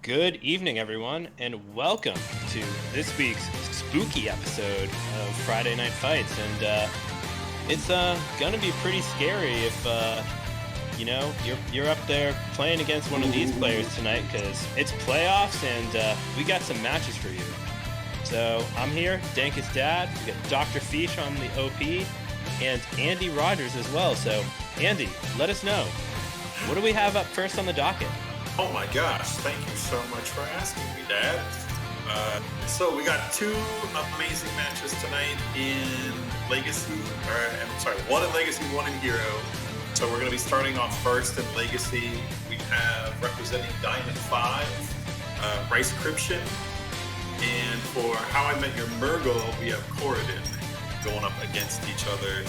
Good evening, everyone, and welcome to this week's spooky episode of Friday Night Fights. And it's gonna be pretty scary if you're up there playing against one of these players tonight, because it's playoffs and we got some matches for you. So I'm here, Dankus Dad. We got Dr. Fish on the OP and Andy Rogers as well. So Andy, let us know, what do we have up first on the docket? Oh my gosh, thank you so much for asking me, Dad. So we got two amazing matches tonight in Legacy, one in Legacy, one in Hero. So we're going to be starting off first in Legacy. We have representing Diamond 5, Bryce Cryption. And for How I Met Your Murgle, we have Corridon going up against each other.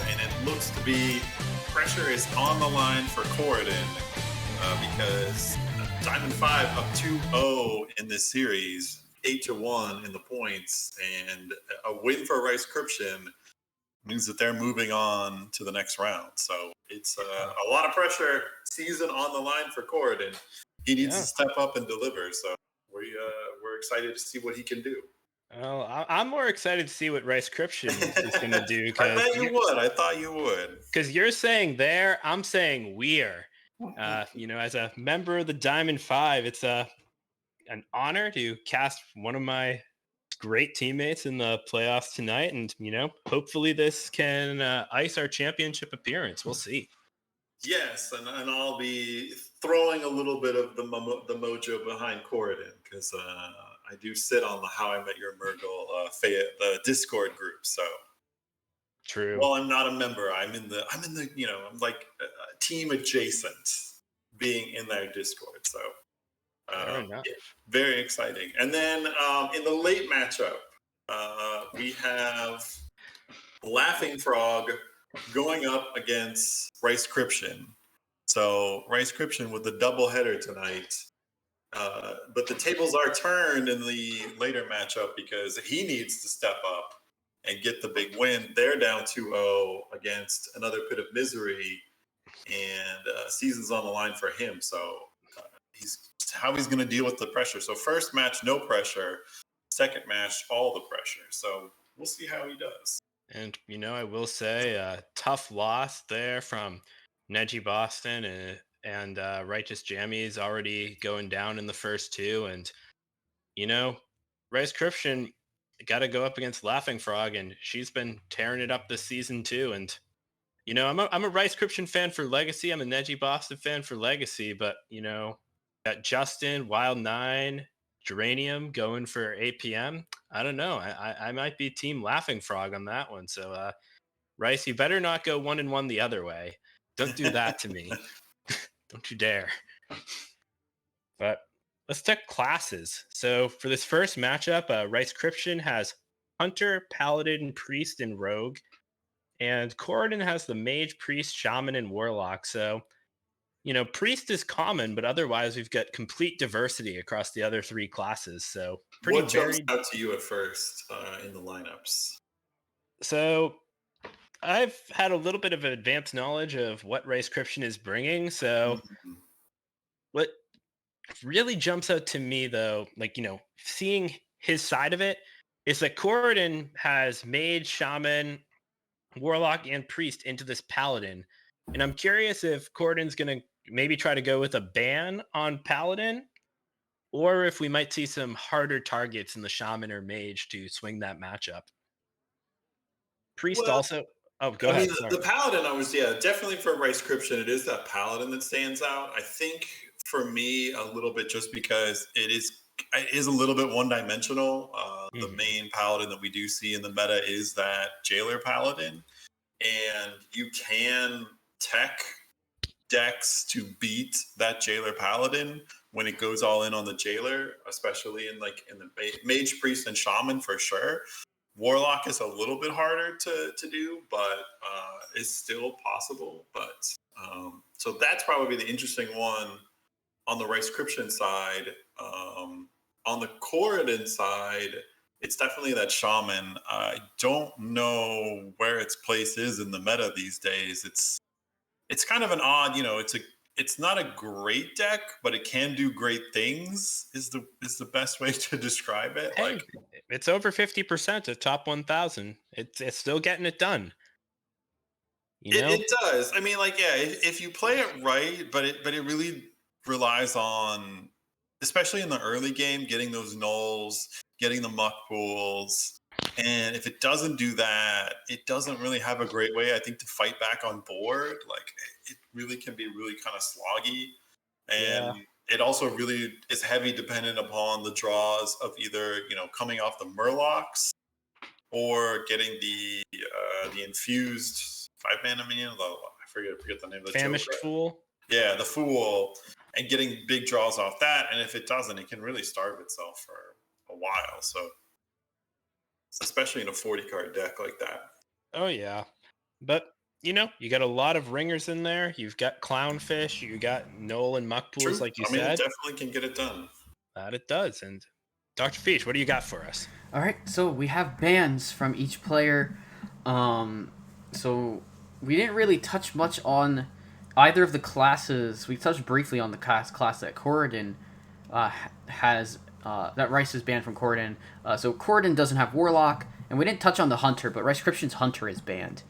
And it looks to be pressure is on the line for Corridon. Because Diamond 5 up 2-0 in this series, 8-1 in the points, and a win for Rice Cryption means that they're moving on to the next round. So it's a lot of pressure, season on the line for Corridon. He needs to step up and deliver. So we're excited to see what he can do. Well, I'm more excited to see what Rice Cryption is going to do. I bet you would. I thought you would. Because you're saying there, I'm saying we're. As a member of the Diamond 5, it's an honor to cast one of my great teammates in the playoffs tonight. And, hopefully this can ice our championship appearance. We'll see. Yes, and I'll be throwing a little bit of the mojo behind Corridon, because I do sit on the How I Met Your Murgle the Discord group. So True. well, I'm not a member. I'm in the I'm like team adjacent, being in their Discord. So Fair enough. yeah, very exciting. And then in the late matchup, we have Laughing Frog going up against Rice Cryption. So Rice Cryption with the double header tonight. But the tables are turned in the later matchup because he needs to step up and get the big win. They're down 2-0 against another Pit of Misery, and season's on the line for him. So he's going to deal with the pressure. So first match, no pressure. Second match, all the pressure. So we'll see how he does. And I will say, tough loss there from Neji Boston and Righteous Jammies already going down in the first two, and Rice Christian got to go up against Laughing Frog, and she's been tearing it up this season too. And I'm a Rice Christian fan for Legacy. I'm a Neji Boston fan for Legacy, but got Justin, Wild Nine, Geranium going for APM. I don't know. I might be Team Laughing Frog on that one. So Rice, you better not go 1-1 the other way. Don't do that to me. Don't you dare. But let's check classes. So for this first matchup, Rice Cryption has Hunter, Paladin, Priest, and Rogue. And Corridon has the Mage, Priest, Shaman, and Warlock. So, Priest is common, but otherwise we've got complete diversity across the other three classes. So pretty What jumps varied. out to you at first in the lineups? So I've had a little bit of advanced knowledge of what Rice Cryption is bringing. So Mhm. what really jumps out to me, though, like, seeing his side of it, is that Corridon has Mage, Shaman, Warlock, and Priest into this Paladin. And I'm curious if Corridon's going to maybe try to go with a ban on Paladin, or if we might see some harder targets in the Shaman or Mage to swing that matchup. Priest Well, also. Oh, go I mean, ahead. Sorry. the Paladin, definitely for Rice Cryption, it is that Paladin that stands out. I think for me, a little bit just because it is a little bit one dimensional. The Mhm. main Paladin that we do see in the meta is that Jailer Paladin, and you can tech decks to beat that Jailer Paladin when it goes all in on the Jailer, especially in the Mage, Priest, and Shaman for sure. Warlock is a little bit harder to do, but it's still possible. But so that's probably the interesting one on the Rice Cryption side. On the Corridon side, it's definitely that Shaman. I don't know where its place is in the meta these days. It's kind of an odd, it's not a great deck, but it can do great things. Is the best way to describe it. Hey, Like it's over 50% of top 1,000. It's still getting it done. You know? it does. I mean, like, yeah, if you play it right, but it really relies on, especially in the early game, getting those nulls, getting the muck pools. And if it doesn't do that, it doesn't really have a great way, I think, to fight back on board. Like it really can be really kind of sloggy. Yeah. And it also really is heavy dependent upon the draws of either, coming off the Murlocs or getting the infused 5-mana minion. I forget the name of the Joker. Famished Fool. Yeah, the Fool, and getting big draws off that. And if it doesn't, it can really starve itself for a while. So especially in a 40 card deck like that. Oh, yeah. But, you got a lot of ringers in there. You've got Clownfish. You got Knoll and Muck Pools, True. like you I mean, it said. definitely can get it done. That it does. And Dr. Feach, what do you got for us? All right, so we have bans from each player. So we didn't really touch much on either of the classes. We touched briefly on the class that Corridon has. That Rice is banned from Corridon. So Corridon doesn't have Warlock, and we didn't touch on the Hunter, but Rice Cryption's Hunter is banned.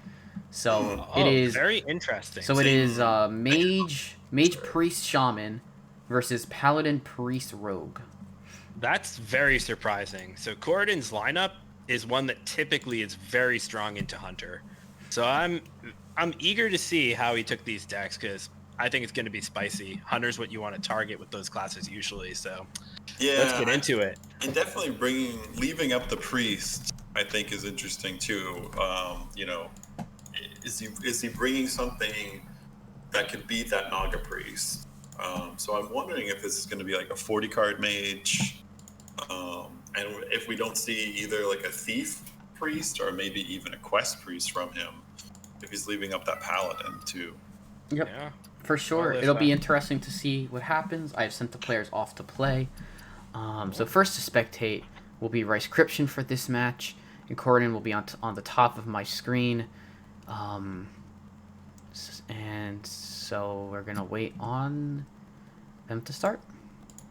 So it is very interesting. So it is Mage Priest Shaman versus Paladin Priest Rogue. That's very surprising. So Corridon's lineup is one that typically is very strong into Hunter. So I'm eager to see how he took these decks, because I think it's going to be spicy. Hunter's what you want to target with those classes usually. So Yeah, let's get into it. And definitely leaving up the Priest I think is interesting too. Is he bringing something that could beat that Naga Priest? So I'm wondering if this is going to be like a 40 card mage, and if we don't see either like a thief priest or maybe even a quest priest from him, if he's leaving up that paladin too. Yep, Yeah. for sure. Well, if It'll be interesting to see what happens. I've sent the players off to play. So first to spectate will be Rice Cryption for this match, and Corden will be on the top of my screen. And so we're gonna wait on them to start.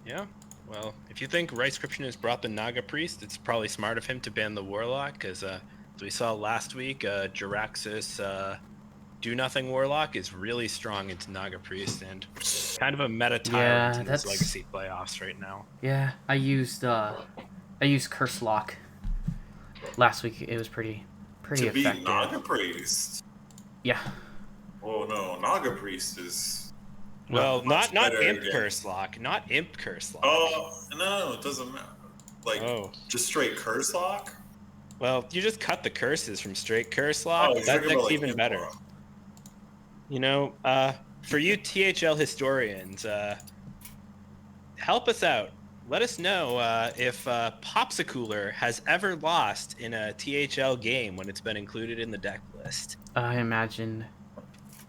Yeah. Well, if you think Rice-Scription has brought the Naga Priest, it's probably smart of him to ban the Warlock, because as we saw last week, Jiraxis Do Nothing Warlock is really strong into Naga Priest and kind of a meta tyrant Yeah, in these that's legacy playoffs right now. yeah. I used Curse Lock last week. It was pretty To beat effective. Naga Priest. Yeah. Oh no, Naga Priest is Well, much not better Imp against. Curse Lock, not Imp Curse Lock. Oh no, it doesn't matter. Like just straight curse lock. Well, you just cut the curses from straight Curse Lock. Oh, you're That talking deck's about like even Imp better. Lock. You know, for you THL historians, help us out. Let us know if Popsicooler has ever lost in a THL game when it's been included in the deck list. I imagine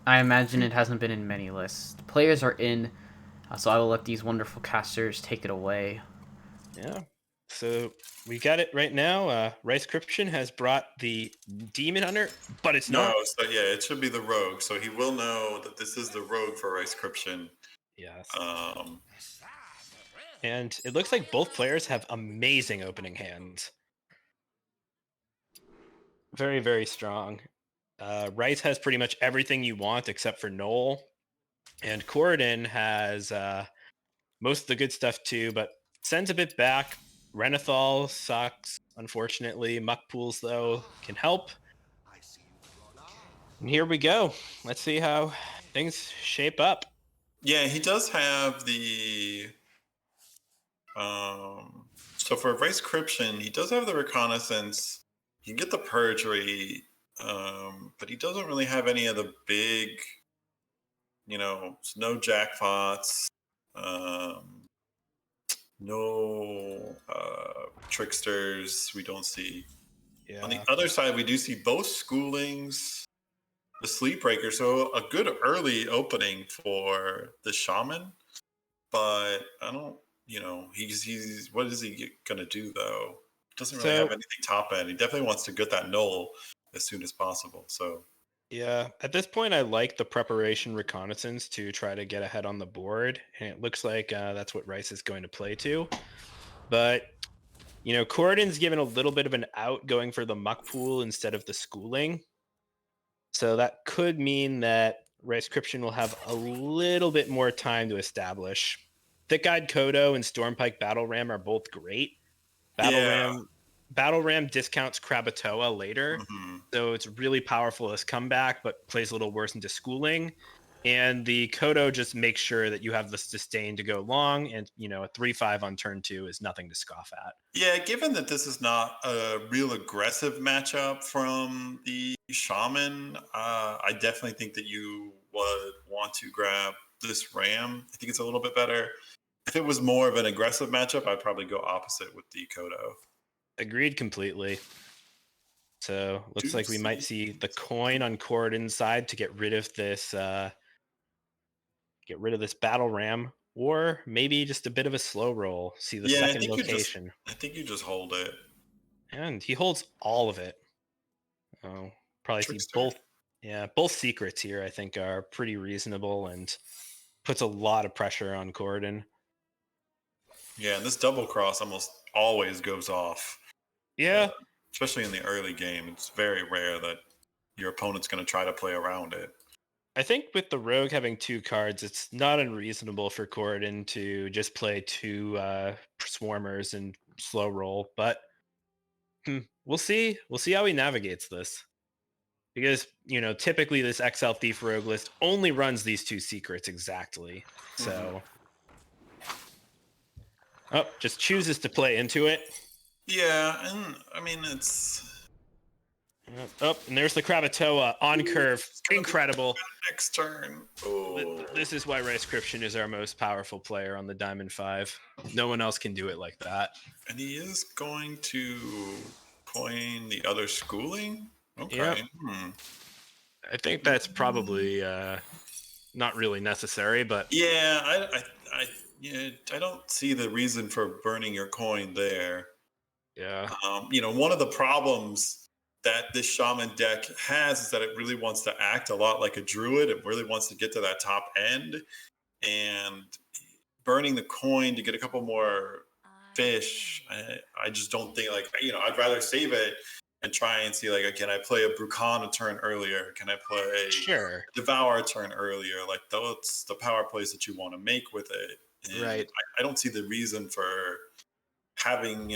it hasn't been in many lists. The players are in, so I will let these wonderful casters take it away. Yeah. So we got it right now. Rice Cryption has brought the Demon Hunter, but it's No, not. so yeah, it should be the rogue. So he will know that this is the rogue for Rice Cryption. Yes. And it looks like both players have amazing opening hands. Very, very strong. Rice has pretty much everything you want except for Knoll. And Corridon has most of the good stuff too, but sends a bit back. Renathal sucks, unfortunately. Muck pools, though, can help. And here we go. Let's see how things shape up. Yeah, he does have the. So for Rice Cryption, he does have the reconnaissance. He can get the perjury, but he doesn't really have any of the big, no jackpots, no tricksters. We don't see. Yeah. On the other side, we do see both schoolings, the sleep breaker. So a good early opening for the shaman, but I don't. He's what is he gonna do though? Doesn't really have anything top end. He definitely wants to get that null as soon as possible. So yeah, at this point, I like the preparation reconnaissance to try to get ahead on the board, and it looks like that's what Rice is going to play to. But Corridon's given a little bit of an out, going for the muck pool instead of the schooling. So that could mean that Rice Cryption will have a little bit more time to establish. Thick Eyed Kodo and Stormpike Battle Ram are both great. Battle Ram discounts Krakatoa later, so it's really powerful as comeback, but plays a little worse into schooling. And the Kodo just makes sure that you have the sustain to go long, and a 3/5 on turn 2 is nothing to scoff at. yeah, given that this is not a real aggressive matchup from the shaman, I definitely think that you would want to grab this ram. I think it's a little bit better. If it was more of an aggressive matchup, I'd probably go opposite with the Kodo. Agreed completely. So looks like we might see the coin on Corridon's side to get rid of this battle ram, or maybe just a bit of a slow roll. See the second location. I think you just hold it. And he holds all of it. Oh, probably see both. Yeah, both secrets here I think are pretty reasonable and puts a lot of pressure on Corridon. Yeah, and this double cross almost always goes off. Yeah. Especially in the early game. It's very rare that your opponent's going to try to play around it. I think with the rogue having 2 cards, it's not unreasonable for Corridon to just play 2 swarmers and slow roll, but we'll see. We'll see how he navigates this. Because, typically this XL Thief rogue list only runs these 2 secrets exactly. So just chooses to play into it. Yeah, and I mean it's Oh, and there's the Krakatoa on curve. it's gonna be Incredible. next turn. Oh, This is why Rice-Krypton is our most powerful player on the Diamond 5. No one else can do it like that. and he is going to coin the other schooling. Yep. Okay. I think that's probably not really necessary, but Yeah, I don't see the reason for burning your coin there. yeah. One of the problems that this shaman deck has is that it really wants to act a lot like a druid. It really wants to get to that top end, and burning the coin to get a couple more fish. I just don't think I'd rather save it and try and see can I play a Brukan a turn earlier? Can I play Sure. Devour a turn earlier? Like those the power plays that you want to make with it. And Right. I don't see the reason for having,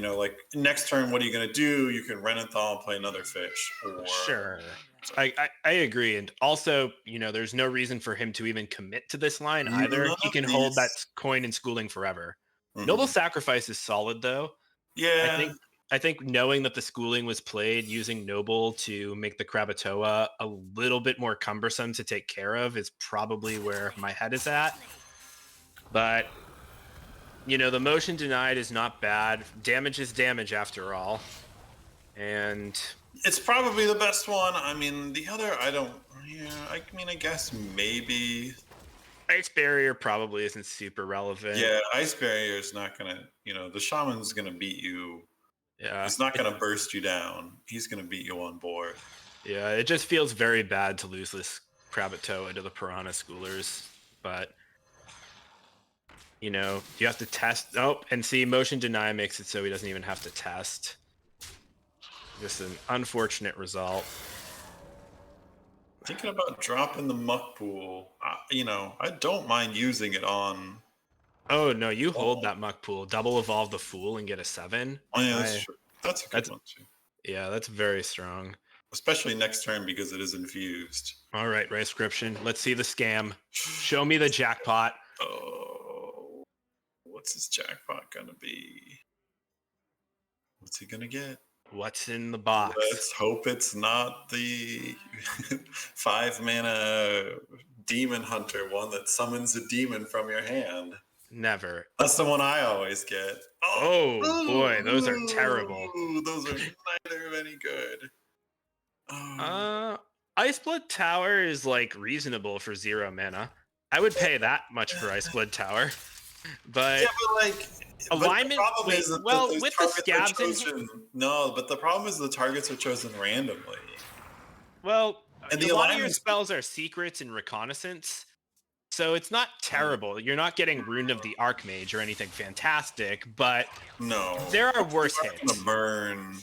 next turn, what are you going to do? You can Renathal and play another fish. Or Sure. I agree. And also, there's no reason for him to even commit to this line either. none He of can hold that these. coin in schooling forever. Mhm. Noble Sacrifice is solid though. Yeah. I think knowing that the schooling was played using Noble to make the Krakatoa a little bit more cumbersome to take care of is probably where my head is at. But the motion denied is not bad. Damage is damage after all. And It's probably the best one. I mean, the other, I don't. Yeah, I mean, I guess maybe. Ice Barrier probably isn't super relevant. Yeah, Ice Barrier is not gonna. The Shaman's gonna beat you. Yeah. He's not gonna burst you down. He's gonna beat you on board. Yeah, it just feels very bad to lose this Krakatoa to the Piranha Schoolers. But, you have to test. Oh, and see, motion deny makes it so he doesn't even have to test. Just an unfortunate result. Thinking about dropping the muck pool, I don't mind using it on. Oh, no, you hold that Muck Pool. Double evolve the Fool and get a 7. Oh, yeah, that's true. That's a good one, too. Yeah, that's very strong. Especially next turn because it is infused. All right, Rice-Krypton. Let's see the scam. Show me the jackpot. Oh, what's his jackpot gonna be? What's he gonna get? What's in the box? Let's hope it's not the 5-mana demon hunter one that summons a demon from your hand. Never. That's the one I always get. Oh boy, those are terrible. Those are neither of any good. Iceblood Tower is reasonable for 0 mana. I would pay that much for Iceblood Tower. But yeah, but alignment. The problem is that with the scabs no, but the problem is the targets are chosen randomly. Well, and a lot of your spells are secrets and reconnaissance, so it's not terrible. You're not getting Rune of the Archmage or anything fantastic, but no, there are worse hits. Gonna burn.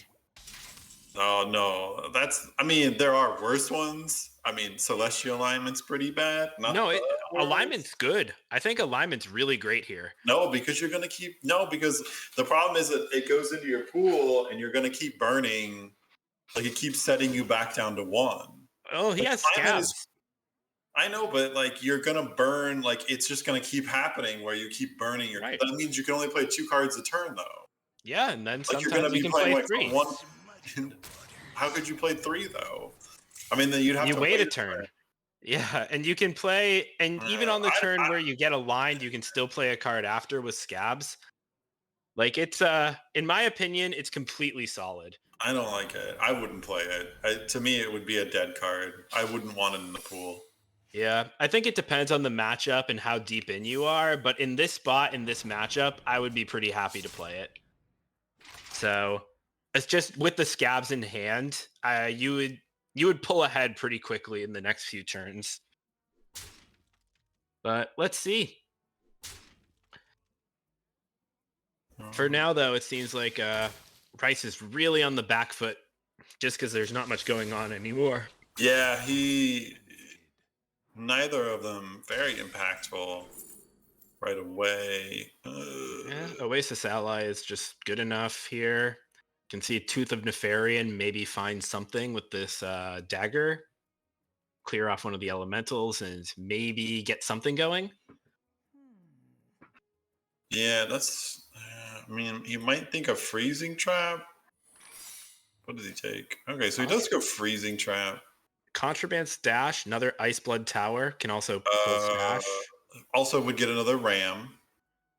Oh no, there are worse ones. I mean, Celestial Alignment's pretty bad. Alignment's good. I think Alignment's really great here. No, because because the problem is that it goes into your pool and you're going to keep burning. It keeps setting you back down to 1. Oh, he has scabs. I know, but you're going to burn. It's just going to keep happening where you keep burning your. Right. That means you can only play 2 cards a turn, though. Yeah, and then sometimes you're going to be can playing play 3. 1. How could you play 3 though? I mean, then you'd have to wait a turn. Yeah, and you can play, and even on the turn where you get aligned, you can still play a card after with scabs. It's in my opinion, it's completely solid. I don't like it. I wouldn't play it. To me, it would be a dead card. I wouldn't want it in the pool. Yeah, I think it depends on the matchup and how deep in you are, but in this spot, in this matchup, I would be pretty happy to play it. So, it's just with the scabs in hand, you would pull ahead pretty quickly in the next few turns. But let's see. For now, though, it seems like Rice is really on the back foot just because there's not much going on anymore. Yeah, neither of them very impactful right away. Yeah, Oasis Ally is just good enough here. Can see Tooth of Nefarian, maybe find something with this dagger, clear off one of the elementals, and maybe get something going. Yeah, that's I mean, he might think of freezing trap. What does he take? Okay, so he does go freezing trap. Contraband stash, another Ice Blood Tower can also pull stash. Also would get another ram.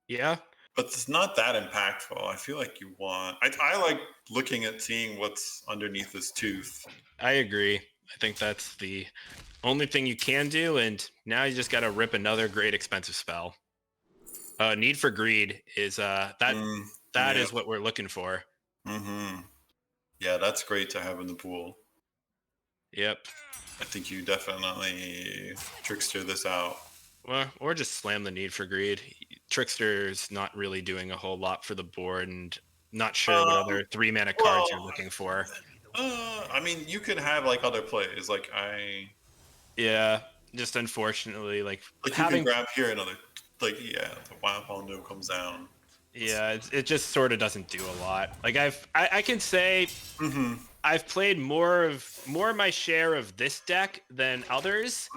Yeah. But it's not that impactful. I feel like you want. I like looking at seeing what's underneath this tooth. I agree. I think that's the only thing you can do, and now you just got to rip another great expensive spell. Need for Greed is that Yeah. is what we're looking for. Mm-hmm. Yeah, that's great to have in the pool. Yep. I think you definitely trickster this out. Well, or just slam the Need for Greed. Trickster's not really doing a whole lot for the board, and not sure what other 3-mana cards you're looking for. I mean, you could have like other plays. Yeah, just unfortunately, like you having can grab here another. The Wild Hondo comes down. Yeah, it just sort of doesn't do a lot. Like I can say I've played more of my share of this deck than others.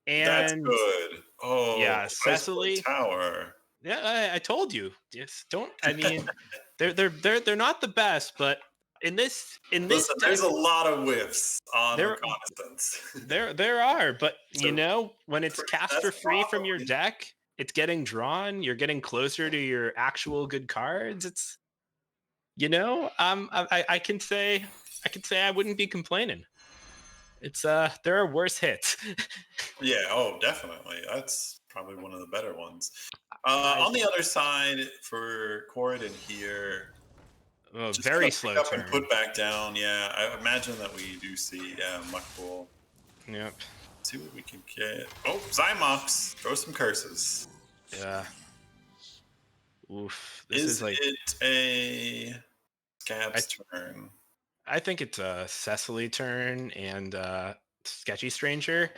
And that's good. Oh, yeah, Cecily Tower. Yeah, I told you. Just don't. I mean, they're not the best, but in this Listen, deck, there's a lot of whiffs on reconnaissance. There are, but so when it's cast for free from your probably... deck, it's getting drawn. You're getting closer to your actual good cards. It's I can say I wouldn't be complaining. It's there are worse hits. Yeah, oh, definitely. That's probably one of the better ones. On the other side for Corridon here, very slow up turn. And put back down. Yeah, I imagine that we do see Muckpool. Yep. Let's see what we can get. Oh, Zymox. Throw some curses. Yeah. Oof. Is it a Scab's turn? I think it's a Cecily turn and Sketchy Stranger.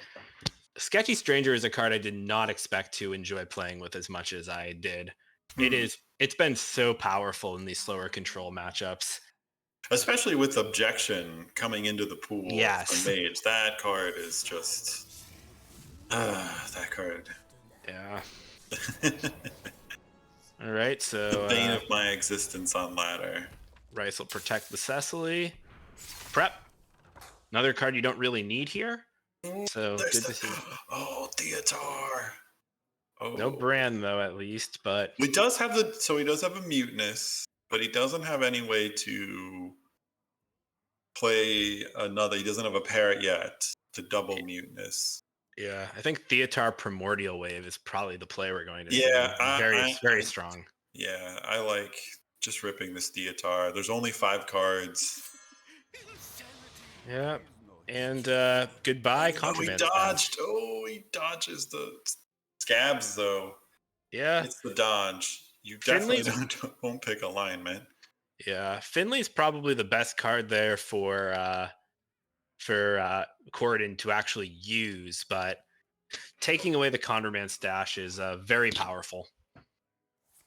Sketchy Stranger is a card I did not expect to enjoy playing with as much as I did. It's been so powerful in these slower control matchups. Especially with Objection coming into the pool. Yes. For Mage. That card is just that card. Yeah. All right, so the bane of my existence on ladder. Rice will protect the Cecily. Prep. Another card you don't really need here. So good to see. Oh, Theatar. Oh. No brand though, at least, but he does have he does have a Mutinous, but he doesn't have any way to play another. He doesn't have a parrot yet to double Mutinous. Yeah, I think Theatar Primordial Wave is probably the play we're going to see. Very strong. Yeah, I like just ripping this Theatar. There's only 5 cards. Yeah, and goodbye, Contraband. He dodged. Oh, he dodges the Scabs, though. Yeah. It's the dodge. You definitely won't pick alignment. Yeah, Finley's probably the best card there for Corridon to actually use, but taking away the Contraband stash is very powerful.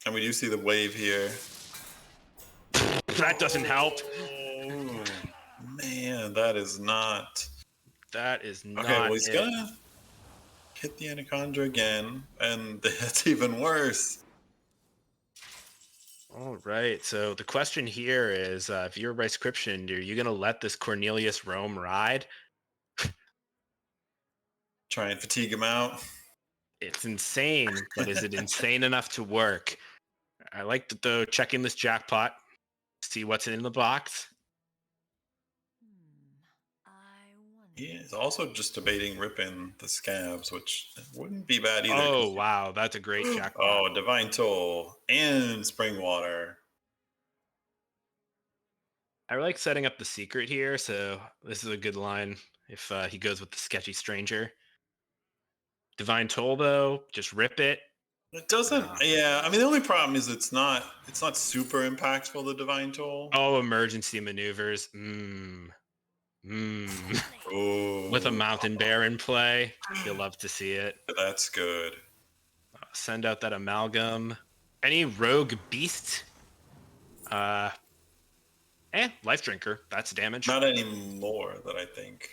And we do see the wave here. That doesn't help. Oh, man, that is not... Okay, well, he's gonna hit the Anaconda again, and that's even worse. All right, so the question here is, if you're by Scription, are you going to let this Cornelius Rome ride? Try and fatigue him out. It's insane, but is it insane enough to work? I like to, though, check in this jackpot, see what's in the box. He is also just debating ripping the Scabs, which wouldn't be bad either. Oh, wow. That's a great jackpot. Oh, Divine Toll and Springwater. I like setting up the secret here, so this is a good line if he goes with the Sketchy Stranger. Divine Toll, though, just rip it. It doesn't. Yeah, I mean, the only problem is it's not super impactful, the Divine Toll. Oh, emergency maneuvers. With a Mountain Bear in play, you'll love to see it. That's good. Send out that Amalgam. Any Rogue Beast? Life Drinker. That's damage. Not anymore, that I think.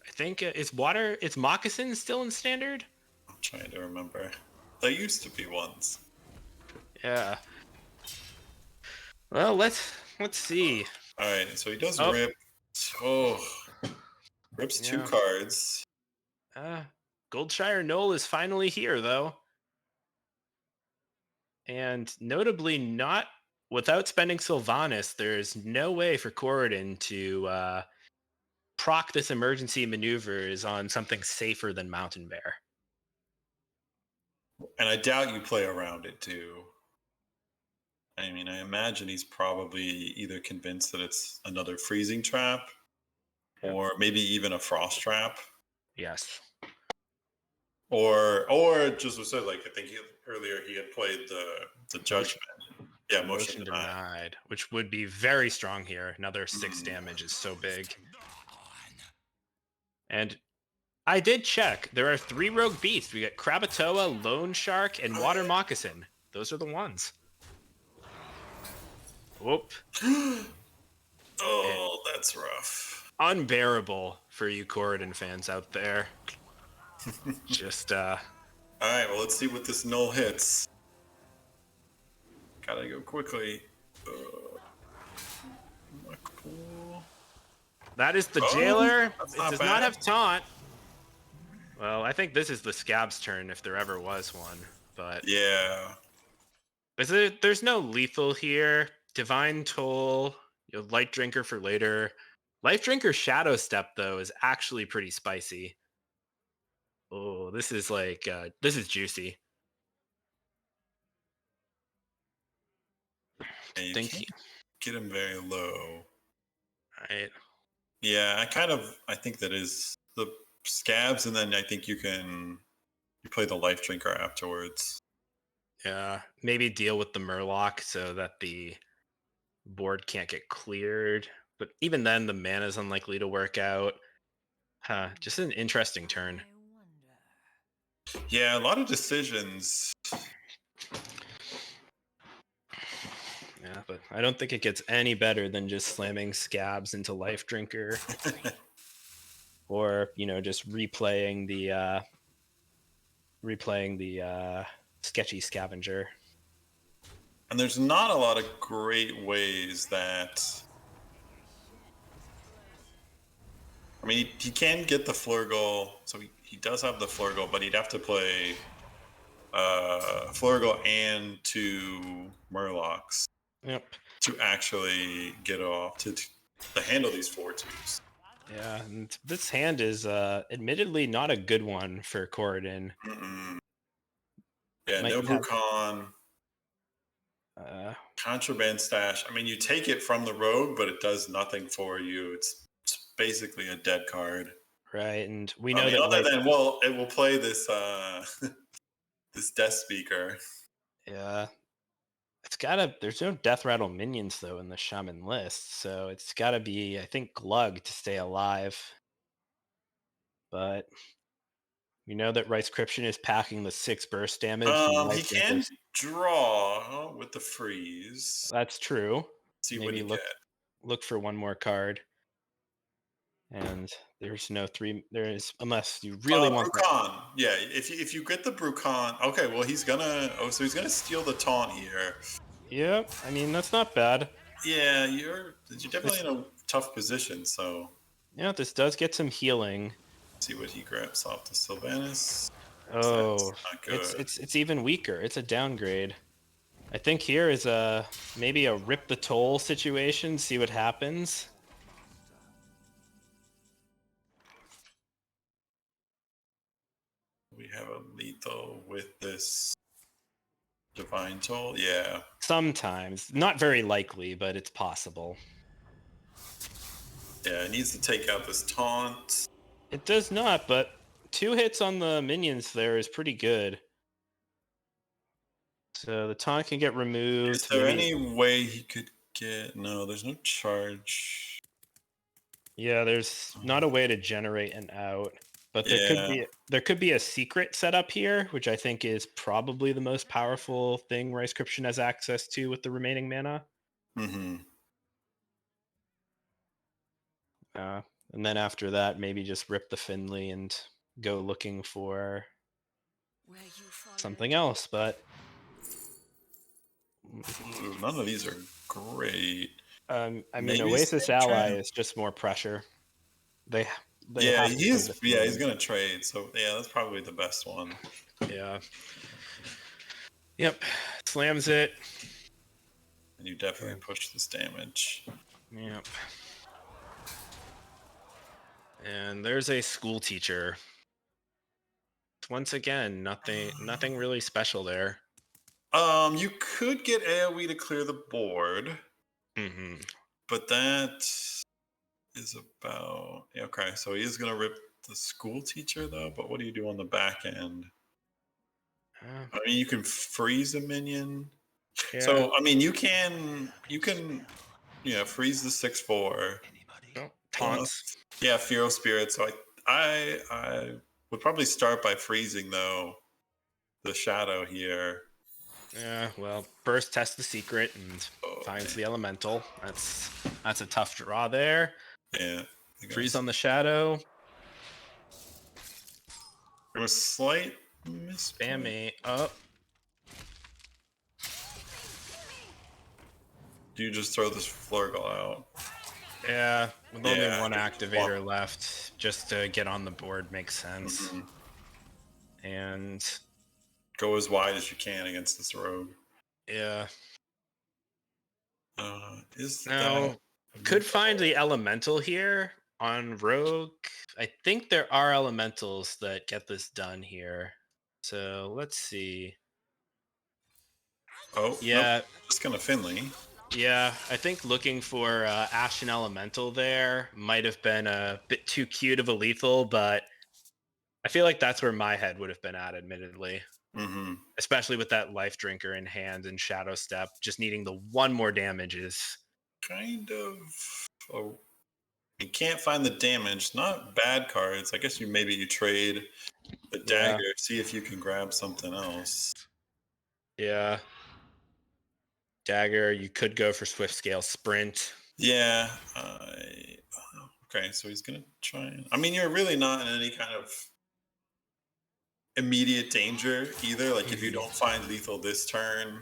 I think is Moccasin still in Standard? I'm trying to remember. There used to be ones. Yeah. Well, let's see. All right, so he does Oh, rip. Oh, rips two yeah. cards. Goldshire Knoll is finally here, though, and notably not without spending Sylvanas. There's no way for Corridon to proc this emergency maneuvers on something safer than Mountain Bear. And I doubt you play around it too. I mean, I imagine he's probably either convinced that it's another freezing trap Yep. or maybe even a frost trap. Yes. Or just was said, like I think earlier he had played the judgment. Yeah, motion denied. Denied, which would be very strong here. Another 6 Mm. damage is so big. And I did check. There are 3 rogue beasts. We got Krakatoa, Lone Shark, and Water Moccasin. Those are the ones. Whoop. Oh, that's rough. Unbearable for you Corridon fans out there. Just All right, well, let's see what this null hits. Gotta go quickly. Cool. that is the jailer. It That's does not have taunt. Well, I think this is the Scab's turn if there ever was one. But Yeah. there's no lethal here. Divine Toll, Light Drinker for later. Life Drinker Shadow Step, though, is actually pretty spicy. Oh, this is this is juicy. Yeah, you Thank can't you. get him very low. Right. Yeah, I think that is the scabs, and then I think you play the life drinker afterwards. Yeah. Maybe deal with the Murloc so that the board can't get cleared. But even then, the mana is unlikely to work out. Just an interesting turn. Yeah, a lot of decisions. Yeah, but I don't think it gets any better than just slamming Scabs into Life Drinker. Or, just replaying the sketchy Scavenger. And there's not a lot of great ways that. I mean, he can get the Flurgle, so he does have the Flurgle, but he'd have to play Flurgle and 2 Murlocs Yep. to actually get off to handle these 4/2s. Yeah, and this hand is admittedly not a good one for Corridon. Yeah, no Brucon. Contraband Stash. I mean, you take it from the rogue, but it does nothing for you. It's basically a dead card. Right, and we know that other than it will play this this Death Speaker. Yeah. There's no Death Rattle minions though in the Shaman list, so it's gotta be, I think, Glug to stay alive. But we know that Rice Cryption is packing the 6 burst damage from He can draw with the freeze. That's true. See Maybe what look for one more card. And there's no 3. There is, unless you really want Brucon. Yeah, if you get the Brucon, okay. Well, he's gonna. Oh, so he's gonna steal the taunt here. Yep. I mean, that's not bad. Yeah, you're definitely in a tough position. So yeah, this does get some healing. See what he grabs off the Sylvanas. Oh, it's even weaker. It's a downgrade. I think here is maybe a rip the toll situation. See what happens. We have a lethal with this Divine Toll. Yeah. Sometimes, not very likely, but it's possible. Yeah, it needs to take out this taunt. It does not, but 2 hits on the minions there is pretty good. So the taunt can get removed. Is there any way he could get... No, there's no charge. Yeah, there's not a way to generate an out. But there could be a secret setup here, which I think is probably the most powerful thing Rice Cryption has access to with the remaining mana. Mm-hmm. And then after that, maybe just rip the Finley and go looking for something else. But Ooh, none of these are great. I mean, Maybe Oasis Snake Ally Trap? is just more pressure. They Yeah, have to he play is. the Yeah, he's field. gonna trade. So yeah, that's probably the best one. Yeah. Yep. Slams it. And you definitely push this damage. Yep. And there's a school teacher. Once again, nothing really special there. You could get AoE to clear the board, Mm-hmm. but that is about okay. So he is gonna rip the school teacher though. But what do you do on the back end? I mean, you can freeze a minion. Yeah. So I mean, you can freeze the 6/4. Taunts. Yeah, Feral Spirit. So I would probably start by freezing though the shadow here. Yeah, well, first test the secret and finds the elemental. That's a tough draw there. Yeah. Freeze on the shadow. There was slight misplay. Spammy. Oh. Do you just throw this Flurgle out? Yeah, with only Yeah, one just activator left, just to get on the board makes sense. Mhm. And Go as wide as you can against this rogue. yeah. Is Now, that could find the elemental here on rogue. I think there are elementals that get this done here. So let's see. Oh, Yeah. nope. Just gonna Finley. Yeah, I think looking for Ashen Elemental there might have been a bit too cute of a lethal, but I feel like that's where my head would have been at, admittedly. Mm-hmm. Especially with that Life Drinker in hand and Shadow Step, just needing the one more damage is... Kind of. Oh, you can't find the damage. Not bad cards. I guess maybe you trade the dagger, see if you can grab something else. Yeah. Dagger, you could go for Swift Scale Sprint. Yeah. Okay, so he's gonna try. I mean, you're really not in any kind of immediate danger either. Like if you don't find lethal this turn,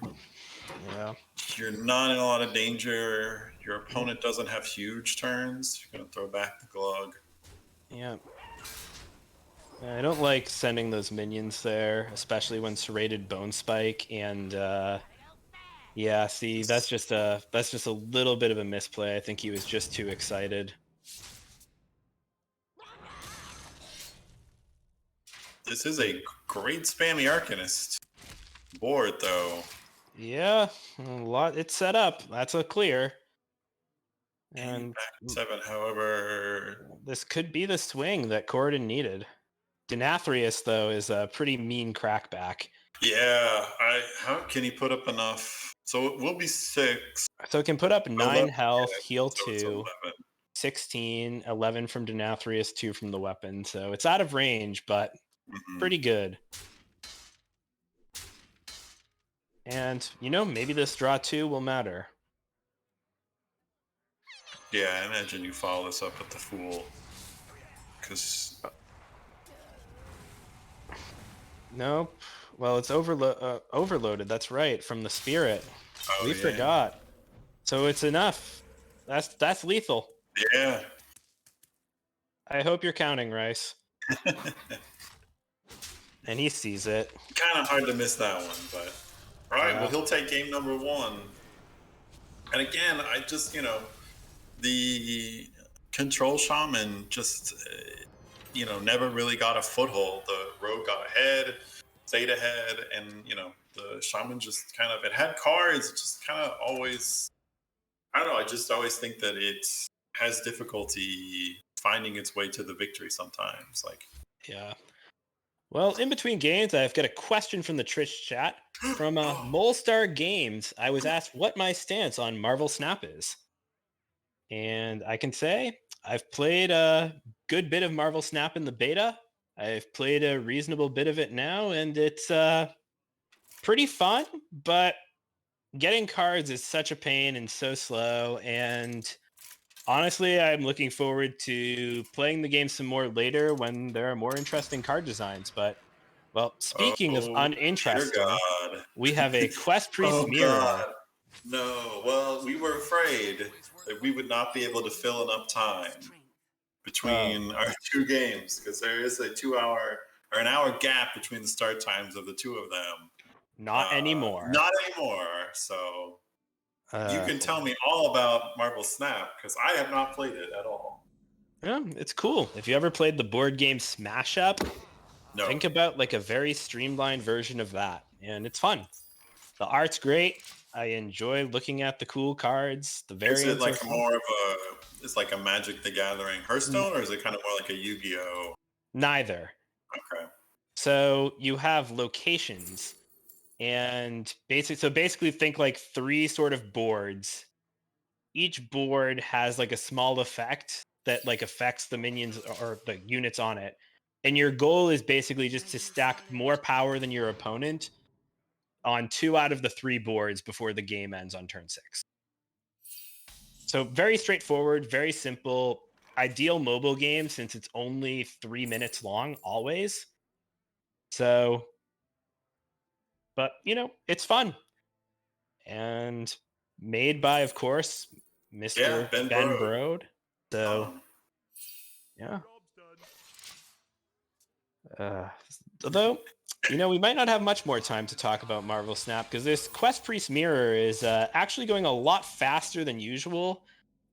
Yeah. you're not in a lot of danger. Your opponent doesn't have huge turns. You're gonna throw back the glug. Yeah. I don't like sending those minions there, especially when serrated Bone Spike and yeah, see, that's just a little bit of a misplay. I think he was just too excited. This is a great spammy Arcanist board, though. Yeah, a lot. It's set up. That's a clear. And back 7, however, this could be the swing that Corridon needed. Denathrius, though, is a pretty mean crackback. Yeah, how can he put up enough? So it will be 6. So it can put up 9 health, heal so 2, 16, 11 from Denathrius, 2 from the weapon. So it's out of range, but pretty good. And, maybe this draw 2 will matter. Yeah, I imagine you follow this up with the Fool. Because... Nope. Well, it's overloaded. That's right, from the Spirit. We forgot. So it's enough. That's lethal. Yeah. I hope you're counting, Rice. And he sees it. Kind of hard to miss that one, but... All right, well, he'll take game number 1. And again, I just, the Control Shaman just, never really got a foothold. The Rogue got ahead, stayed ahead, and, the Shaman just kind of, it had cards, it just kind of always, I don't know, I just always think that it has difficulty finding its way to the victory sometimes. Yeah. Well, in between games, I've got a question from the Twitch chat. From Molestar Games, I was asked what my stance on Marvel Snap is. And I can say I've played a good bit of Marvel Snap in the beta. I've played a reasonable bit of it now, and it's pretty fun, but getting cards is such a pain and so slow. And honestly, I'm looking forward to playing the game some more later when there are more interesting card designs. But, well, speaking of uninteresting, we have a Quest Priest mirror. God. No, well, we were afraid that we would not be able to fill enough time between our two games because there is a 2 hour or an hour gap between the start times of the two of them. Not anymore. Not anymore. So you Uh, can tell me all about Marvel Snap because I have not played it at all. yeah, it's cool. If you ever played the board game Smash Up, No. think about like a very streamlined version of that, and it's fun. The art's great. I enjoy looking at the cool cards. The Is it variants are like fun. more of a? It's like a Magic the Gathering N- Hearthstone, or is it kind of more like a Yu-Gi-Oh? neither. Okay. So you have locations, and basically think like three sort of boards. Each board has like a small effect that like affects the minions or the units on it. And your goal is basically just to stack more power than your opponent on two out of the three boards before the game ends on turn 6. So very straightforward, very simple, ideal mobile game since it's only 3 minutes long always. So, but it's fun and made by, of course, Yeah, Mr. Ben Ben Brode. Brode. So, Um, yeah. Uh, Although, we might not have much more time to talk about Marvel Snap because this Quest Priest Mirror is actually going a lot faster than usual.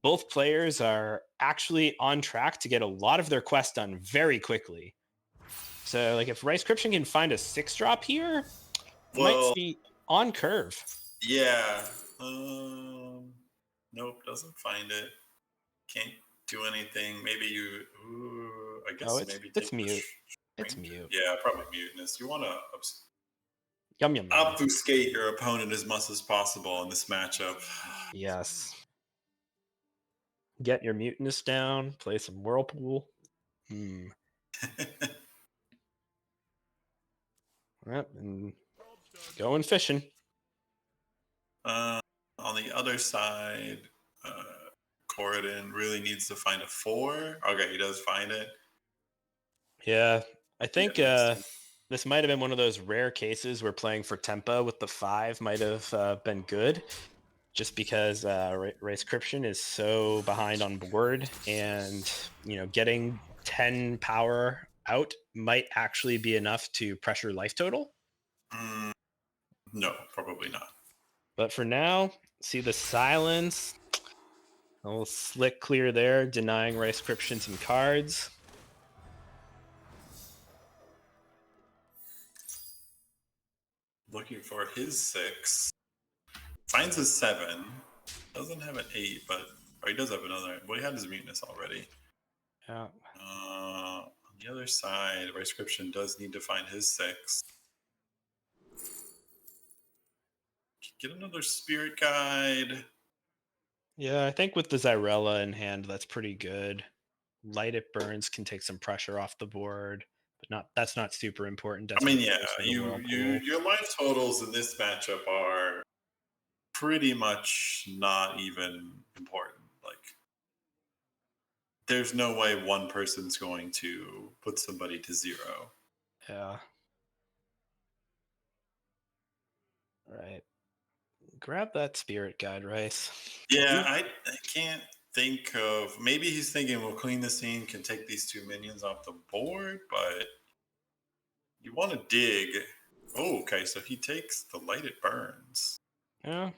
Both players are actually on track to get a lot of their quests done very quickly. So, like, if Rice can find a 6-drop here, might well, be on curve. yeah. Nope, doesn't find it. Can't do anything. Maybe you. Ooh, I Oh, guess maybe it's take the mute. It's shrink. mute. Yeah, probably muteness. You want to Yum yum yum. obfuscate your opponent as much as possible in this matchup. Yes. Get your mutinous down. Play some Whirlpool. Yep, and going fishing. On the other side, uh, Corridon really needs to find a 4. Okay, he does find it. Yeah, I Yeah, think makes sense. this might have been one of those rare cases where playing for Tempa with the 5 might have been good, just because Racecryption is so behind on board, and getting 10 power out might actually be enough to pressure life total. Mm, no, probably not. But for now, see the silence. A little slick clear there, denying Racecryption some cards. Looking for his 6. Finds his 7. Doesn't have an 8, but or he does have another. Well, he had his muteness already. Yeah. On the other side, Rescription does need to find his 6. Get another Spirit Guide. Yeah, I think with the Zyrella in hand, that's pretty good. Light It Burns can take some pressure off the board, but that's not super important. I mean, Desperate yeah, Force or the you Whirlpool. your life totals in this matchup are pretty much not even important. Like, there's no way one person's going to put somebody to 0. Yeah. Right. Grab that Spirit Guide, Rice. Yeah, I can't think of. Maybe he's thinking, well, Clean the Scene can take these 2 minions off the board, but you want to dig. Oh, okay, so he takes the Light It Burns. Yeah.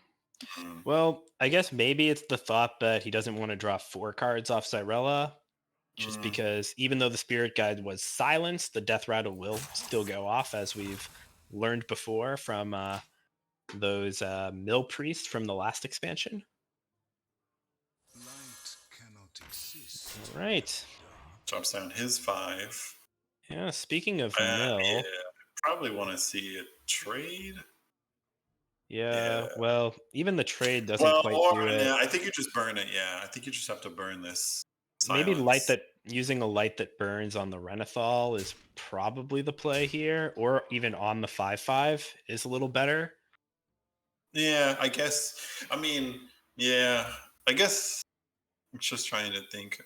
Hmm. Well, I guess maybe it's the thought that he doesn't want to draw 4 cards off Zyrella, just Hmm. because even though the Spirit Guide was silenced, the Death Rattle will still go off, as we've learned before from those Mill Priests from the last expansion. Light cannot exist. All right. Drops down his 5. Yeah, speaking of Yeah, Mill. probably want to see a trade. Yeah, Yeah. well, even the trade doesn't Well, quite or do it. yeah, I think you just burn it. Yeah, I think you just have to burn this Maybe silence. using a light that burns on the Renathal is probably the play here, or even on the 5/5 is a little better. Yeah, I guess. I mean, yeah, I guess I'm just trying to think.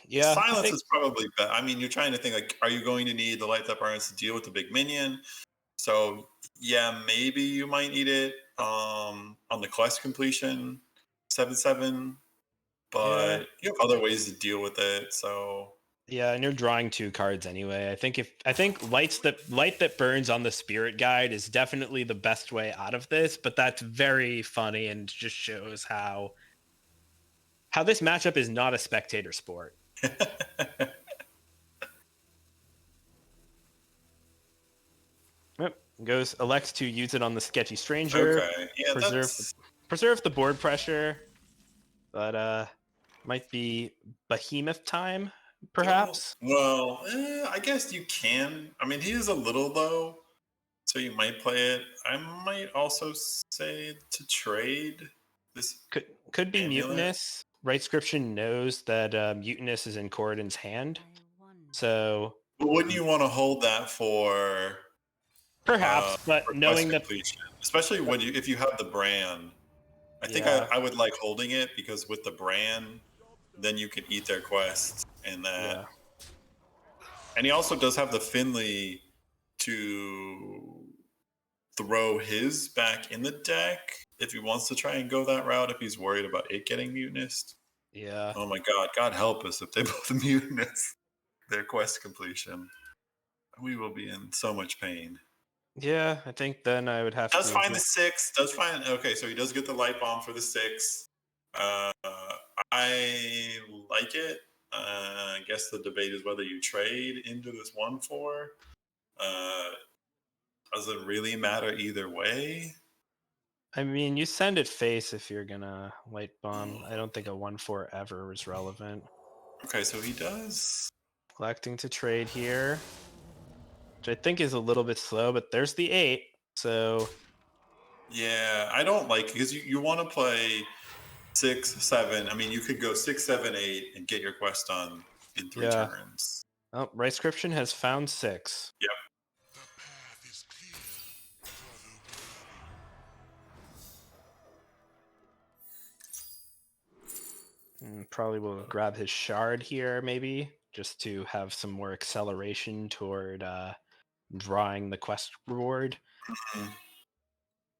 Yeah, I Silence think is probably better. I mean, you're trying to think like, are you going to need the light that burns to deal with the big minion? So yeah, maybe you might need it on the quest completion 7/7, Yeah. but you have other ways to deal with it. So Yeah, and you're drawing 2 cards anyway. I think light that burns on the spirit guide is definitely the best way out of this, but that's very funny and just shows how this matchup is not a spectator sport. Yep. Elects to use it on the sketchy stranger, okay, yeah, preserve that's preserve the board pressure, but might be behemoth time, perhaps. well. I guess you can. I mean, he is a little low, so you might play it. I might also say to trade this Could be amulet. mutinous. Rightscription knows that mutinous is in Corridon's hand, so But wouldn't you want to hold that perhaps. But for quest knowing that, completion, especially when if you have the brand? I think yeah, I would like holding it because with the brand, then you can eat their quest and that. yeah, And he also does have the Finley to throw his back in the deck if he wants to try and go that route. If he's worried about it getting mutinous. yeah, Oh my God! God help us if they both mutinous their quest completion. We will be in so much pain. yeah. I think then I would have Does to. find the 6. Does find okay. So he does get the light bomb for the 6. Uh, I like it. I guess the debate is whether you trade into this 1/4. Uh, doesn't really matter either way. I mean, you send it face if you're gonna light bomb. I don't think a 1/4 ever is relevant. Okay, so he does. Electing to trade here, which I think is a little bit slow, but there's the 8. So Yeah, I don't like because you want to play 6, 7. I mean, you could go 6, 7, 8 and get your quest done in 3 yeah. turns. Oh, Rightscription has found 6. Yep. The path is clear, Probably will grab his shard here, maybe, just to have some more acceleration toward drawing the quest reward. Mhm.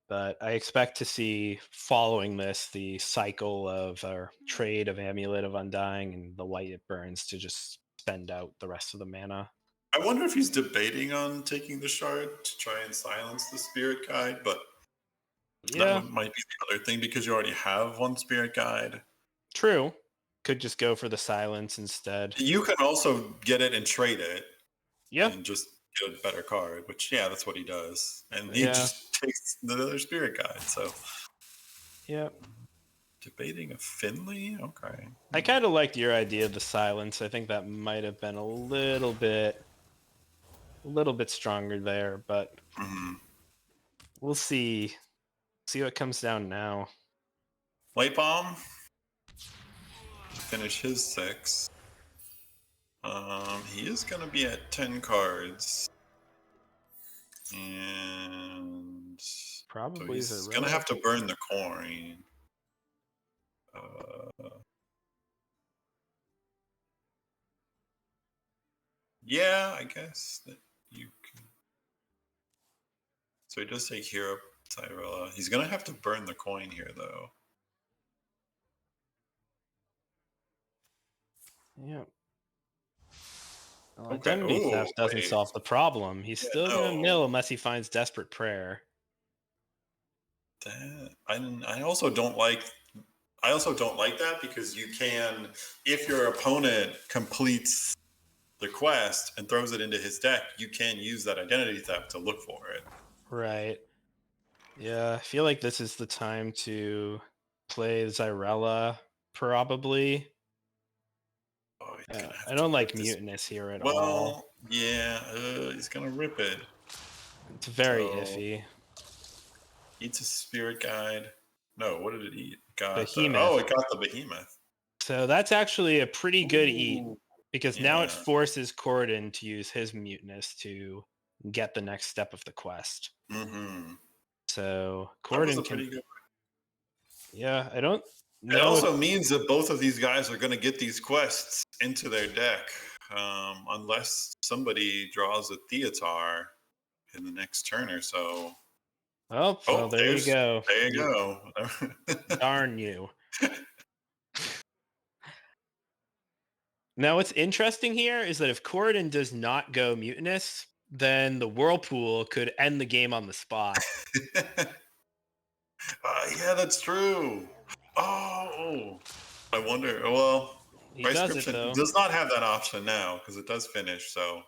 But I expect to see, following this, the cycle of trade of Amulet of Undying and the light it burns to just spend out the rest of the mana. I wonder if he's debating on taking the shard to try and silence the spirit guide, but that Yeah, might be the other thing because you already have one spirit guide. true. Could just go for the silence instead. You can also get it and trade it Yeah, and just get a better card, which yeah, that's what he does. And he yeah, just takes the other spirit guide. So yeah. debating a Finley? Okay. I kind of liked your idea of the silence. I think that might have been a little bit stronger there, but Mm-hmm. we'll see. See what comes down now. Light bomb. Finish his 6. He is going to be at 10 cards. And so Probably is a he's going to have to burn the coin. Yeah, I guess that you can. So he does take Hero Tyrella. He's going to have to burn the coin here, though. Yeah. Well, Okay. Identity Oh, theft doesn't wait. solve the problem. He's Yeah, still gonna no. mill unless he finds desperate prayer. That, I also don't like. I also don't like that because you can, if your opponent completes the quest and throws it into his deck, you can use that identity theft to look for it. Right. Yeah, I feel like this is the time to play Zyrella, probably. Oh, he's gonna I have to don't like rip this. Mutinous here at all. Well, yeah, he's gonna rip it. It's very So iffy. eats a spirit guide. No, what did it eat? Got the Behemoth. it got the behemoth. So that's actually a pretty good eat, Ooh, because now it yeah. forces Corden to use his Mutinous to get the next step of the quest. Mm-hmm. So That was a Corden can. pretty good. Yeah, I don't It know. also means that both of these guys are going to get these quests into their deck, unless somebody draws a Theatar. in the next turn or so. Oh, well, there you go. There you go. Darn you. Now, what's interesting here is that if Corridon does not go mutinous, then the Whirlpool could end the game on the spot. Yeah, that's true. Oh, I wonder. Well, He does it, Prescription though. does not have that option now because it does finish. So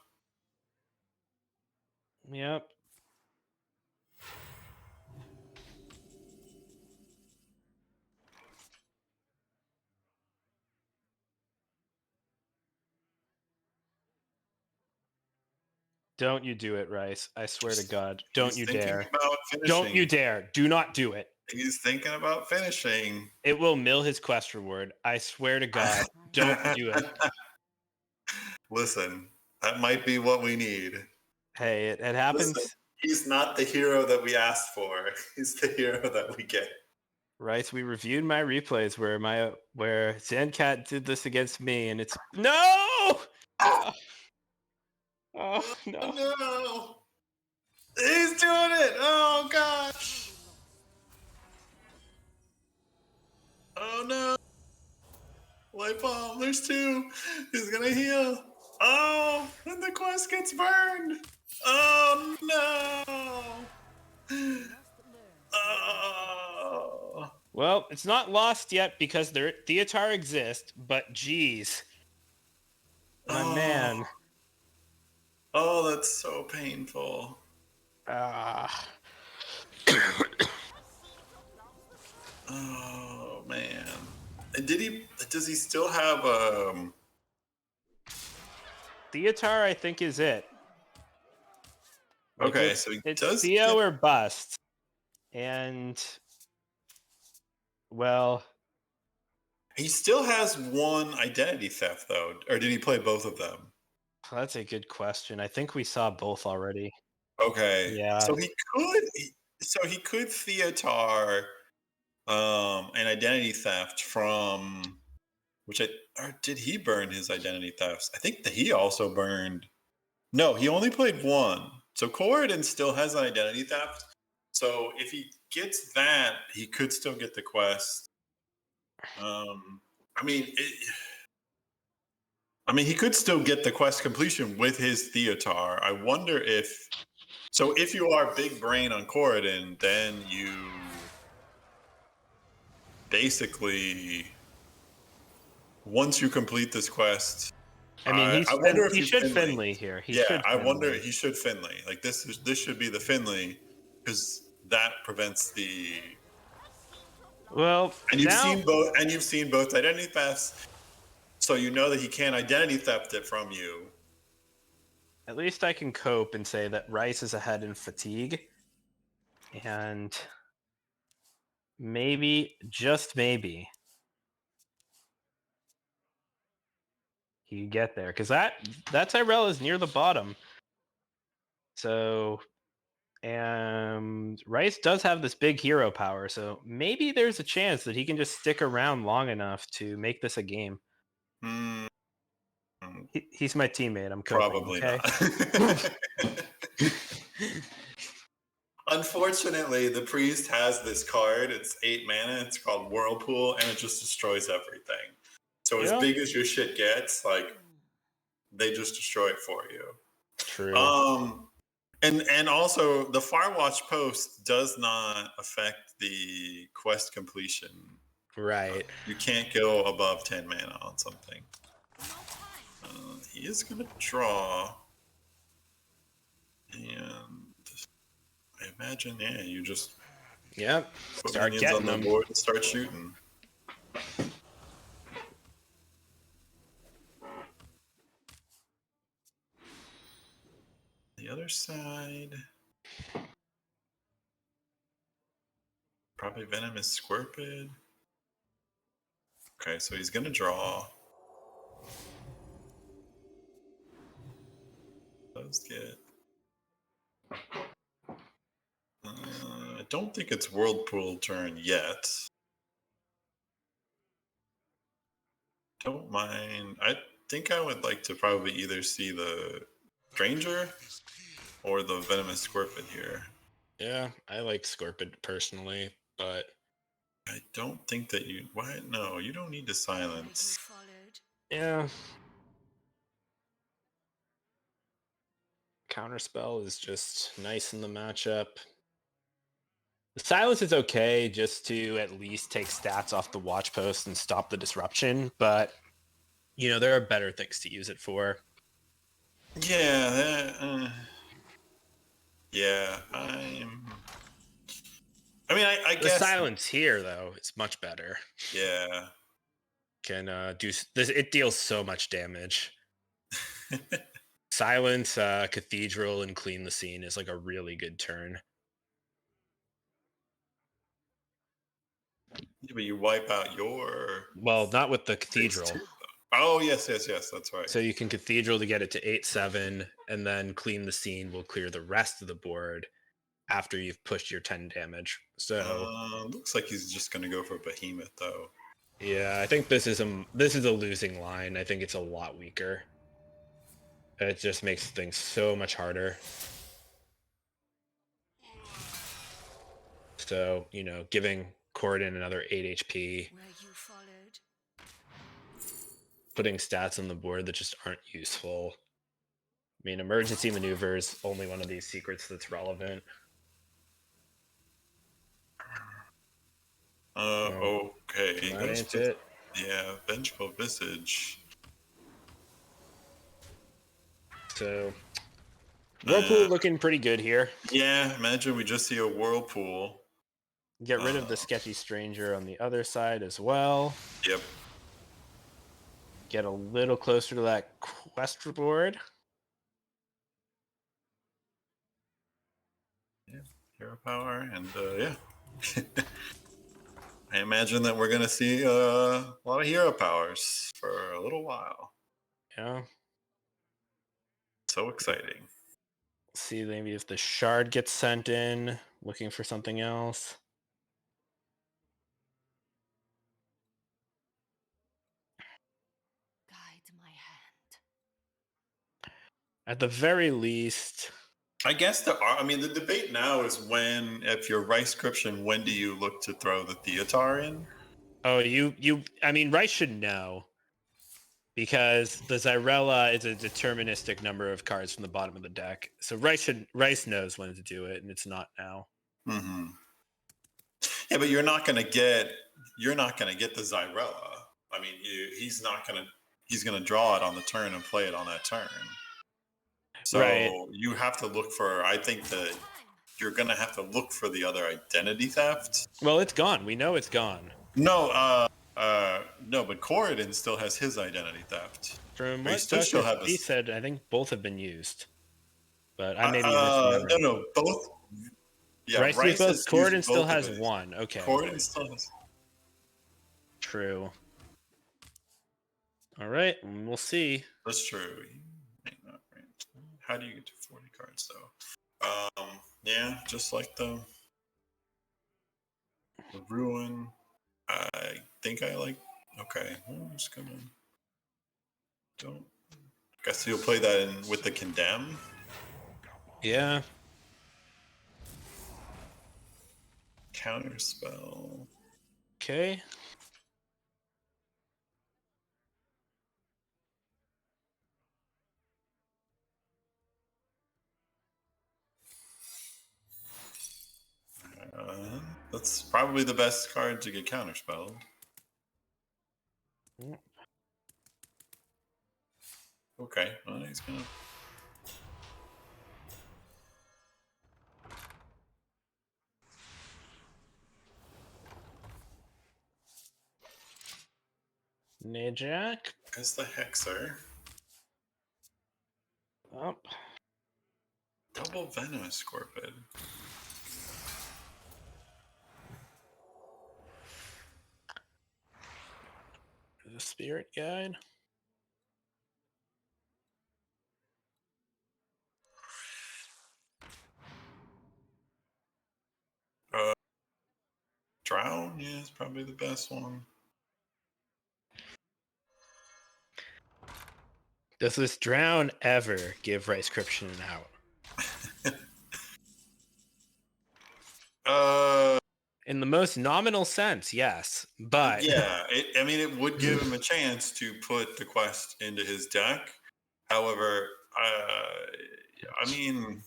Yep. Don't you do it, Rice. I swear to God. Don't you dare. About finishing. Don't you dare. Do not do it. He's thinking about finishing. It will mill his quest reward. I swear to God. Don't do it. Listen, that might be what we need. Hey, it happens. Listen, he's not the hero that we asked for. He's the hero that we get. Rice, we reviewed my replays where Zancat did this against me, and it's no. Oh no! No, he's doing it! Oh gosh! Oh no! Light bomb. There's two. He's gonna heal. Oh, and the quest gets burned. Oh no! Oh. Well, it's not lost yet because Theotar exists, but geez, my man. Oh, that's so painful. Oh man. And does he still have Theotar, I think, is it. Like, okay, so it's does Theo or bust. And well, he still has one identity theft though, or did he play both of them? that's a good question. I think we saw both already. Okay. Yeah. So he could Theotar an identity theft from or did he burn his identity thefts? I think that he also burned. No, he only played one. So Corridon still has an identity theft. So if he gets that, he could still get the quest. I mean, he could still get the quest completion with his Theotar. I wonder if you are big brain on Corridon, then you basically, once you complete this quest, I mean, I wonder if he should Finley here. I wonder he should Finley. Like this should be the Finley because that prevents the. Well, and you've seen both identity thefts, so you know that he can't identity theft it from you. At least I can cope and say that Rice is ahead in fatigue, and maybe, just maybe, he can get there because that Tyrell is near the bottom. So, and Rice does have this big hero power, so maybe there's a chance that he can just stick around long enough to make this a game. Hmm. He's my teammate. I'm coping, Probably okay? not. Unfortunately, the priest has this card. It's 8 mana. It's called Whirlpool, and it just destroys everything. So as big as your shit gets, like they just destroy it for you. True. And also the Firewatch post does not affect the quest completion. Right. You can't go above 10 mana on something. He is going to draw. And I imagine, you just put start minions getting on the them. board and start shooting. The other side, probably Venomous Squirpid. Okay, so he's going to draw. Does get. I don't think it's Whirlpool turn yet. Don't mind. I think I would like to probably either see the Stranger or the venomous scorpion here. Yeah, I like Scorpid personally, but I don't think that you. Why? No, you don't need to silence. yeah. Counterspell is just nice in the matchup. The silence is okay just to at least take stats off the watch post and stop the disruption, but there are better things to use it for. Yeah, yeah. I mean, I The guess. silence here, though, it's much better. Yeah. Can do this. It deals so much damage. Silence, Cathedral, and Clean the Scene is like a really good turn. Yeah, but you wipe out your. Well, not with the Phase Cathedral. two. Oh, yes, that's right. So you can Cathedral to get it to 8-7, and then Clean the Scene will clear the rest of the board after you've pushed your 10 damage. So Looks like he's just going to go for Behemoth, though. yeah, I think this is a losing line. I think it's a lot weaker. It just makes things so much harder. So, giving Corden another 8 HP, putting stats on the board that just aren't useful. I mean, emergency maneuvers, only one of these secrets that's relevant. Okay. That ain't it. Yeah, Vengeful Visage. So, Whirlpool looking pretty good here. Yeah, imagine we just see a Whirlpool. Get rid of the Sketchy Stranger on the other side as well. Yep. Get a little closer to that quest board. Yeah, hero power, and yeah. I imagine that we're going to see a lot of hero powers for a little while. Yeah. So exciting. See maybe if the shard gets sent in, looking for something else. Guide my hand. At the very least, I guess the debate now is if you're Rice-Scription, when do you look to throw the Theotar in? Rice should know, because the Zyrella is a deterministic number of cards from the bottom of the deck. So Rice knows when to do it, and it's not now. Mm-hmm. Yeah, but you're not going to get the Zyrella. I mean, he's going to draw it on the turn and play it on that turn. So Right. you have to look for. I think that you're going to have to look for the other identity theft. Well, it's gone. We know it's gone. No, no, but Corridon still has his identity theft. From He what still Dr. have T said, I think both have been used. But I may be No, misremembering. no, both. Yeah, Rice Rice both. has Corden used still both of has his. one. Okay. Corridon still has. True. All right, we'll see. That's true. How do you get to 40 cards though? Yeah, just like the ruin. I think I like. Okay, I'm just gonna. Don't. Guess you'll play that in with the condemn. Yeah. Counter spell. Okay. That's probably the best card to get counterspelled. Okay, well, he's gonna. Najak. As the Hexer. Up. Double Venomous Scorpion. The Spirit Guide. Drown, yeah, it's probably the best one. Does this drown ever give Rice-Scription an out? In the most nominal sense, yes, but yeah, it would give him a chance to put the quest into his deck. However, I mean,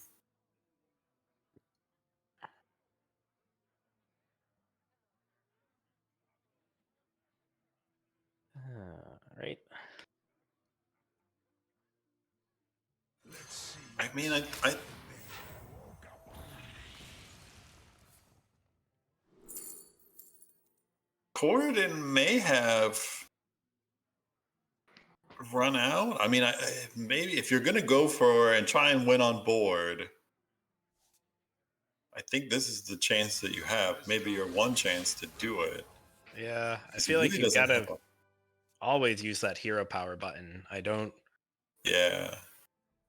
right. I Corridon may have run out. I mean, maybe if you're going to go for and try and win on board, I think this is the chance that you have. Maybe your one chance to do it. Yeah, I 'Cause he feel like really you doesn't gotta have a- always use that hero power button. I don't Yeah.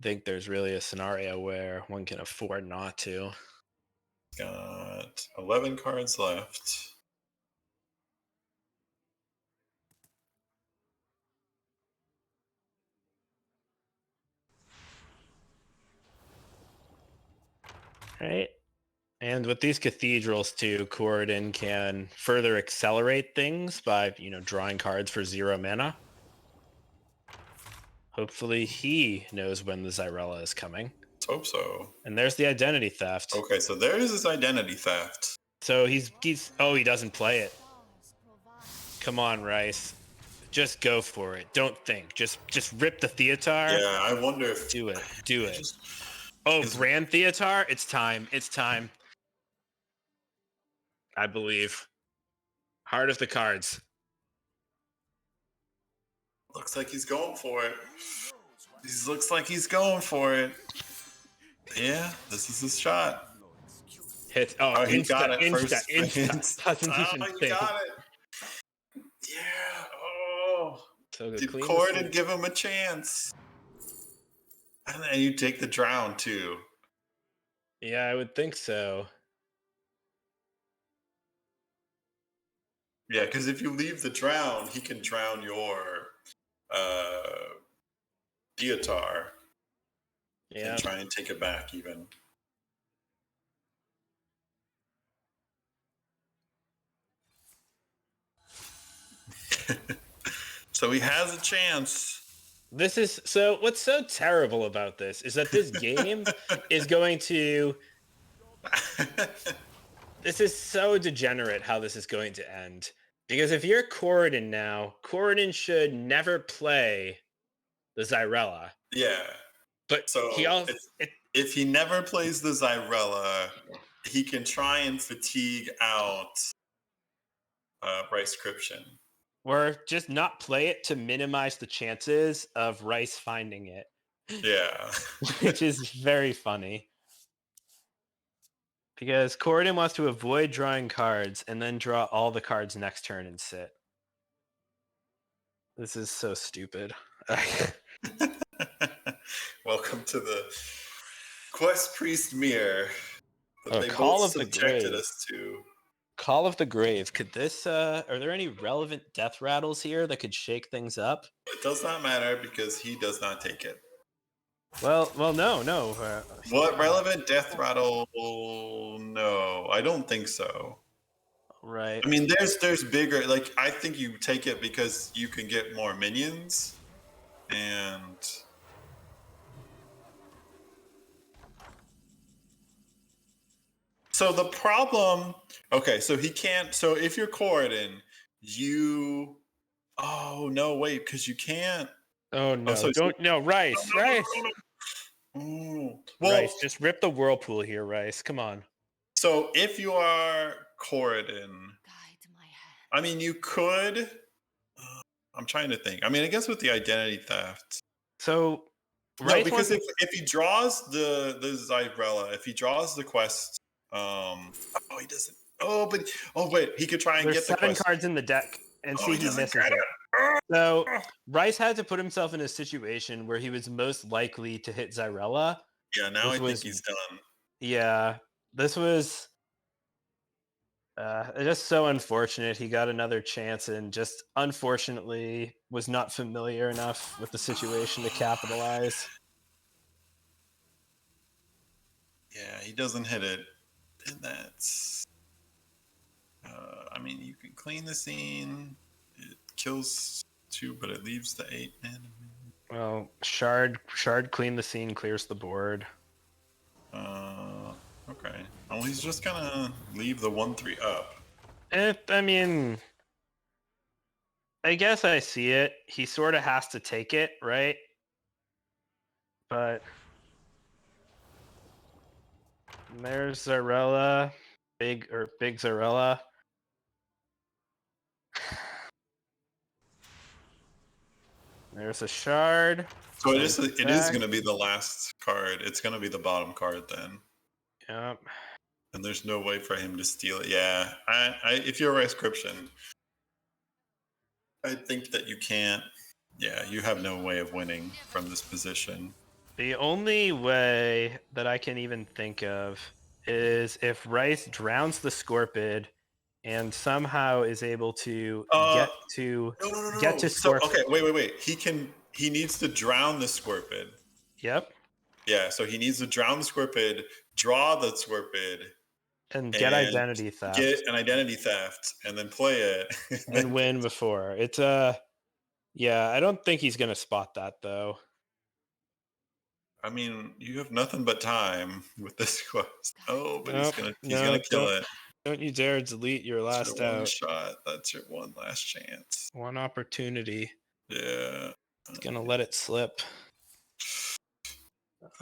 think there's really a scenario where one can afford not to. Got 11 cards left. Right. And with these cathedrals too, Corridon can further accelerate things by, drawing cards for 0 mana. Hopefully he knows when the Zyrella is coming. Let's hope so. And there's the identity theft. Okay, so there is his identity theft. So he doesn't play it. Come on, Rice. Just go for it. Don't think. Just rip the Theatar. Yeah, I wonder if Do it. Do it. just- Brand Theatar? It's time. It's time. I believe. Heart of the cards. looks like he's going for it. Looks like he's going for it. Yeah, this is his shot. Hit. Oh, he got it Insta. first. Doesn't Oh, even you think. got it. Yeah. Oh. So the Did Queen Corridon give him a chance? And then you take the drown too. Yeah, I would think so. Yeah, because if you leave the drown, he can drown your Theatar Yeah. and try and take it back even. So he has a chance. What's so terrible about this is that this game is going to. This is so degenerate how this is going to end. Because if you're Corridon now, Corridon should never play the Zyrella. Yeah. But So he also. if he never plays the Zyrella, he can try and fatigue out Ricescription. Or just not play it to minimize the chances of Rice finding it. Yeah. Which is very funny. Because Corridon wants to avoid drawing cards and then draw all the cards next turn and sit. This is so stupid. Welcome to the Quest Priest Mirror that they Call both of the subjected Grave. us to. Call of the Grave. Could this are there any relevant death rattles here that could shake things up? It does not matter because he does not take it. Well, no. What relevant death rattle? No, I don't think so. Right. I mean, there's bigger. Like, I think you take it because you can get more minions, and so the problem. Okay, so he can't. So if you're Corridon, you. Oh no! Wait, because you can't. Oh no! so- Don't no Rice. Rice. Oh. Well, Rice. Just rip the whirlpool here, Rice. Come on. so if you are Corridon, Guide my hand. I mean, you could. I'm trying to think. I mean, I guess with the identity theft. So No, Rice because wants- if he draws the Zyrella, if he draws the quest, he doesn't. Oh wait, he could try and there's get the 7 quest. cards in the deck, and Oh, see he he doesn't misses get it. So Rice had to put himself in a situation where he was most likely to hit Zyrella. Yeah, now This I was- think he's done. Yeah, this was just so unfortunate. He got another chance and just unfortunately was not familiar enough with the situation to capitalize. Yeah, he doesn't hit it. And that's. I mean, you can clean the scene. It kills 2, but it leaves the 8 man. Well, shard clean the scene, clears the board. Okay. Well, he's just gonna leave the 1/3 up. I mean, I guess I see it. He sort of has to take it, right? But there's Zarella, big Zarella. There's a shard. So it is going to be the last card. It's going to be the bottom card then. Yep. And there's no way for him to steal it. Yeah, if you're a Inscription, I think that you can't. Yeah, you have no way of winning from this position. The only way that I can even think of is if Rice drowns the Scorpid and somehow is able to get to No. So okay, wait. He needs to drown the Scorpid. Yep. Yeah, so he needs to drown the Scorpid, draw the Scorpid, and get identity theft. Get an identity theft, and then play it and win before. It's yeah, I don't think he's gonna spot that though. I mean, you have nothing but time with this quest. Oh, but he's gonna kill it. Don't you dare delete your last out shot. That's your one last chance. One opportunity. Yeah. He's gonna let it slip.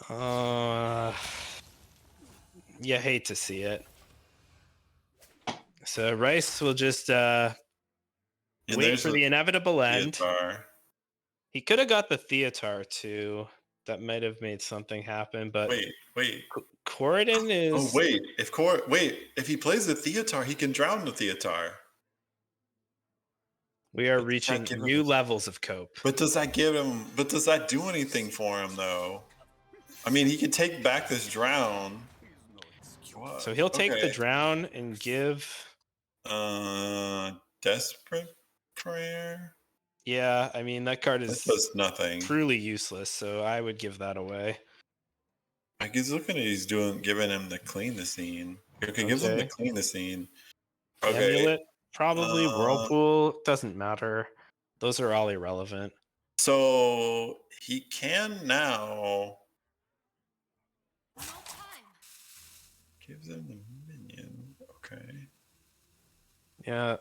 You hate to see it. So Rice will just wait for the inevitable end. Theatar. He could have got the Theatar too. That might have made something happen, but wait. Corridon is. Oh wait! If he plays the Theatar, he can drown the Theatar. We are reaching new levels of cope. But does that give him? But does that do anything for him though? I mean, he can take back this drown. What? So he'll take the drown and give. Desperate Prayer. Yeah, I mean that card is does nothing. Truly useless. So I would give that away. Like he's looking at giving him the clean the scene. Okay, gives him the clean the scene. Okay. Amulet, probably Whirlpool, doesn't matter. Those are all irrelevant. So he can now. Gives him the minion. Okay. Yeah.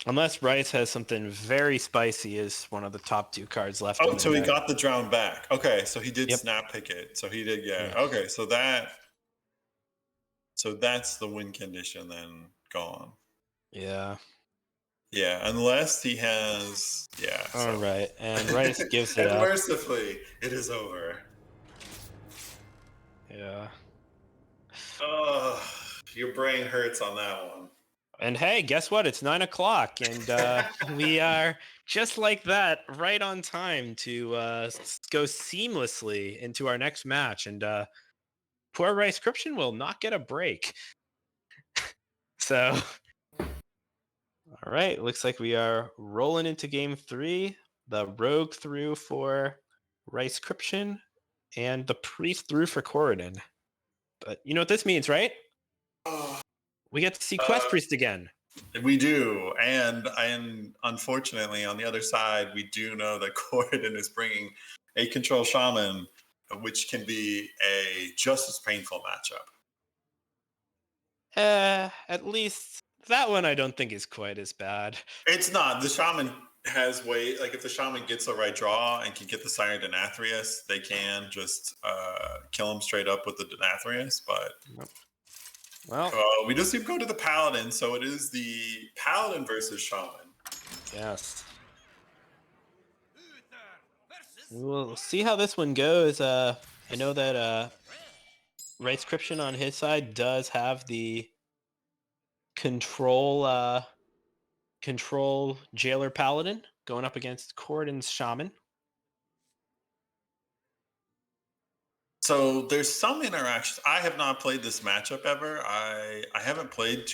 Unless Rice has something very spicy as one of the top 2 cards left. Oh, so he got the drown back. Okay, so he did snap pick it. So he did, yeah. Okay, so that's the win condition then gone. Yeah. Yeah, unless he has, yeah. All right, and Rice gives it and up. Mercifully, it is over. Yeah. Oh, your brain hurts on that one. And hey, guess what? It's 9:00, and we are just like that, right on time to go seamlessly into our next match. And poor Rice Inscription will not get a break. So, all right, looks like we are rolling into game 3. The Rogue through for Rice Inscription, and the Priest through for Corridon. But you know what this means, right? We get to see Quest Priest again. We do, and unfortunately, on the other side, we do know that Corridon is bringing a Control Shaman, which can be a just as painful matchup. At least that one I don't think is quite as bad. It's not. The Shaman has way, like if the Shaman gets the right draw and can get the Siren Denathrius, they can just kill him straight up with the Denathrius, but... Well, we just go to the Paladin, so it is the Paladin versus Shaman. Yes. We'll see how this one goes. I know that Rice Inscription on his side does have the control Jailer Paladin going up against Corridon's Shaman. So there's some interaction. I have not played this matchup ever. I haven't played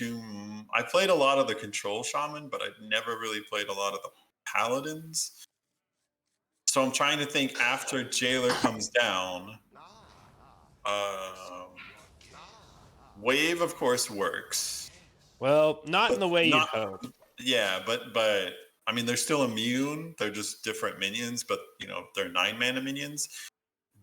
I played a lot of the Control Shaman, but I've never really played a lot of the Paladins. So I'm trying to think after Jailer comes down, Wave, of course, works. Well, not in the way you'd Not- hope. Yeah, but I mean, they're still immune. They're just different minions, but they're 9-mana minions.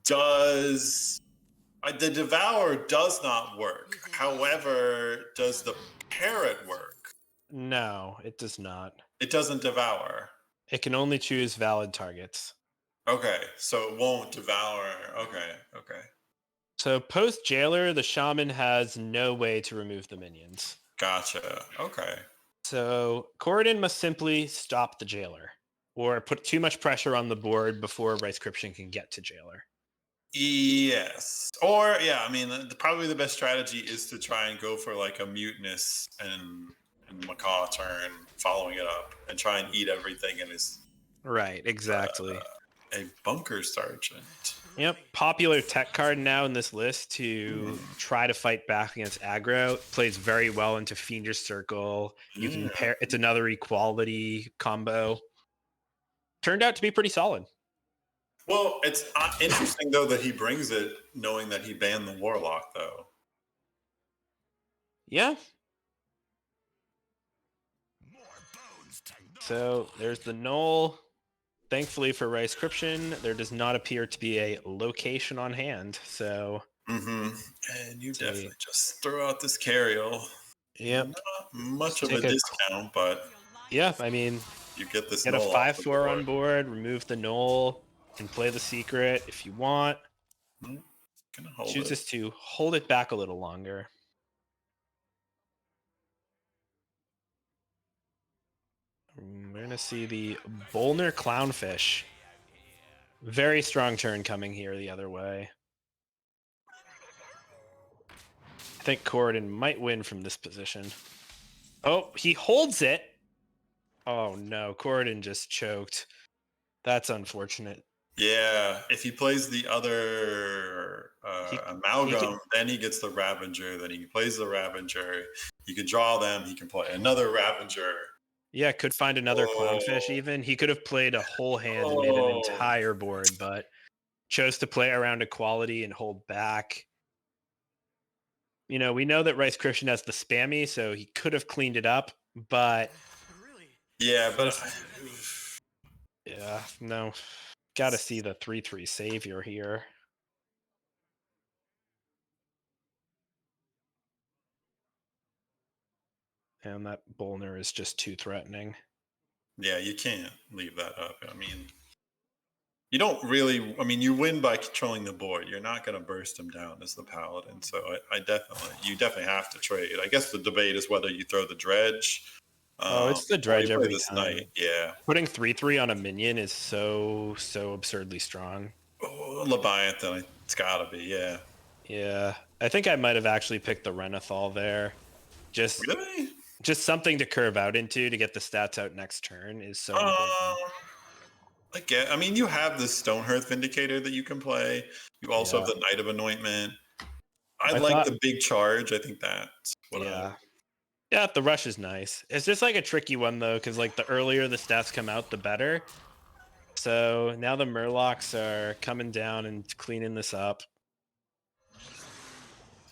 The Devour does not work. However, does the Parrot work? No, it does not. It doesn't Devour. It can only choose valid targets. Okay, so it won't Devour. Okay. So post Jailer, the Shaman has no way to remove the minions. Gotcha. Okay. So Corridon must simply stop the Jailer or put too much pressure on the board before Rice Cryption can get to Jailer. Yes. Or, yeah, I mean, probably the best strategy is to try and go for like a Mutinous and Macaw turn, following it up, and try and eat everything in his. Right, exactly. A Bunker Sergeant. Yep, popular tech card now in this list to try to fight back against aggro. It plays very well into Fiendish Circle. You can pair. It's another equality combo. Turned out to be pretty solid. Well, it's interesting though that he brings it, knowing that he banned the Warlock, though. Yeah. So there's the Null. Thankfully for Rice Cryption, there does not appear to be a location on hand. So. And you definitely just throw out this Carriel. Yep. Not much of a discount, but. Yeah, I mean, you get this. Get a 5/4 on board, remove the Null, and play the secret if you want. Chooses to hold it back a little longer. We're going to see the Bolner Clownfish. Very strong turn coming here the other way. I think Corridon might win from this position. Oh, he holds it. Oh no, Corridon just choked. That's unfortunate. Yeah, if he plays the other Amalgam, then he gets the Ravager. Then he plays the Ravager. He could draw them. He can play another Ravager. Yeah, could find another Clownfish even. He could have played a whole hand and made an entire board, but chose to play around equality and hold back. We know that Rice Cryption has the spammy, so he could have cleaned it up, but... Yeah, but... Yeah, no. Got to see the 3/3 savior here. And that Bolner is just too threatening. Yeah, you can't leave that up. I mean, you don't really... I mean, you win by controlling the board. You're not going to burst him down as the Paladin. So you definitely have to trade. I guess the debate is whether you throw the Dredge. It's the Dredge every time. Night. Yeah. Putting 3/3 on a minion is so absurdly strong. Oh, Leviathan, it's gotta be, yeah. Yeah, I think I might have actually picked the Renathal there. Really? Just something to curve out into to get the stats out next turn is so important. I mean, you have the Stonehearth Vindicator that you can play. You also have the Knight of Anointment. I like the big charge. I think that's what Yeah, the rush is nice. It's just like a tricky one though, because like the earlier the stats come out, the better. So now the Murlocs are coming down and cleaning this up.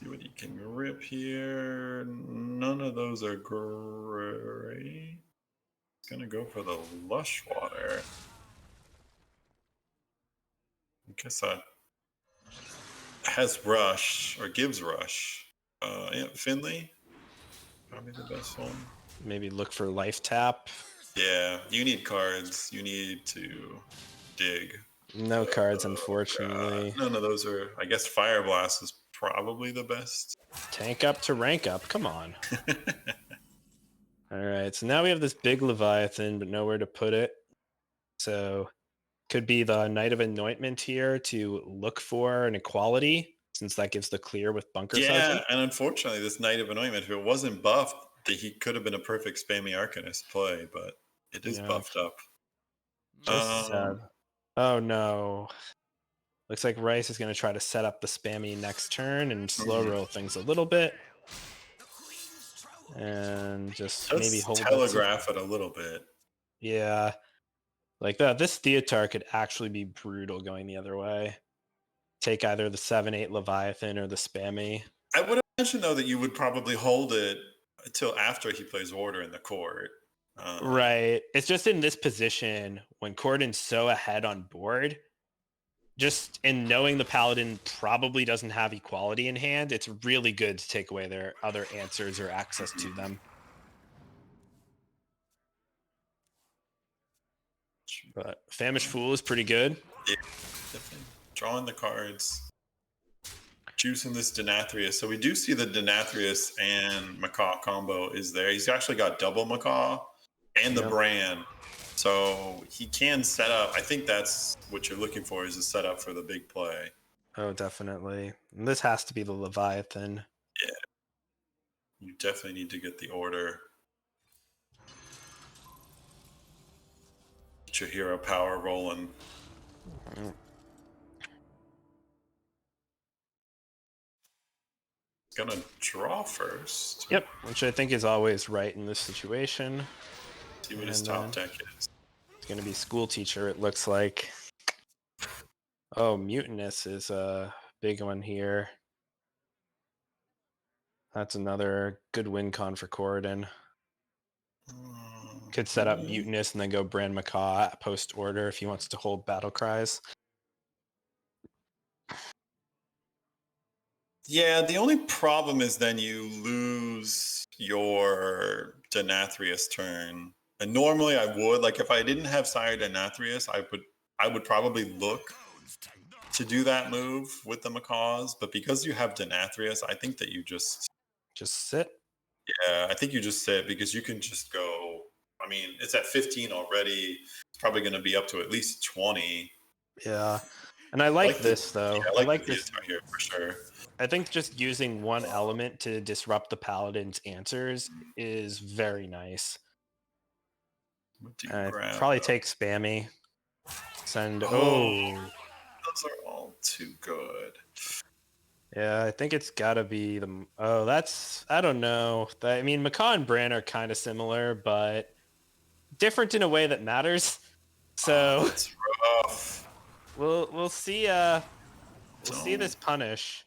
See what you can rip here. None of those are great. It's gonna go for the Lush Water. I guess that has Rush or gives Rush. Yeah, Finley. Probably the best one. Maybe look for Life Tap. Yeah, you need cards. You need to dig. No cards, unfortunately. None of those are... I guess Fire Blast is probably the best. Tank up to rank up. Come on. All right, so now we have this big Leviathan, but nowhere to put it. So could be the Knight of Anointment here to look for an equality, since that gives the clear with Bunker Sergeant. And unfortunately, this Knight of Anointment, if it wasn't buffed, he could have been a perfect spammy Arcanist play, but it is buffed up. Just sad. Oh no. Looks like Rice is going to try to set up the spammy next turn and slow roll things a little bit. And just maybe hold telegraph it a little bit. Yeah. Like that. This Theatar could actually be brutal going the other way. Take either the 7/8 Leviathan or the spammy. I would have imagine though that you would probably hold it until after he plays order in the court. Right. It's just in this position when Corden's so ahead on board, just in knowing the Paladin probably doesn't have equality in hand, it's really good to take away their other answers or access to them. But Famished Fool is pretty good. Yeah, definitely drawing the cards. Juicing this Denathrius. So we do see the Denathrius and Macaw combo is there. He's actually got double Macaw and the Bran. So he can set up. I think that's what you're looking for, is a setup for the big play. Oh, definitely. And this has to be the Leviathan. Yeah. You definitely need to get the order. Get your hero power rolling. Gonna draw first. Yep, which I think is always right in this situation. See what his top deck is. It's going to be School Teacher, it looks like. Oh, Mutinous is a big one here. That's another good win con for Corridon. Could set up Mutinous and then go Brand Macaw post order if he wants to hold Battle Cries. Yeah, the only problem is then you lose your Denathrius turn. And normally I would, like if I didn't have Sire Denathrius, I would probably look to do that move with the Macaws. But because you have Denathrius, I think that you just sit. Yeah, I think you just sit because you can just go. I mean, it's at 15 already. It's probably going to be up to at least 20. Yeah. And I like this, though. Yeah, I like this right here for sure. I think just using one element to disrupt the Paladin's answers is very nice. Probably take Spammy. Send. Oh. Those are all too good. Yeah, I think it's got to be the. Oh, that's. I don't know. I mean, Macaw and Bran are kind of similar, but different in a way that matters. So. It's rough. We'll see. We'll see this punish.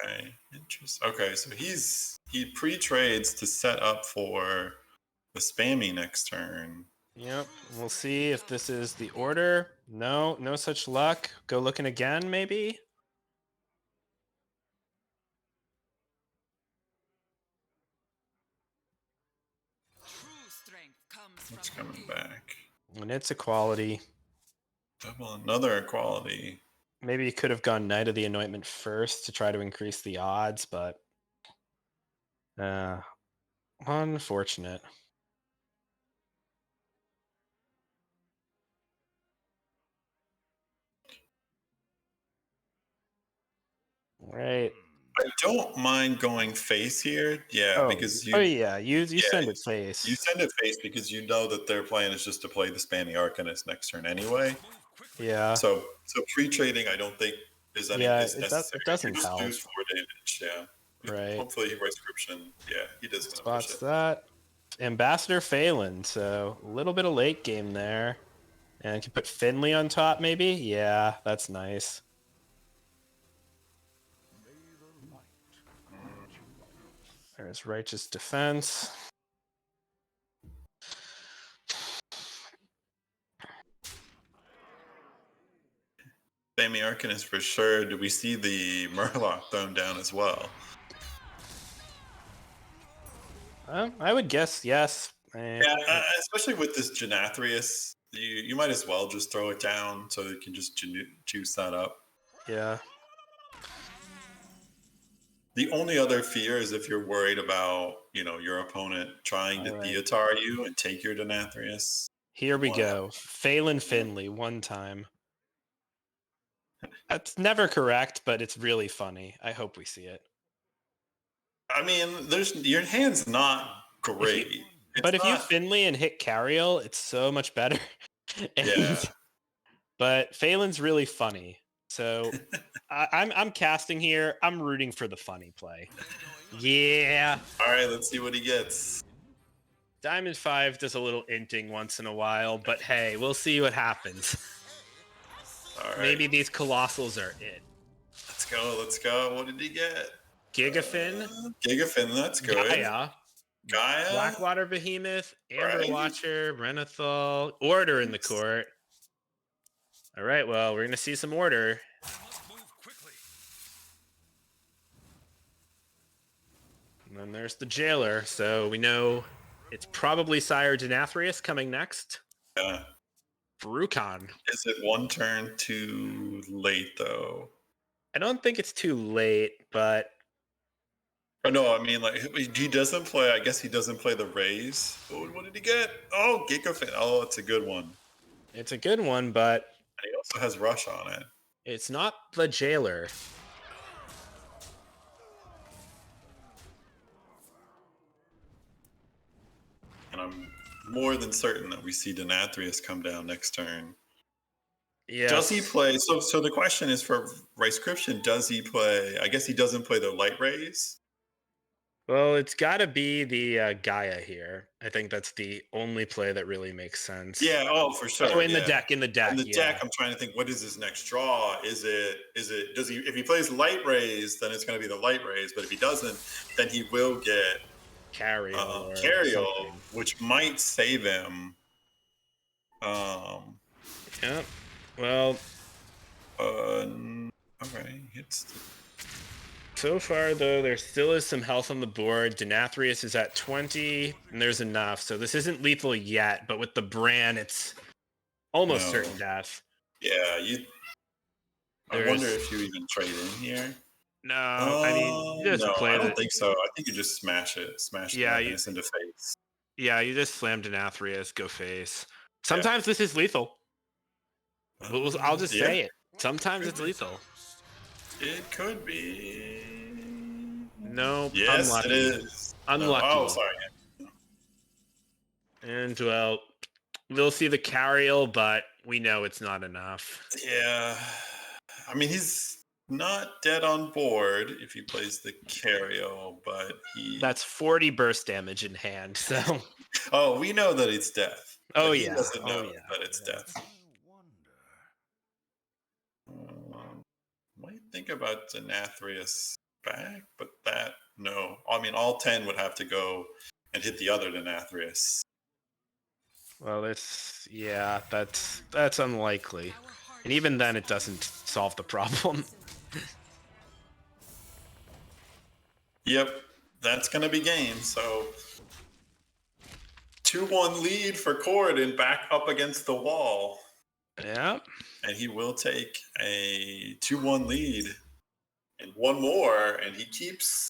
Okay, interesting. Okay, so he pre-trades to set up for the Spammy next turn. Yep. We'll see if this is the order. No such luck. Go looking again, maybe. What's coming back? And it's equality. Double another equality. Maybe you could have gone Knight of the Anointment first to try to increase the odds, but unfortunate. Right. I don't mind going face here. Yeah, because you. Oh yeah, you send it face. You send it face because you know that their plan is just to play the Spammy Arcanist next turn anyway. Yeah. So pre-trading, I don't think is necessary. It doesn't just help. lose 4 damage. Yeah. Right. Hopefully he writes Scription. Yeah, he does. Spots that. Ambassador Phelan, so a little bit of late game there. And you can put Finley on top, maybe? Yeah, that's nice. There's Righteous Defense. Spammy Arcanist for sure. Do we see the Murloc thrown down as well? I would guess yes. Yeah, especially with this Denathrius, you might as well just throw it down so you can just juice that up. Yeah. The only other fear is if you're worried about, your opponent trying to Theotar you and take your Denathrius. Here we go. Phelan Finley, one time. That's never correct, but it's really funny. I hope we see it. I mean, your hand's not great. But if you Finley and hit Cariel, it's so much better. Yeah. But Phelan's really funny. So I'm casting here. I'm rooting for the funny play. Yeah. All right, let's see what he gets. Diamond 5 does a little inting once in a while, but hey, we'll see what happens. All right. Maybe these colossals are it. Let's go. What did he get? Gigafin, Gigafin, that's good. Gaia. Blackwater Behemoth, Amber Right. Watcher, Renathal, Order in the court. All right, well, we're going to see some order. Must move quickly. And then there's the Jailer, so we know it's probably Sire Denathrius coming next. Yeah. Brucon. Is it one turn too late, though? I don't think it's too late, but... Oh, no, I mean, like, he doesn't play, I guess he doesn't play the Rays. Oh, what did he get? Oh, Gigafin. Oh, it's a good one. It's a good one, but... And he also has Rush on it. It's not the Jailer. And I'm more than certain that we see Denathrius come down next turn. Yes. Does he play? So the question is for Ricescription, does he play? I guess he doesn't play the Light Rays. Well, it's got to be the Gaia here. I think that's the only play that really makes sense. Yeah. Oh, for sure. Oh, in the yeah. deck. In the deck, I'm trying to think. What is his next draw? Is it? Does he? If he plays Light Rays, then it's going to be the Light Rays. But if he doesn't, then he will get Carriol, which might save him. Yeah. Well. Okay. So far, though, there still is some health on the board. Denathrius is at 20, and there's enough. So this isn't lethal yet, but with the Bran, it's almost certain death. Yeah, I wonder if you even trade in here. No, I mean, you just play I don't think so. I think you just smash it. Yeah, into face. Yeah, you just slam Denathrius, go face. Sometimes this is lethal. I'll just say it. Sometimes it's lethal. It could be. No, yes, unlucky. It is. Unlucky. No. Oh, sorry. And, well, we'll see the Carriol, but we know it's not enough. Yeah. I mean, he's not dead on board if he plays the Carriol, but he... That's 40 burst damage in hand, so... Oh, we know that it's death. Oh, he yeah. doesn't know that it's death. Might think about Denathrius back, but no. I mean, all 10 would have to go and hit the other Denathrius. Well, that's unlikely. And even then, it doesn't solve the problem. Yep, that's going to be game, so... 2-1 lead for Corridon back up against the wall. Yeah. And he will take a 2-1 lead. And one more, and he keeps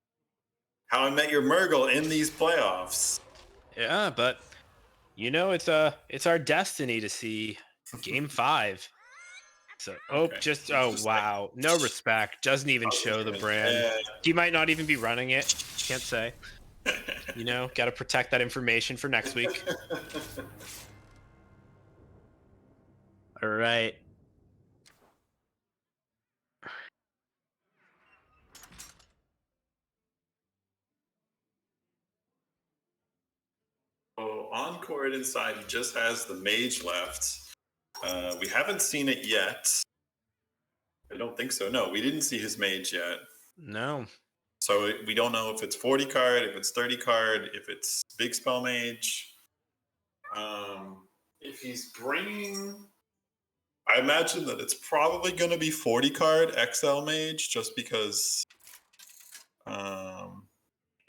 How I Met Your Murgle in these playoffs. Yeah, but it's our destiny to see Game 5. So wow, no respect. Doesn't even show the brand. Yeah. He might not even be running it. Can't say. Got to protect that information for next week. All right. So on Corridon's side, he just has the mage left. We haven't seen it yet. I don't think so. No, we didn't see his mage yet. No. So we don't know if it's 40 card, if it's 30 card, if it's big spell mage. If he's bringing... I imagine that it's probably going to be 40 card XL mage, just because...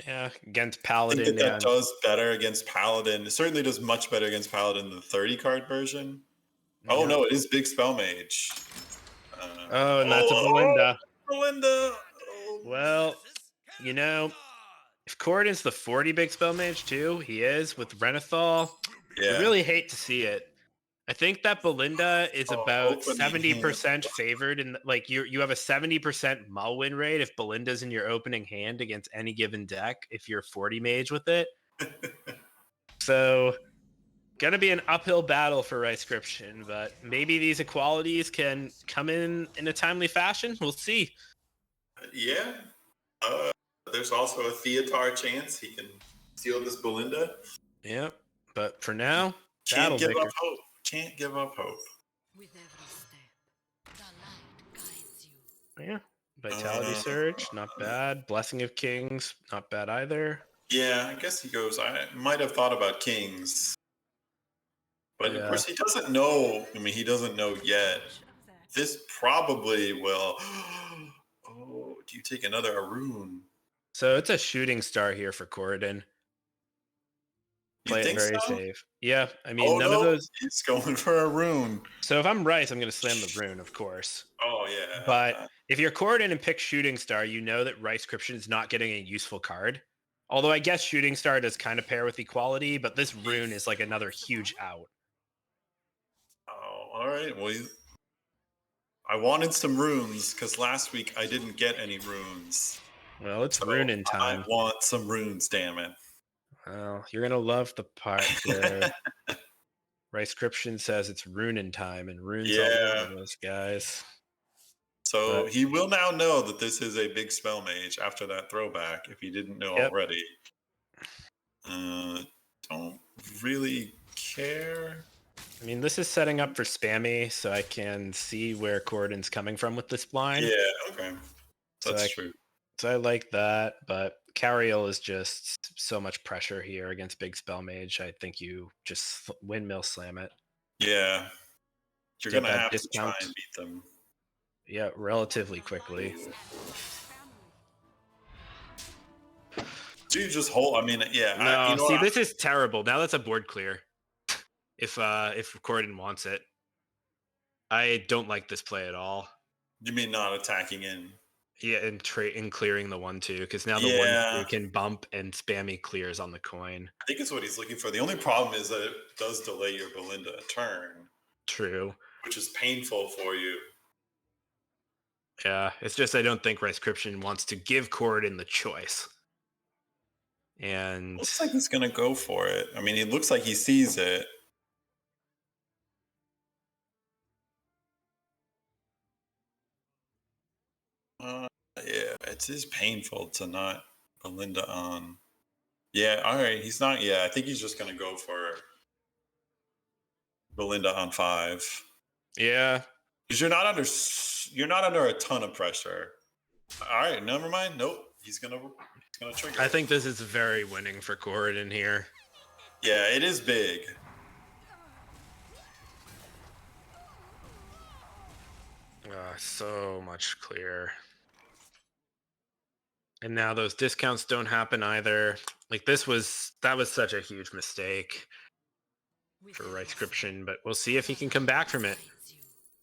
yeah, against Paladin. I think that does better against Paladin. It certainly does much better against Paladin than the 30 card version. Yeah. Oh, no, it is big spell mage. And that's a Belinda. Belinda! Well, if Corridon's the 40 big spell mage too, he is with Renathal. Yeah. I really hate to see it. I think that Belinda is about 70% favored, and you have a 70% mull win rate if Belinda's in your opening hand against any given deck if you're 40 mage with it. So, gonna be an uphill battle for Ricescription, but maybe these equalities can come in a timely fashion. We'll see. Yeah. There's also a Theotar chance he can steal this Belinda. Yeah, but for now, can't give up hope. Can't give up hope. With every step, the light guides you. Yeah, Vitality Uh, Surge, not bad. Blessing of Kings, not bad either. yeah, I guess he goes. I might have thought about kings, but of Yeah. course he doesn't know. I mean, he doesn't know yet. This probably will. Oh, do you take another Arun? So it's a shooting star here for Corridon. You Play it think very so? safe. Yeah, I mean, Oh none of no, those. he's going for Arun. So if I'm Rice, I'm going to slam the rune, of course. Oh yeah. But if you're Corridon and pick Shooting Star, you know that Rice Cryption is not getting a useful card. Although I guess Shooting Star does kind of pair with Equality, but this rune is like another huge out. Oh, all right. Well, I wanted some runes because last week I didn't get any runes. Well, it's So rune in I time. want some runes. Damn it. Well, you're going to love the part where Rice Cryption says it's rune in time, and rune's all Yeah. over those guys. So But he will now know that this is a big spell mage after that throwback, if he didn't know Yep. already. Don't really care. I mean, this is setting up for spammy, so I can see where Corridon's coming from with this blind. Yeah, okay. That's true. So I like that, but Cariel is just so much pressure here against Big Spell Mage. I think you just windmill slam it. Yeah. You're Get going to that have to discount. try and beat them. Yeah, relatively quickly. Do you just hold? I mean, yeah. No, You know see, what? this is terrible. Now that's a board clear. If Corridon wants it, I don't like this play at all. You mean not attacking in? Yeah, and clearing the 1/2 because now the Yeah. 1/2 can bump and spammy clears on the coin. I think it's what he's looking for. The only problem is that it does delay your Belinda a turn, True. which is painful for you. Yeah, it's just I don't think Rice Cryption wants to give Corridon the choice. And Looks like he's going to go for it. I mean, it looks like he sees it. Yeah, it is painful to not Belinda on. Yeah, all right. He's not. Yeah, I think he's just going to go for Belinda on 5. yeah, Because you're not under a ton of pressure. All right, never mind. Nope, he's gonna trigger. I think this is very winning for Corridon here. Yeah, it is big. So much clear. And now those discounts don't happen either. Like that was such a huge mistake for Rice Cryption, but we'll see if he can come back from it.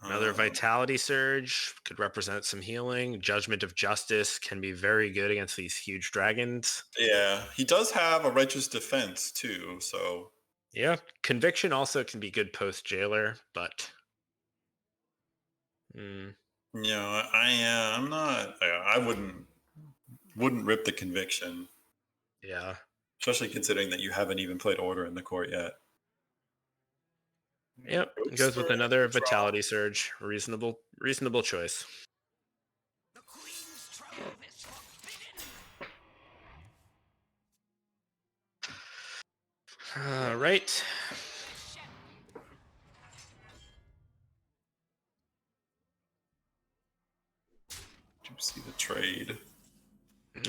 Another Vitality Surge could represent some healing. Judgment of Justice can be very good against these huge dragons. Yeah, he does have a righteous defense too. So yeah, Conviction also can be good post Jailer, but I'm not. I wouldn't rip the Conviction. Yeah, especially considering that you haven't even played Order in the Court yet. Yep, it goes with another Vitality Surge. Reasonable choice. All right. Do you see the trade?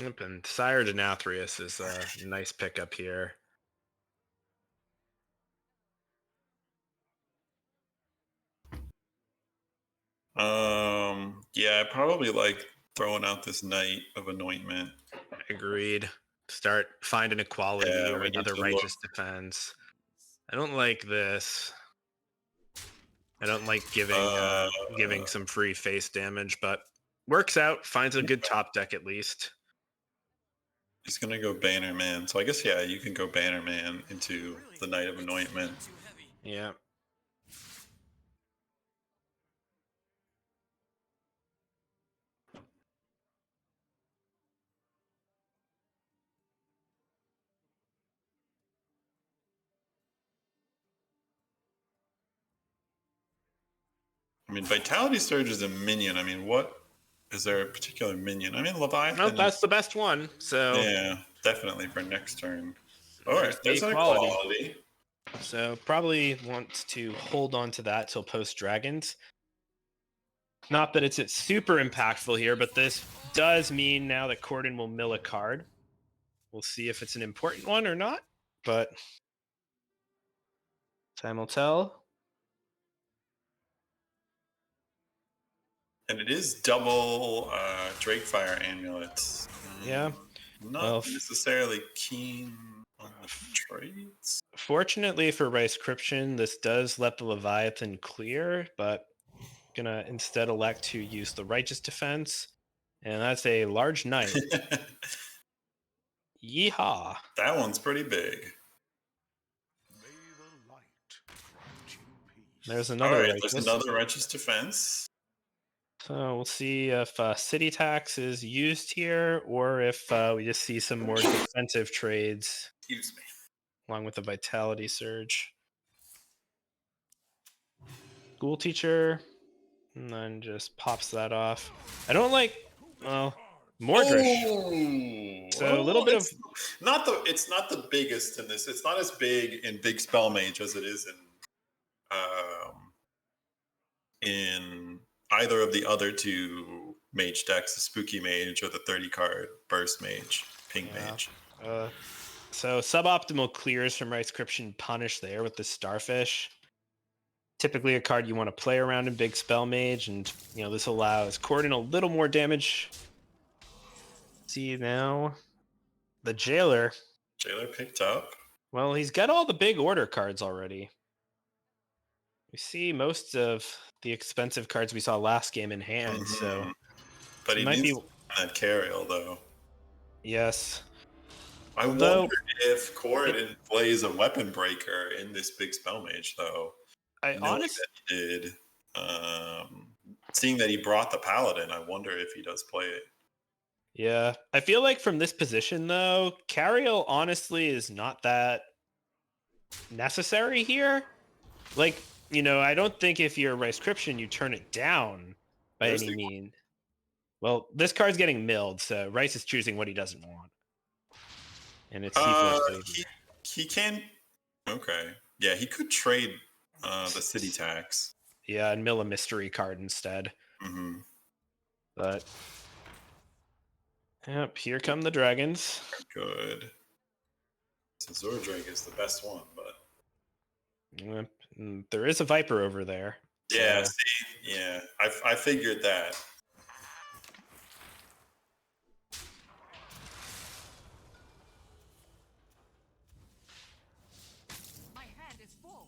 Yep, and Sire Denathrius is a nice pickup here. Yeah, I probably like throwing out this Knight of Anointment. Agreed. Start find an equality or another righteous defense. I don't like this. I don't like giving some free face damage, but works out. Finds a good top deck at least. He's gonna go Bannerman, so I guess yeah, you can go Bannerman into the Knight of Anointment. Yeah. I mean, Vitality Surge is a minion. I mean, what is there a particular minion? I mean, Leviathan. Well, that's the best one. So yeah, definitely for next turn. All right, there's an equality. equality. So probably wants to hold on to that till post dragons. Not that it's super impactful here, but this does mean now that Corden will mill a card. We'll see if it's an important one or not, but time will tell. And it is double Drakefire amulets. Yeah. Not Well, necessarily keen on the trades. Fortunately for Ricecryption, this does let the Leviathan clear, but gonna instead elect to use the Righteous Defense, and that's a large knight. Yeehaw! That one's pretty big. May the light grant you peace. There's All another right, Righteous. there's another Righteous Defense. So we'll see if City Tax is used here, or if we just see some more defensive trades Excuse me. along with the Vitality Surge. School Teacher, and then just pops that off. I don't like, well, Mordresh. Oh, So a little bit of it's not the biggest in this. It's not as big in Big Spell Mage as it is in either of the other two mage decks, the Spooky Mage or the 30 card Burst Mage, Pink Mage. So suboptimal clears from Ricecryption punish there with the Starfish. Typically a card you want to play around in Big Spell Mage, and this allows Corden a little more damage. See now, the Jailer. Jailer picked up. Well, he's got all the big order cards already. We see most of the expensive cards we saw last game in hand, so but it he might needs be that Carriel though. yes. I wonder if Corden plays a Weapon Breaker in this Big Spell Mage though. Knowing that he did, seeing that he brought the Paladin, I wonder if he does play it. Yeah, I feel like from this position though, Carriel honestly is not that necessary here. Like, I don't think if you're a Ricecryption, you turn it down by any means. Well, this card's getting milled, so Rice is choosing what he doesn't want. And it's he can. Okay. Yeah, he could trade the City Tax. Yeah, and mill a mystery card instead. Mm-hmm. But yep, here come the dragons. Good. So Zordrake is the best one, but Yep, there is a Viper over there. Yeah, see, yeah, I figured that. My hand is full.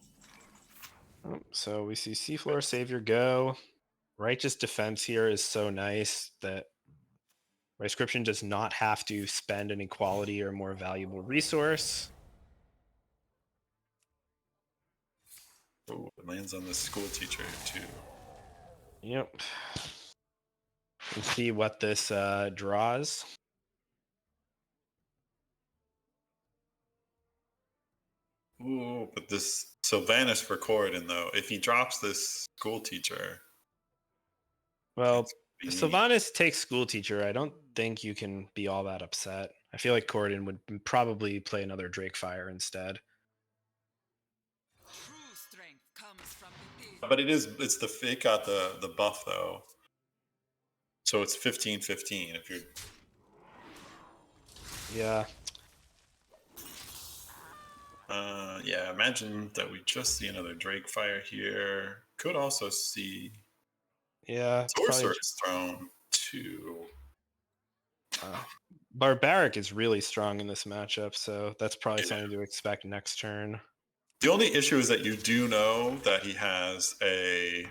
So we see Seafloor Savior go. Righteous Defense here is so nice that Ricecryption does not have to spend an equality or more valuable resource. Oh, it lands on the School Teacher too. Yep. Let's see what this draws. Ooh, but this Sylvanas for Corridon though. If he drops this School Teacher, well, if Sylvanas takes School Teacher, I don't think you can be all that upset. I feel like Corridon would probably play another Drakefire instead. True strength comes from within. But it got the buff though. So it's 15-15 if you're. Yeah. Yeah, imagine that we just see another Drakefire here. Could also see Sorcerer's Throne too. Barbaric is really strong in this matchup, so that's probably something to expect next turn. The only issue is that you do know that he has a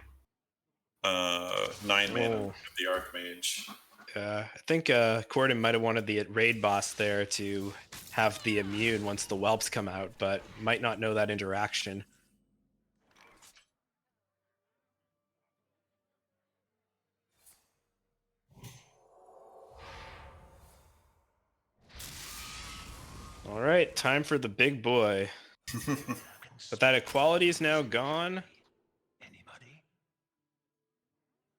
9 mana of the Archmage. I think Corden might have wanted the raid boss there to have the immune once the whelps come out, but might not know that interaction. All right, time for the big boy. But that equality is now gone. Anybody?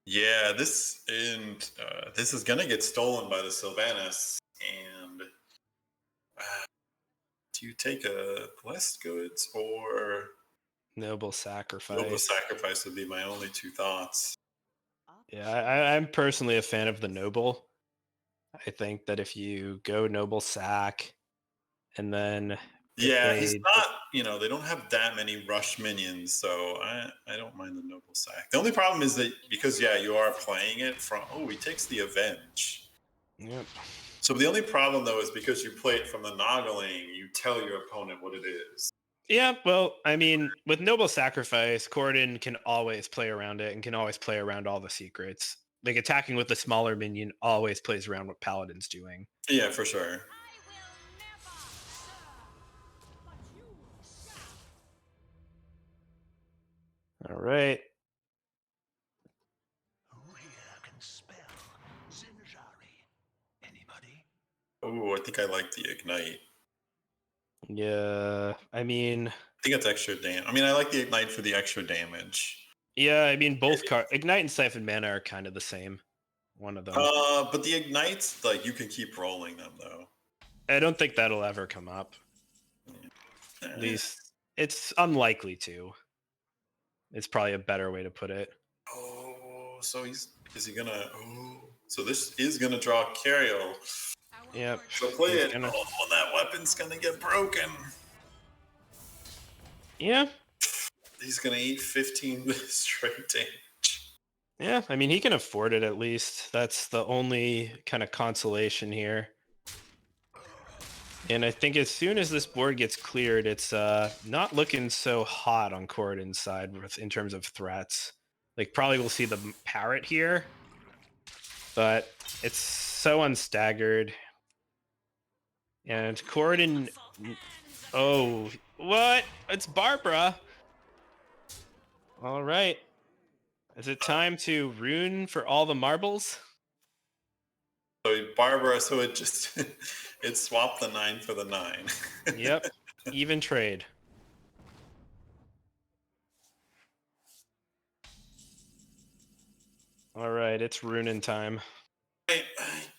Yeah, this is gonna get stolen by the Sylvanas, and do you take a Blessed Goods or Noble Sacrifice? Noble Sacrifice would be my only two thoughts. Yeah, I'm personally a fan of the noble. I think that if you go noble sack, and then if Yeah, he's they not. They don't have that many rush minions, so I don't mind the noble sack. The only problem is that because you are playing it from. Oh, he takes the avenge. Yep. So the only problem though is because you play it from the noggling, you tell your opponent what it is. Yeah, well, I mean, with Noble Sacrifice, Corden can always play around it and can always play around all the secrets. Like attacking with the smaller minion always plays around what Paladin's doing. Yeah, for sure. I will never serve, but you shall. All right. Who here can spell Zinjari? Anybody? Oh, I think I like the ignite. Yeah, I mean, I think it's extra damage. I mean, I like the ignite for the extra damage. yeah, I mean, both Ignite and Siphon Mana are kind of the same. One of them. But the ignites, like you can keep rolling them though. I don't think that'll ever come up. At Eh. least it's unlikely to. It's probably a better way to put it. Oh, so is he gonna? Oh, so this is gonna draw Cario. Yep. So play He's it. gonna- Oh, that weapon's gonna get broken. Yeah. He's gonna eat 15 straight damage. Yeah, I mean, he can afford it at least. That's the only kind of consolation here. And I think as soon as this board gets cleared, it's not looking so hot on Corridon's side in terms of threats. Like, probably we'll see the Parrot here, but it's so unstaggered. And Corridon... Oh, what? It's Barbara! All right. Is it time to rune for all the marbles? So Barbara, so it just it swapped the 9 for the 9. Yep. Even trade. All right, it's runing time. I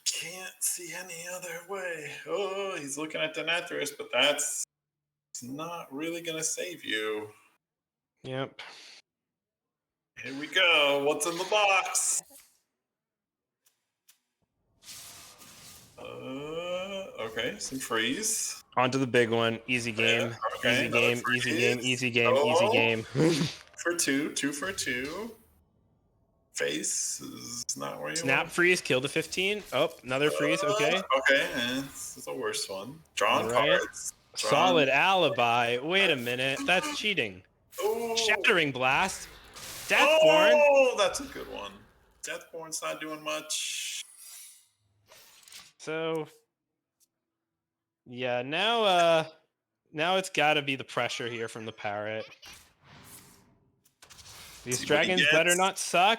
can't see any other way. Oh, he's looking at Denathris, but that's not really gonna save you. Yep. Here we go. What's in the box? Okay, some freeze. On to the big one. Easy game. Okay, Easy another game. Easy game. freeze. Easy game. Easy Oh. game. For 2, 2 for 2. Face is not where you Snap want. freeze. Kill the 15. Oh, another freeze. Okay. Okay, and this is the worst one. Drawn All right. cards. Solid alibi. Wait a minute. That's cheating. Oh. Shattering blast. Deathborn. Oh, that's a good one. Deathborn's not doing much. So yeah, now it's got to be the pressure here from the Parrot. These See what he dragons better gets. not suck.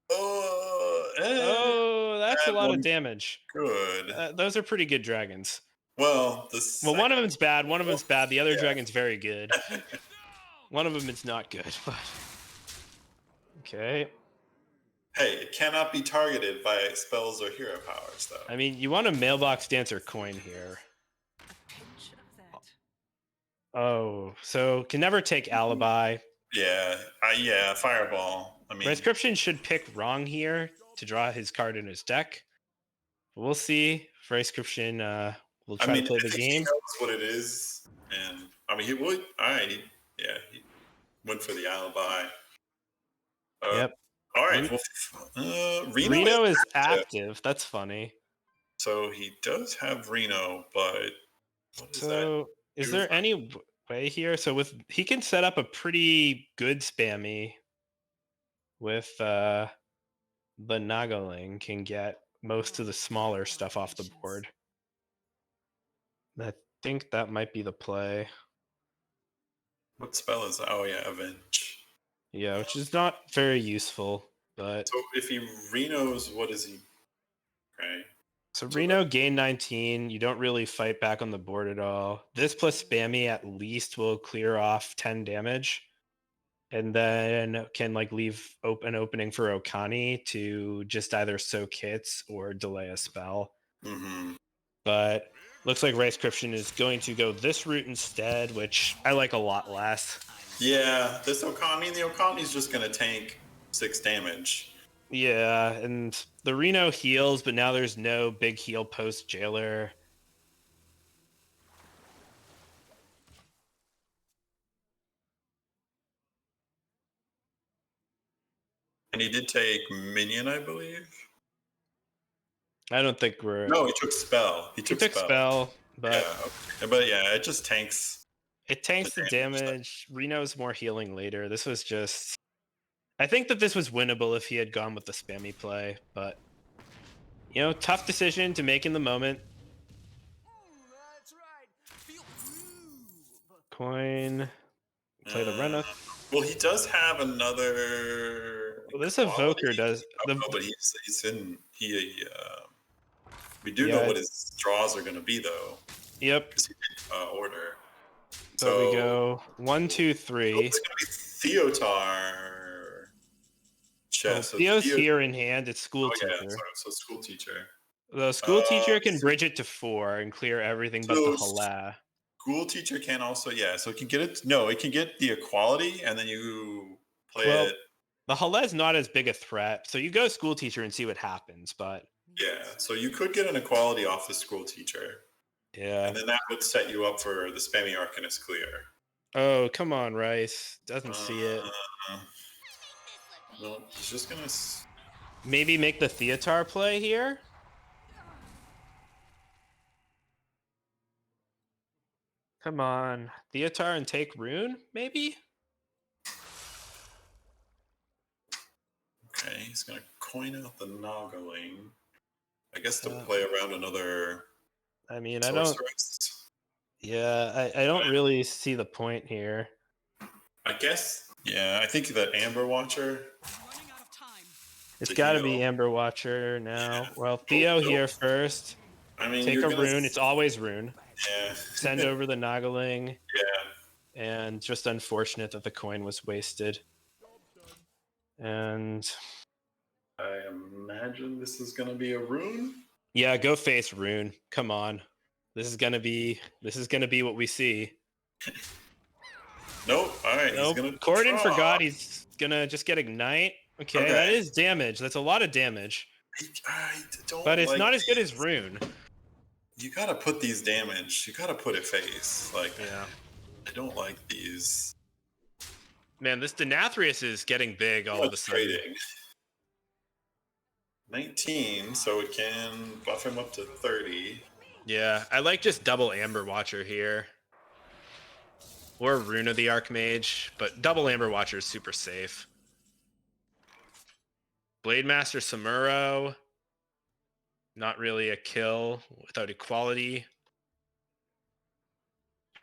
Oh, that's a Bad lot one. of damage. Good. Those are pretty good dragons. Well, Well, one of them's bad. One of them's bad. The other Yeah. dragon's very good. One of them is not good. But... Okay. Hey, it cannot be targeted by spells or hero powers, though. I mean, you want a mailbox dancer coin here. A pinch of that. Oh, so can never take alibi. Yeah, fireball. I mean, Transcription should pick wrong here to draw his card in his deck. We'll see. Transcription will try to play I the think game. he knows what it is, and I mean, he would. All right, he went for the alibi. Yep. All right. Reno is active. That's funny. So he does have Reno, but what is that? So is there any way here? So he can set up a pretty good spammy with the Nagaling can get most of the smaller stuff off the board. I think that might be the play. What spell is that? Oh yeah, Avenge. Yeah, which is not very useful, but So if he Reno's, what is he? Okay. so Reno gain 19. You don't really fight back on the board at all. This plus spammy at least will clear off 10 damage. And then can like leave an opening for Okani to just either soak hits or delay a spell. Mm-hmm. But looks like Rayescription is going to go this route instead, which I like a lot less. Yeah, this Okami, the Okami's just gonna tank 6 damage. Yeah, and the Reno heals, but now there's no big heal post jailer. And he did take minion, I believe. I don't think we're. No, he took spell. He He took took spell, but Yeah, okay. But yeah, it just tanks it the tanks the damage. Reno's more healing later. This was just. I think that this was winnable if he had gone with the spammy play, but tough decision to make in the moment. That's right. Feel groove. Coin, play the Renna. Well, he does have another Well, this quality. evoker does I don't the. know, but he's in. We do know Yeah. what his draws are going to be, though, Yep. because he did order. But we So go 1, 2, 3. it's going to be Theotar. Well, So Theo's Theo. here in hand. It's school Oh yeah, teacher. sorry. So school teacher. The school teacher can So bridge it to 4 and clear everything but the Hala. school teacher can also so it can get it. No, it can get the equality, and then you play Well, it. the Hala is not as big a threat, so you go school teacher and see what happens. But Yeah, so you could get an equality off the school teacher, yeah. and then that would set you up for the spammy Arcanist clear. Oh, come on, Rice. Doesn't see it. No, he's just gonna. Maybe make the Theotar play here. Come on, Theotar and take Rune, maybe. Okay, he's gonna coin out the Noggling. I guess to play around another. I mean, I don't. Yeah, I don't really see the point here. I guess. Yeah, I think that Amber Watcher. Running out of time. It's to got to heal. be Amber Watcher now. Yeah. Well, Theo Nope. here first. I mean, Take you're a gonna. Rune. It's always Rune. Yeah. Send over the Noggling. Yeah. And just unfortunate that the coin was wasted. And I imagine this is gonna be a Rune. yeah, go face Rune. Come on. This is gonna be what we see. Nope. All right. Nope. He's gonna. Corden draw. forgot he's gonna just get Ignite. Okay, that is damage. That's a lot of damage. I don't. But it's like not as good these. as Rune. You gotta put these damage. You gotta put it face. Like, Yeah. I don't like these. Man, this Denathrius is getting big all of a sudden. Trading. 19, so it can buff him up to 30. Yeah, I like just double Amber Watcher here. Or Rune of the Archmage, but double Amber Watcher is super safe. Blade Master Samuro. Not really a kill without equality.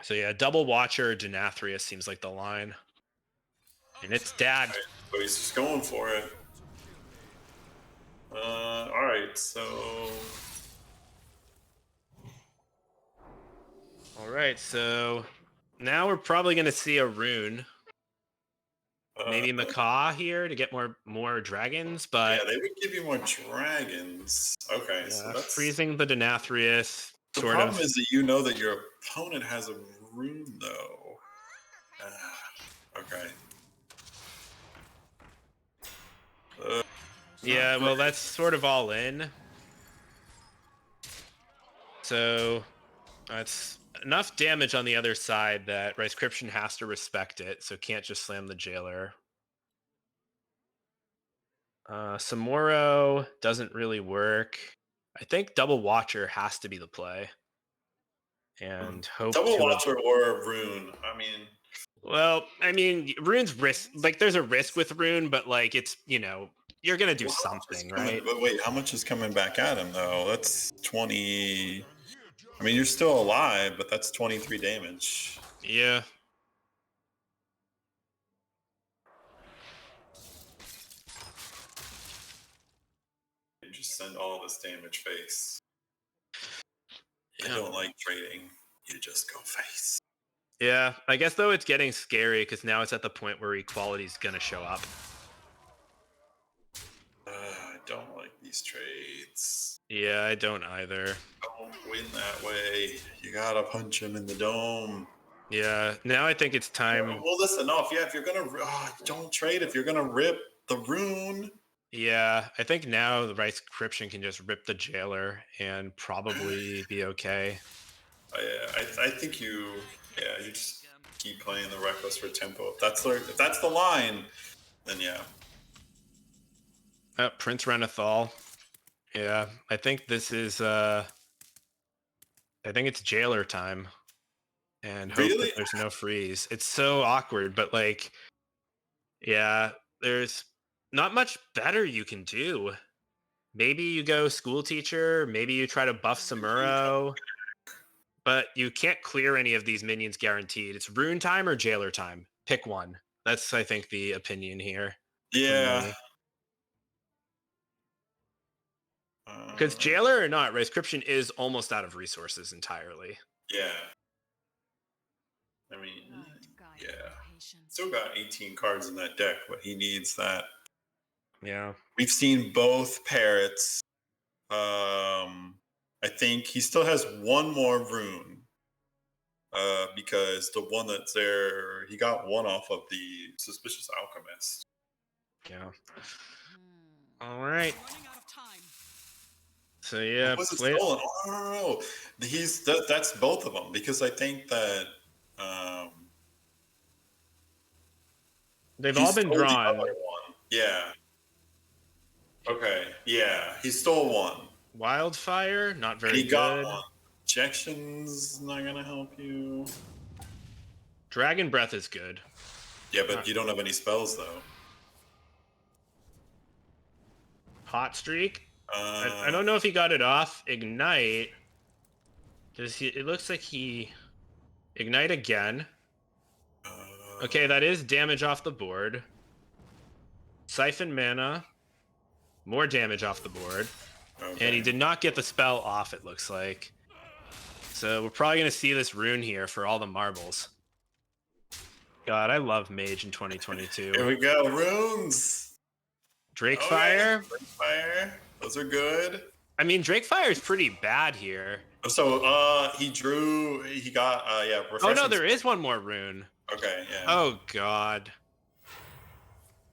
So yeah, double Watcher Denathrius seems like the line. And it's dad. Right, so he's just going for it. Alright, so... Alright, so... Now we're probably going to see a Rune. Maybe Macaw here to get more dragons, but... Yeah, they would give you more dragons. Okay, yeah, so that's... freezing the Denathrius. The problem is that you know that your opponent has a Rune, though. Okay. Yeah, well, that's sort of all in. So that's enough damage on the other side that Riscription has to respect it, so can't just slam the Jailer. Samuro doesn't really work. I think Double Watcher has to be the play. And hope Double Watcher or Rune, I mean... Well, I mean, Rune's risk, like, there's a risk with Rune, but, like, it's, you're going to do something, right? But wait, how much is coming back at him, though? That's 20... I mean, you're still alive, but that's 23 damage. Yeah. You just send all this damage face. Yeah. I don't like trading. You just go face. Yeah, I guess, though, it's getting scary because now it's at the point where equality's going to show up. I don't like these trades. Yeah, I don't either. Don't win that way. You gotta punch him in the dome. Yeah, now I think it's time. Well, listen, if you're gonna don't trade if you're gonna rip the Rune. Yeah, I think now the Rice Cryption can just rip the jailer and probably be okay. I think you just keep playing the reckless for tempo. If that's the line, then yeah. Prince Renethal. Yeah, I think this is I think it's jailer time and hope that Really? there's no freeze. It's so awkward, but like yeah, there's not much better you can do. Maybe you go school teacher, maybe you try to buff Samuro, but you can't clear any of these minions guaranteed. It's rune time or jailer time. Pick one. That's I think the opinion here from Yeah. me. Because jailer or not, Rescription is almost out of resources entirely. Yeah. I mean, Guide yeah. my patience. Still got 18 cards in that deck, but he needs that. Yeah. We've seen both parrots. I think he still has one more rune. Because the one that's there, he got one off of the Suspicious Alchemist. Yeah. All right. Running out of time. So yeah, Was it play. stolen? Oh, no. That's both of them because I think that They've he all been stole the drawn. other one. Yeah. Okay. Yeah, he stole one. Wildfire, not And very he got good. one. Injections not gonna help you. Dragon Breath is good. Yeah, but you don't have any spells though. Hot Streak. I don't know if he got it off. Ignite. Does he? It looks like he ignite again. Okay, that is damage off the board. Siphon mana. More damage off the board. Okay. And he did not get the spell off, it looks like. So we're probably going to see this rune here for all the marbles. God, I love Mage in 2022. Here we go. Runes. Drakefire. Okay. Drakefire. Those are good. I mean, Drakefire is pretty bad here. So he got yeah. Oh no, there is one more rune. Okay, yeah. Oh god.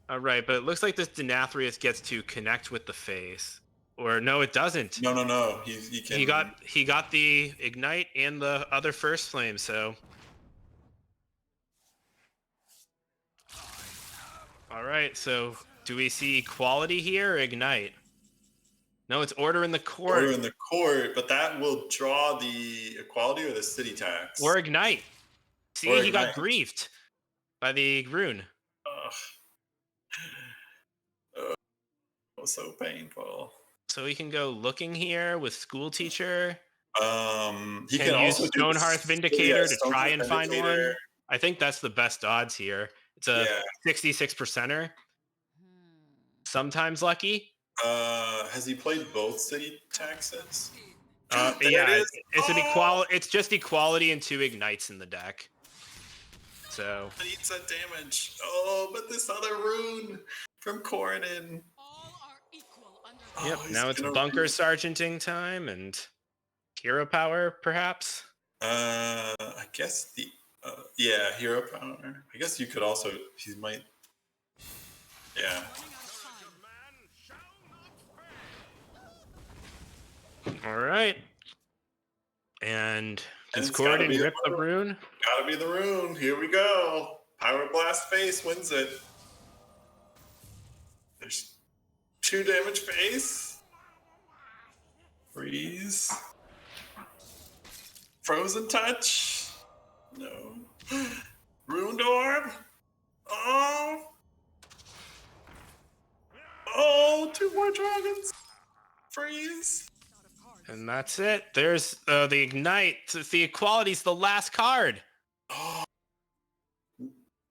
All right, but it looks like this Denathrius gets to connect with the face. Or no, it doesn't. No. He can. He got the ignite and the other first flame, so. All right, so do we see equality here or ignite? No, it's order in the court. Order in the court, but that will draw the equality or the city tax. Or ignite. See, Or he got ignite. griefed by the rune. Ugh. It was so painful. So he can go looking here with school teacher. He And can use also do Stonehearth Vindicator to Stonehearth try and find one. Vindicator. I think that's the best odds here. It's a 66%er. Sometimes lucky. Has he played both city taxes? Yeah, it is. it's an equality. It's just equality and 2 ignites in the deck. So It needs that damage. Oh, but this other rune from Corridon. All are equal under yep. he's Now it's gonna bunker sergeanting time and hero power, perhaps. I guess yeah, hero power. I guess you could also. He might. Yeah. All right. And does it's gotta Corridon be rip the the rune? Gotta be the rune. Here we go. Power Blast face wins it. There's 2 damage face. Freeze. Frozen touch. No. Ruined orb. Oh. Oh, 2 more dragons. Freeze. And that's it. There's the ignite. The equality's the last card. Oh.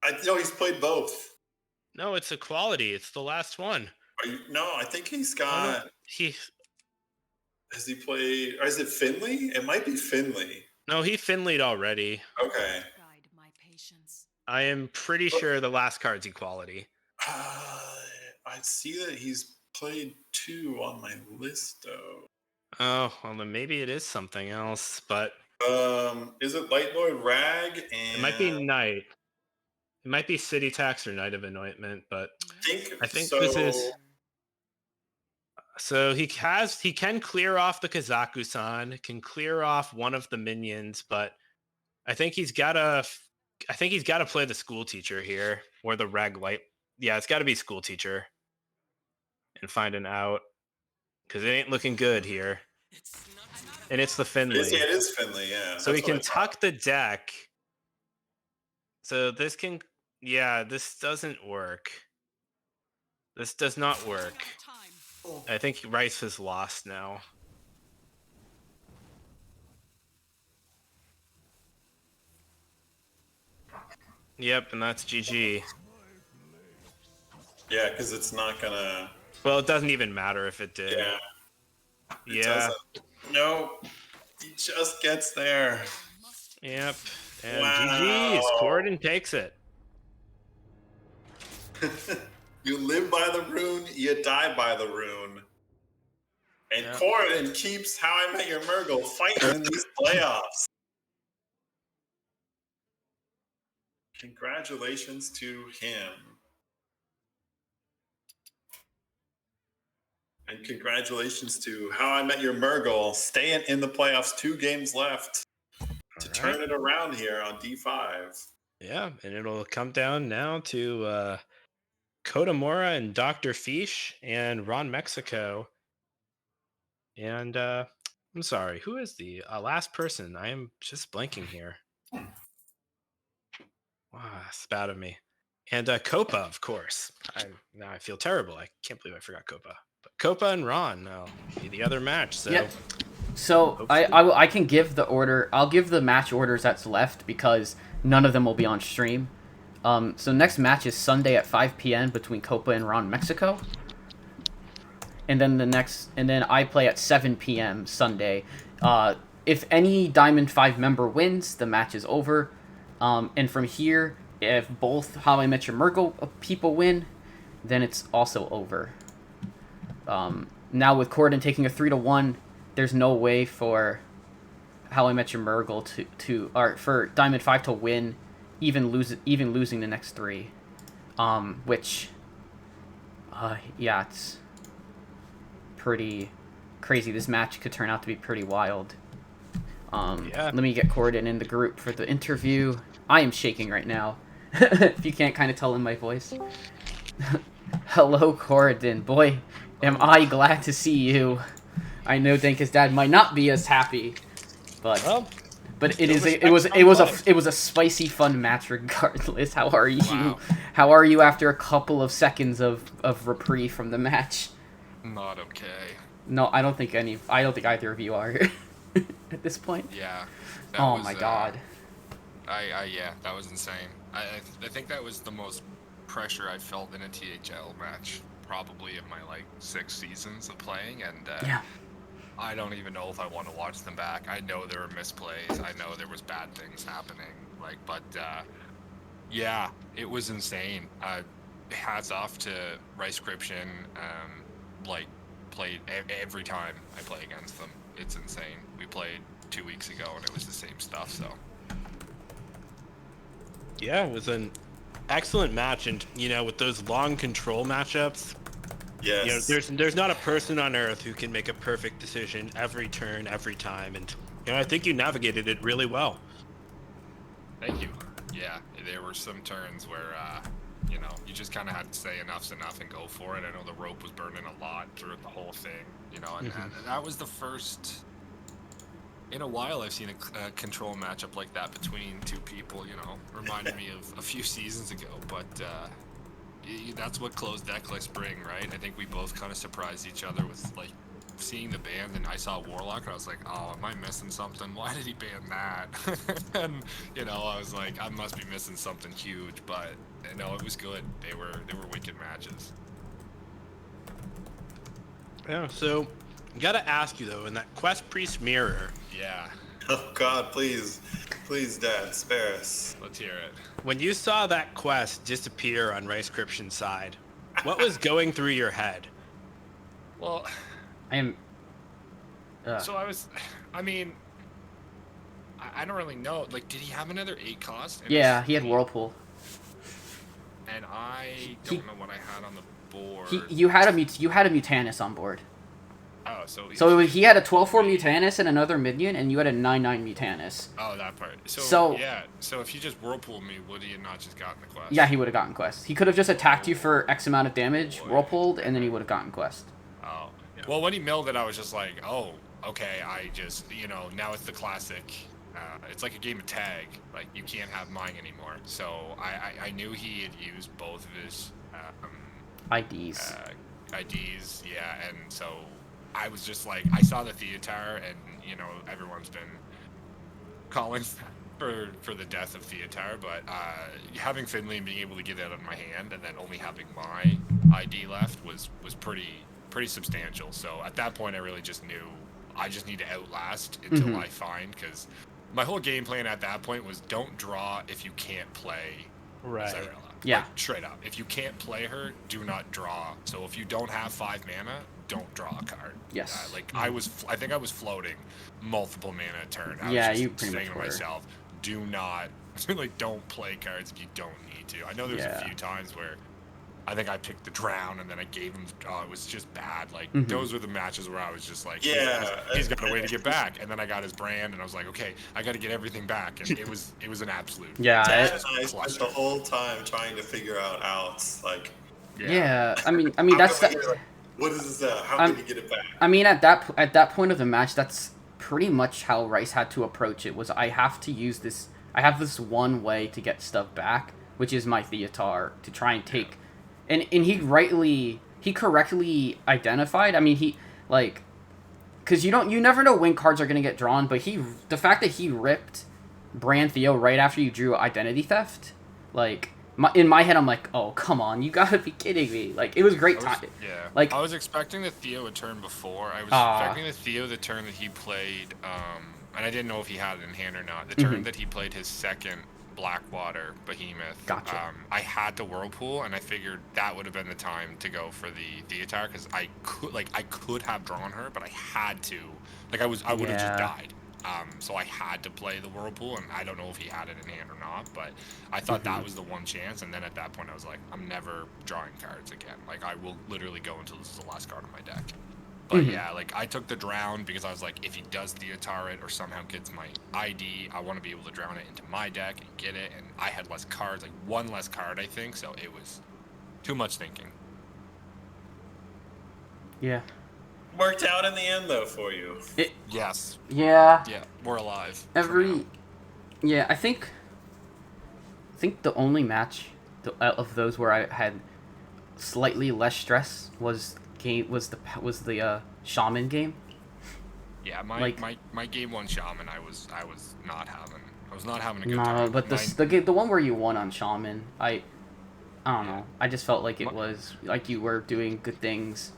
I know he's played both. No, it's equality. It's the last one. No, I think he's got. Oh, no. He Has he played? Or is it Finley? It might be Finley. no, he Finleyed already. Okay. guide my patience. I am pretty sure the last card's equality. I see that he's played 2 on my list though. Oh, well then maybe it is something else, but Is it Light Lord Rag? And it might be Knight. It might be City Tax or Knight of Anointment, but I think so, this is So he can clear off the Kazaku-san, can clear off one of the minions, but I think he's gotta I think he's gotta play the school teacher here or the reg light. Yeah, it's gotta be school teacher and find an out because it ain't looking good here. And it's the Finley. It is Finley. Yeah, So he that's what I can thought. tuck the deck. So this doesn't work. This does not work. I think Rice has lost now. Yep, and that's GG. Yeah, because it's not gonna. Well, it doesn't even matter if it did. Yeah. It Yeah. doesn't. No, he just gets there. Yep. And Wow. GG's. Corden takes it. You live by the rune, you die by the rune. And Yeah. Corden keeps How I Met Your Murgle fighting in these playoffs. Congratulations to him. And congratulations to How I Met Your Murgle staying in the playoffs, 2 games left to turn it around here on D5. Yeah, and it'll come down now to Kotamora and Dr. Fish and Ron Mexico. And I'm sorry, who is the last person? I am just blanking here. Wow, it's bad of me. And Copa, of course. Now I feel terrible. I can't believe I forgot Copa. But Copa and Ron will be the other match. So Yeah. So I can give the order. I'll give the match orders that's left because none of them will be on stream. So next match is Sunday at 5 p.m. between Copa and Ron Mexico. And then I play at 7 p.m. Sunday. If any Diamond 5 member wins, the match is over. And from here, if both How I Met Your Murgle people win, then it's also over. Now with Corden taking a 3-1, there's no way for How I Met Your Murgle or for Diamond 5 to win, even losing the next 3. Which yeah, it's pretty crazy. This match could turn out to be pretty wild. Yeah. Let me get Corden in the group for the interview. I am shaking right now. If you can't kind of tell in my voice. Hello, Corden. Boy, am I glad to see you. I know Denka's dad might not be as happy, but it was a spicy, fun match regardless. How are you? Wow. How are you after a couple of seconds of reprieve from the match? Not okay. No, I don't think either of you are at this point. Yeah. Oh my god. Yeah, that was insane. I think that was the most pressure I felt in a THL match probably in my 6 seasons of playing, and Yeah. I don't even know if I want to watch them back. I know there were misplays. I know there was bad things happening. But yeah, it was insane. Hats off to Ricescription. Played every time I play against them. It's insane. We played 2 weeks ago and it was the same stuff. So yeah, it was an excellent match, and with those long control matchups, Yes. there's not a person on earth who can make a perfect decision every turn, every time, and I think you navigated it really well. thank you. Yeah, there were some turns where you just kind of had to say enough's enough and go for it. I know the rope was burning a lot throughout the whole thing, and that was the first in a while I've seen a control matchup like that between 2 people. Reminded me of a few seasons ago, but that's what closed decklist bring, right? I think we both kind of surprised each other with seeing the band, and I saw Warlock and I was like, oh, am I missing something? Why did he ban that? And I was like, I must be missing something huge, but no, it was good. They were wicked matches. Yeah, so gotta ask you though, in that Quest Priest mirror, Yeah, Oh God, please, Dad, spare us. let's hear it. when you saw that quest disappear on Ricescription's side, what was going through your head? Well, I am. so I don't really know. Did he have another 8 cost? Yeah, he had Whirlpool. And I don't know what I had on the board. You had a Mutanus on board. Oh, so he had a 12-4 Mutanus and another minion, and you had a 9-9 Mutanus. Oh, that part. So yeah. So if you just whirlpool me, would he have not just gotten the quest? yeah, he would have gotten quest. He could have just attacked you for X amount of damage, boy. whirlpooled, and then he would have gotten quest. Oh. Well, when he milled it, I was just like, oh, okay. I just, now it's the classic. It's like a game of tag. Like, you can't have mine anymore. So I knew he had used both of his IDs. IDs, yeah, and so I was just like, I saw the Theotar, and everyone's been calling for the death of Theotar, but having Finley and being able to get that out of my hand, and then only having my ID left was pretty substantial. So at that point, I really just knew I just need to outlast until I find, because my whole game plan at that point was don't draw if you can't play Zarella. Yeah. Like, straight up. If you can't play her, do not draw. So if you don't have 5 mana, don't draw a card. Yes. I think I was floating multiple mana a turn. I Yeah, was you just pretty saying much to were. myself, do not, don't play cards if you don't need to. I know there's a few times where I think I picked the drown and then I gave him. Oh, it was just bad. Like those were the matches where I was just like, he's got a way to get back. And then I got his brand, and I was like, okay, I got to get everything back. And it was an absolute. Yeah. Dad and I spent the whole time trying to figure out outs. Like, Yeah. I mean how that's can we get it? What is this? How can we get it back? I mean, at that point of the match, that's pretty much how Rice had to approach it. Was I have to use this? I have this one way to get stuff back, which is my Theotar, to try and take. And he correctly identified. I mean, because you never know when cards are gonna get drawn. But the fact that he ripped Brand Theo right after you drew Identity Theft, like. In my head, I'm like, oh, come on, you gotta be kidding me. Like, it was great time. Yeah. Like, I was expecting the Theo a turn before. I was expecting the Theo the turn that he played, and I didn't know if he had it in hand or not. The turn that he played his second Blackwater Behemoth. Gotcha. I had to Whirlpool, and I figured that would have been the time to go for the Theotar, because I could have drawn her, but I had to. Like, I would have just died. So I had to play the Whirlpool, and I don't know if he had it in hand or not, but I thought that was the one chance, and then at that point I was like, I'm never drawing cards again. Like, I will literally go until this is the last card on my deck. But yeah, like, I took the Drown because I was like, if he does Theotar it or somehow gets my ID, I want to be able to drown it into my deck and get it, and I had less cards, like one less card, I think, so it was too much thinking. yeah. Worked out in the end, though, for you. Yes. Yeah. Yeah, we're alive. Yeah, I think the only match of those where I had slightly less stress was the Shaman game. Yeah, my game 1 Shaman, I was not having a good No, time. but the one where you won on Shaman, I don't know. I just felt like it was like you were doing good things.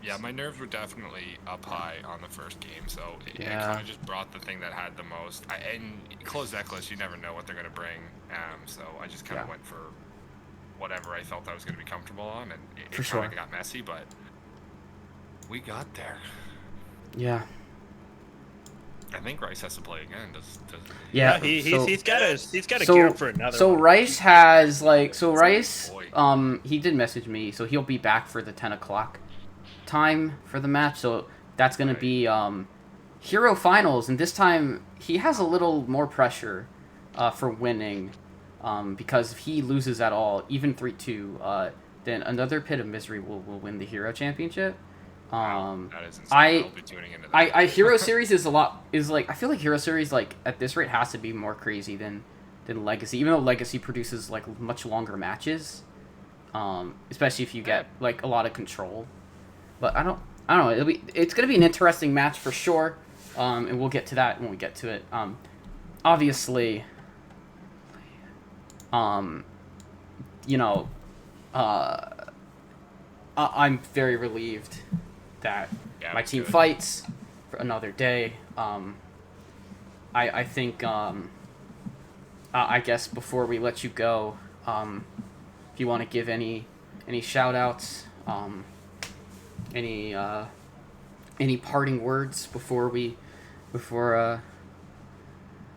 Yeah, my nerves were definitely up high on the first game, so it kind of just brought the thing that had the most. And closed deck list, you never know what they're going to bring, so I just kind of went for whatever I felt I was going to be comfortable on, and it kind of got messy, but we got there. Yeah. I think Rice has to play again. Does Yeah, he's got to gear up for another. So one. Rice has Rice. He did message me, so he'll be back for the 10 o'clock time for the match. So that's gonna be Hero Finals, and this time he has a little more pressure for winning, because if he loses at all, even 3-2, then another Pit of Misery will win the Hero Championship. that is insane. I'll be tuning into that. I Hero Series I feel like Hero Series at this rate has to be more crazy than Legacy, even though Legacy produces much longer matches, especially if you get a lot of control. But I don't know. It's gonna be an interesting match for sure, and we'll get to that when we get to it. Obviously, I'm very relieved that my team fights for another day. I think I guess before we let you go, if you want to give any shout outs, any parting words before we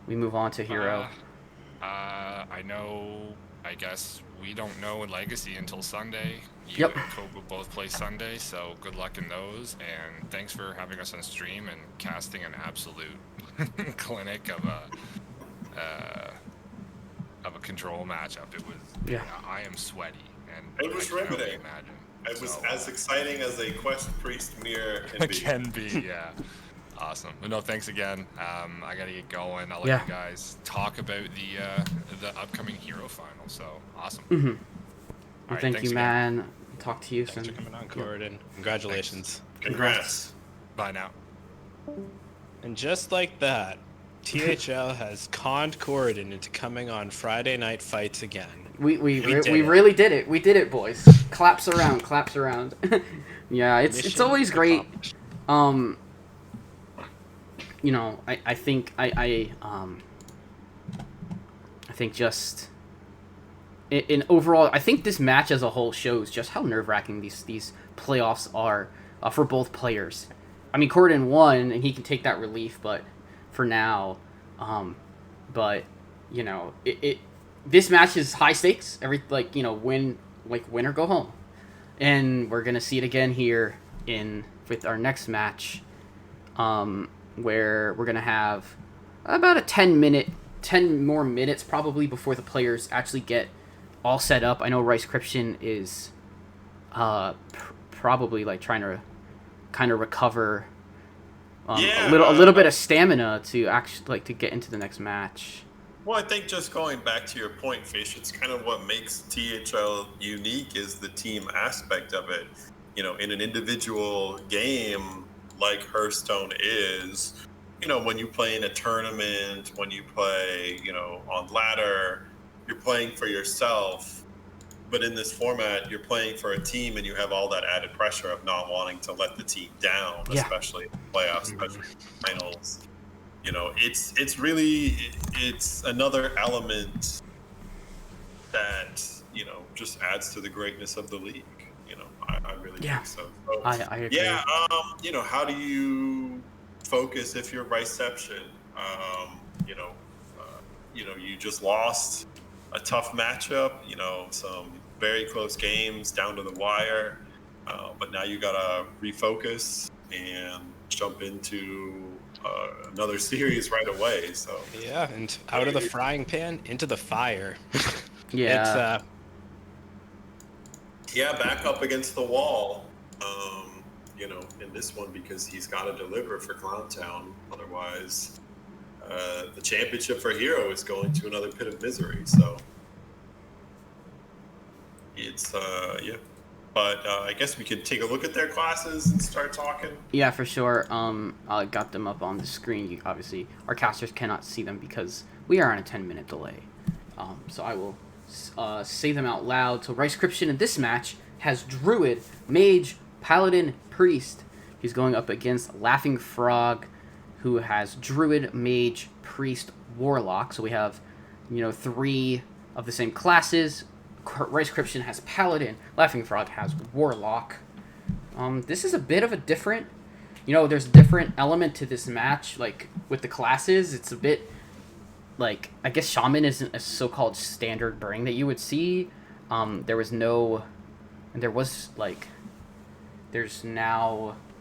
move on to Hero? I know I guess we don't know in Legacy until Sunday. You Yep. and Cope will both play Sunday, so good luck in those. And thanks for having us on stream and casting an absolute clinic of a control matchup. It was, Yeah. I am sweaty, and It was I can only riveting. imagine. It was So, as exciting as a Quest Priest mirror can be. can be, yeah. Awesome. But no, thanks again. I gotta get going. I'll let Yeah. you guys talk about the upcoming Hero final. So awesome. Mm-hmm. All Well, right, thank thanks you, again. man. Talk to you Thanks soon. for coming on, Corridon. Congratulations. Congrats. Bye now. And just like that, THL has conned Corridon into coming on Friday Night Fights again. We did it. really did it. We did it, boys. Claps around, claps around. Yeah, it's Mission always great. accomplished. You know, I think I think just in overall, I think this match as a whole shows just how nerve-wracking these playoffs are for both players. I mean, Corridon won, and he can take that relief, but for now, but you know, this match is high stakes. Win or go home, and we're gonna see it again here with our next match, where we're gonna have about a 10 more minutes probably before the players actually get all set up. I know Rice Christian is probably like trying to kind of recover Yeah, a little bit of stamina to actually to get into the next match. Well, I think just going back to your point, Fish, it's kind of what makes THL unique is the team aspect of it. You know, in an individual game like Hearthstone is, you know, when you play in a tournament, when you play, you know, on ladder, you're playing for yourself. But in this format, you're playing for a team and you have all that added pressure of not wanting to let the team down, Yeah. especially in playoffs, especially in finals. You know, it's really another element that, you know, just adds to the greatness of the league. You know, I really think so. So I agree. yeah, you know, how do you focus if you're Riceception? You know, you just lost a tough matchup. You know, some very close games down to the wire, but now you gotta refocus and jump into another series right away. So Yeah, and out of the frying pan into the fire. Yeah. yeah, back up against the wall. You know, in this one because he's got to deliver for Clowntown. Otherwise, the championship for Hero is going to another pit of misery. So it's yeah. But I guess we could take a look at their classes and start talking. Yeah, for sure. I got them up on the screen. Obviously, our casters cannot see them because we are on a 10-minute delay. So I will say them out loud. So Rice Christian in this match has Druid, Mage, Paladin, Priest. He's going up against Laughing Frog, who has Druid, Mage, Priest, Warlock. So we have, you know, 3 of the same classes. Rice Christian has Paladin. Laughing Frog has Warlock. This is a bit of a different, you know, there's a different element to this match. Like with the classes, it's a bit like, I guess Shaman isn't a so-called standard bring that you would see. There's now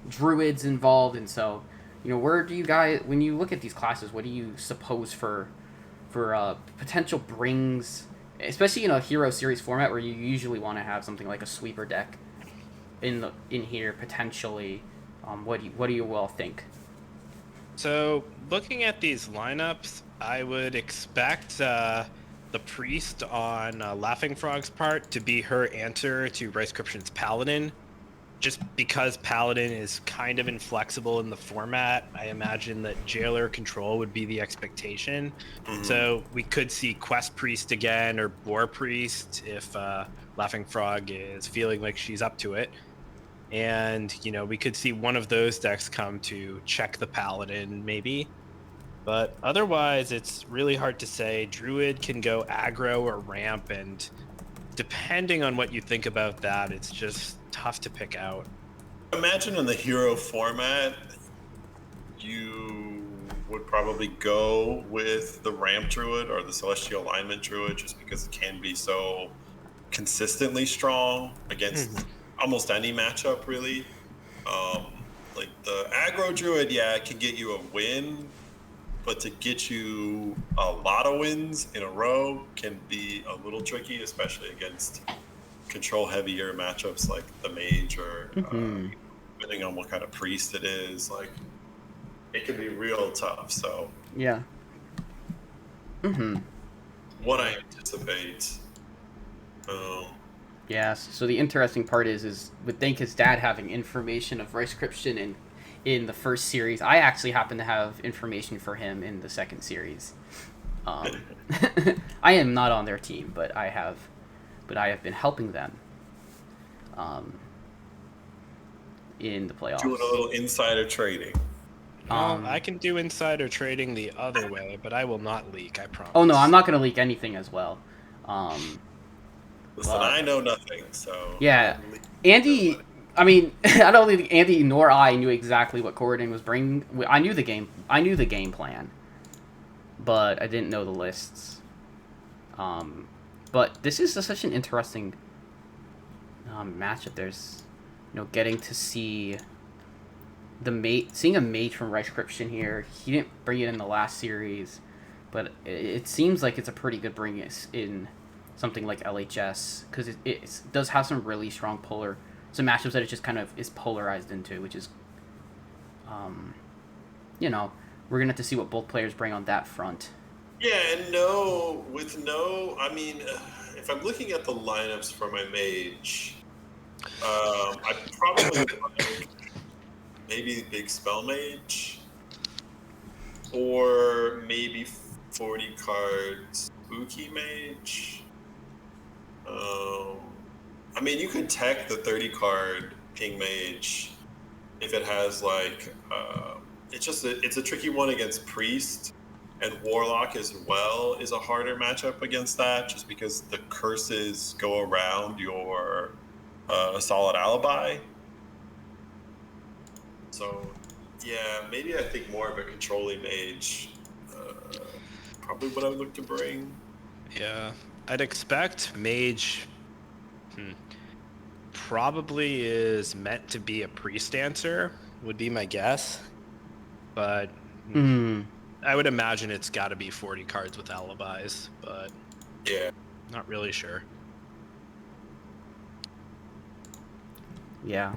druids involved, and so, you know, where do you guys, when you look at these classes, what do you suppose for potential brings, especially in a Hero Series format where you usually want to have something like a sweeper deck in here potentially? What do you all think? So, looking at these lineups, I would expect the Priest on Laughing Frog's part to be her answer to Rice Christian's Paladin. Just because Paladin is kind of inflexible in the format, I imagine that Jailer control would be the expectation. Mm-hmm. So we could see Quest Priest again or Boar Priest if Laughing Frog is feeling like she's up to it. And, you know, we could see one of those decks come to check the Paladin, maybe. But otherwise, it's really hard to say. Druid can go aggro or ramp, and depending on what you think about that, it's just tough to pick out. Imagine in the Hero format, you would probably go with the Ramp Druid or the Celestial Alignment Druid just because it can be so consistently strong against almost any matchup, really. Like the Aggro Druid, yeah, it can get you a win, but to get you a lot of wins in a row can be a little tricky, especially against control heavier matchups like the Mage or depending on what kind of priest it is. Like, it can be real tough. So, Yeah. what I anticipate. Yes. So the interesting part is with Denka's dad having information of Rice in the first series, I actually happen to have information for him in the second series. I am not on their team, but I have been helping them in the playoffs. Doing a little insider trading. Well, I can do insider trading the other way, but I will not leak, I promise. Oh no, I'm not going to leak anything as well. Listen, I know nothing, so... Yeah. Andy... I mean, I don't think Andy nor I knew exactly what Corridon was bringing. I knew the game plan, but I didn't know the lists. But this is such an interesting matchup. There's, getting to see seeing a mage from Risecryption here. He didn't bring it in the last series, but it seems like it's a pretty good bring in something like LHS because it does have some really strong some matchups that it just kind of is polarized into, which is, we're gonna have to see what both players bring on that front. Yeah, and I mean, if I'm looking at the lineups for my mage, I probably would like maybe Big Spell Mage, or maybe 40 card Spooky Mage. I mean, you could tech the 30 card Ping Mage if it has like it's a tricky one against Priest, and Warlock as well is a harder matchup against that just because the curses go around your Solid Alibi. So yeah, maybe I think more of a controlling mage. Probably what I would look to bring. Yeah, I'd expect mage probably is meant to be a priest answer, would be my guess. But I would imagine it's got to be 40 cards with alibis, but yeah, not really sure. Yeah.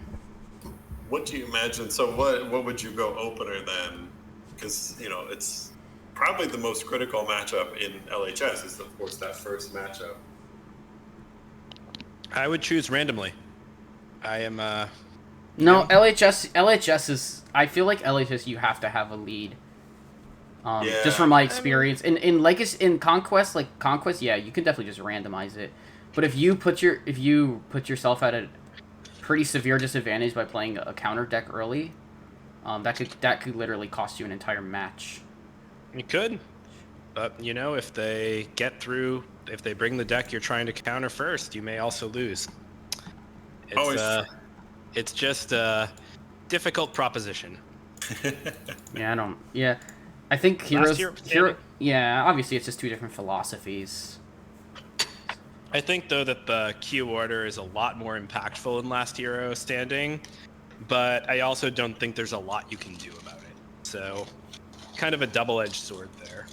What do you imagine? So what would you go opener then? Because it's probably the most critical matchup in LHS is of course that first matchup. I would choose randomly. I am No, LHS is. I feel like LHS you have to have a lead. Just from my experience in Legacy, in Conquest, yeah, you can definitely just randomize it. But if you put yourself at a pretty severe disadvantage by playing a counter deck early, that could literally cost you an entire match. It could, but if they get through, if they bring the deck you're trying to counter first, you may also lose. It's just a difficult proposition. Yeah, I think obviously it's just two different philosophies. I think though that the Q order is a lot more impactful in Last Hero Standing, but I also don't think there's a lot you can do about it. So, kind of a double-edged sword there.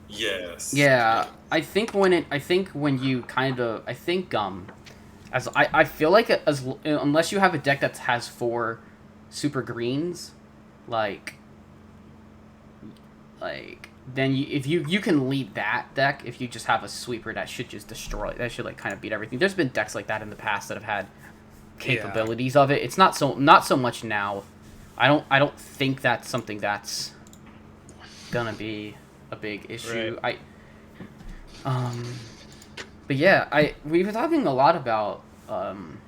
Yes. Yeah, I feel like unless you have a deck that has 4 super greens, then if you can lead that deck if you just have a sweeper that should just destroy, that should kind of beat everything. There's been decks like that in the past that have had capabilities of it. It's not so much now. I don't think that's something that's gonna be a big issue. Right. But yeah, we've been talking a lot about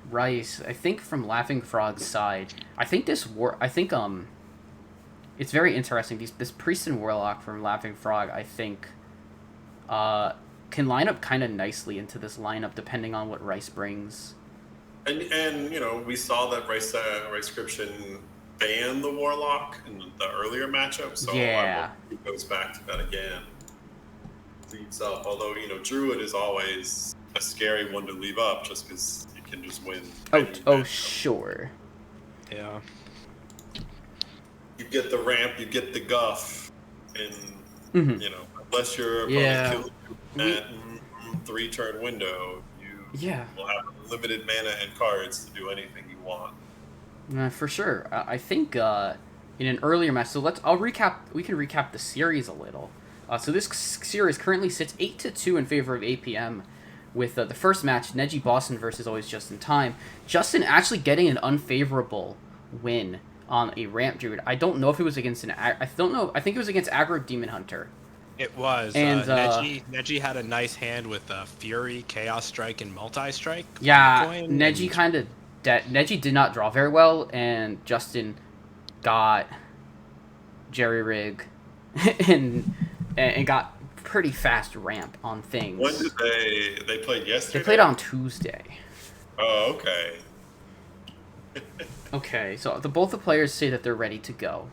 Rice. I think from Laughing Frog's side, I think it's very interesting. This Priest and Warlock from Laughing Frog, I think, can line up kind of nicely into this lineup depending on what Rice brings. And we saw that Risecryption ban the Warlock in the earlier matchup, so Yeah. I hope he goes back to that again. Leaves up, although Druid is always a scary one to leave up, just because it can just win. Oh, any oh, matchup. sure. Yeah. You get the ramp, you get the guff, and Mhm. unless your opponent Yeah. kills you in that 3-turn window, you Yeah. will have limited mana and cards to do anything you want. For sure. I think in an earlier match. So I'll recap. We can recap the series a little. So this series currently sits 8-2 in favor of APM, with the first match Neji Boston versus Always Just in Time. Justin actually getting an unfavorable win on a ramp druid. I don't know if it was against I don't know. I think it was against aggro demon hunter. It was. And, Neji had a nice hand with Fury, Chaos Strike, and Multi Strike. Yeah, on the coin, Neji and- kind of Neji did not draw very well, and Justin got jerry rig and got pretty fast ramp on things. When did they played yesterday? They played on Tuesday. Oh, okay. Okay, so both the players say that they're ready to go.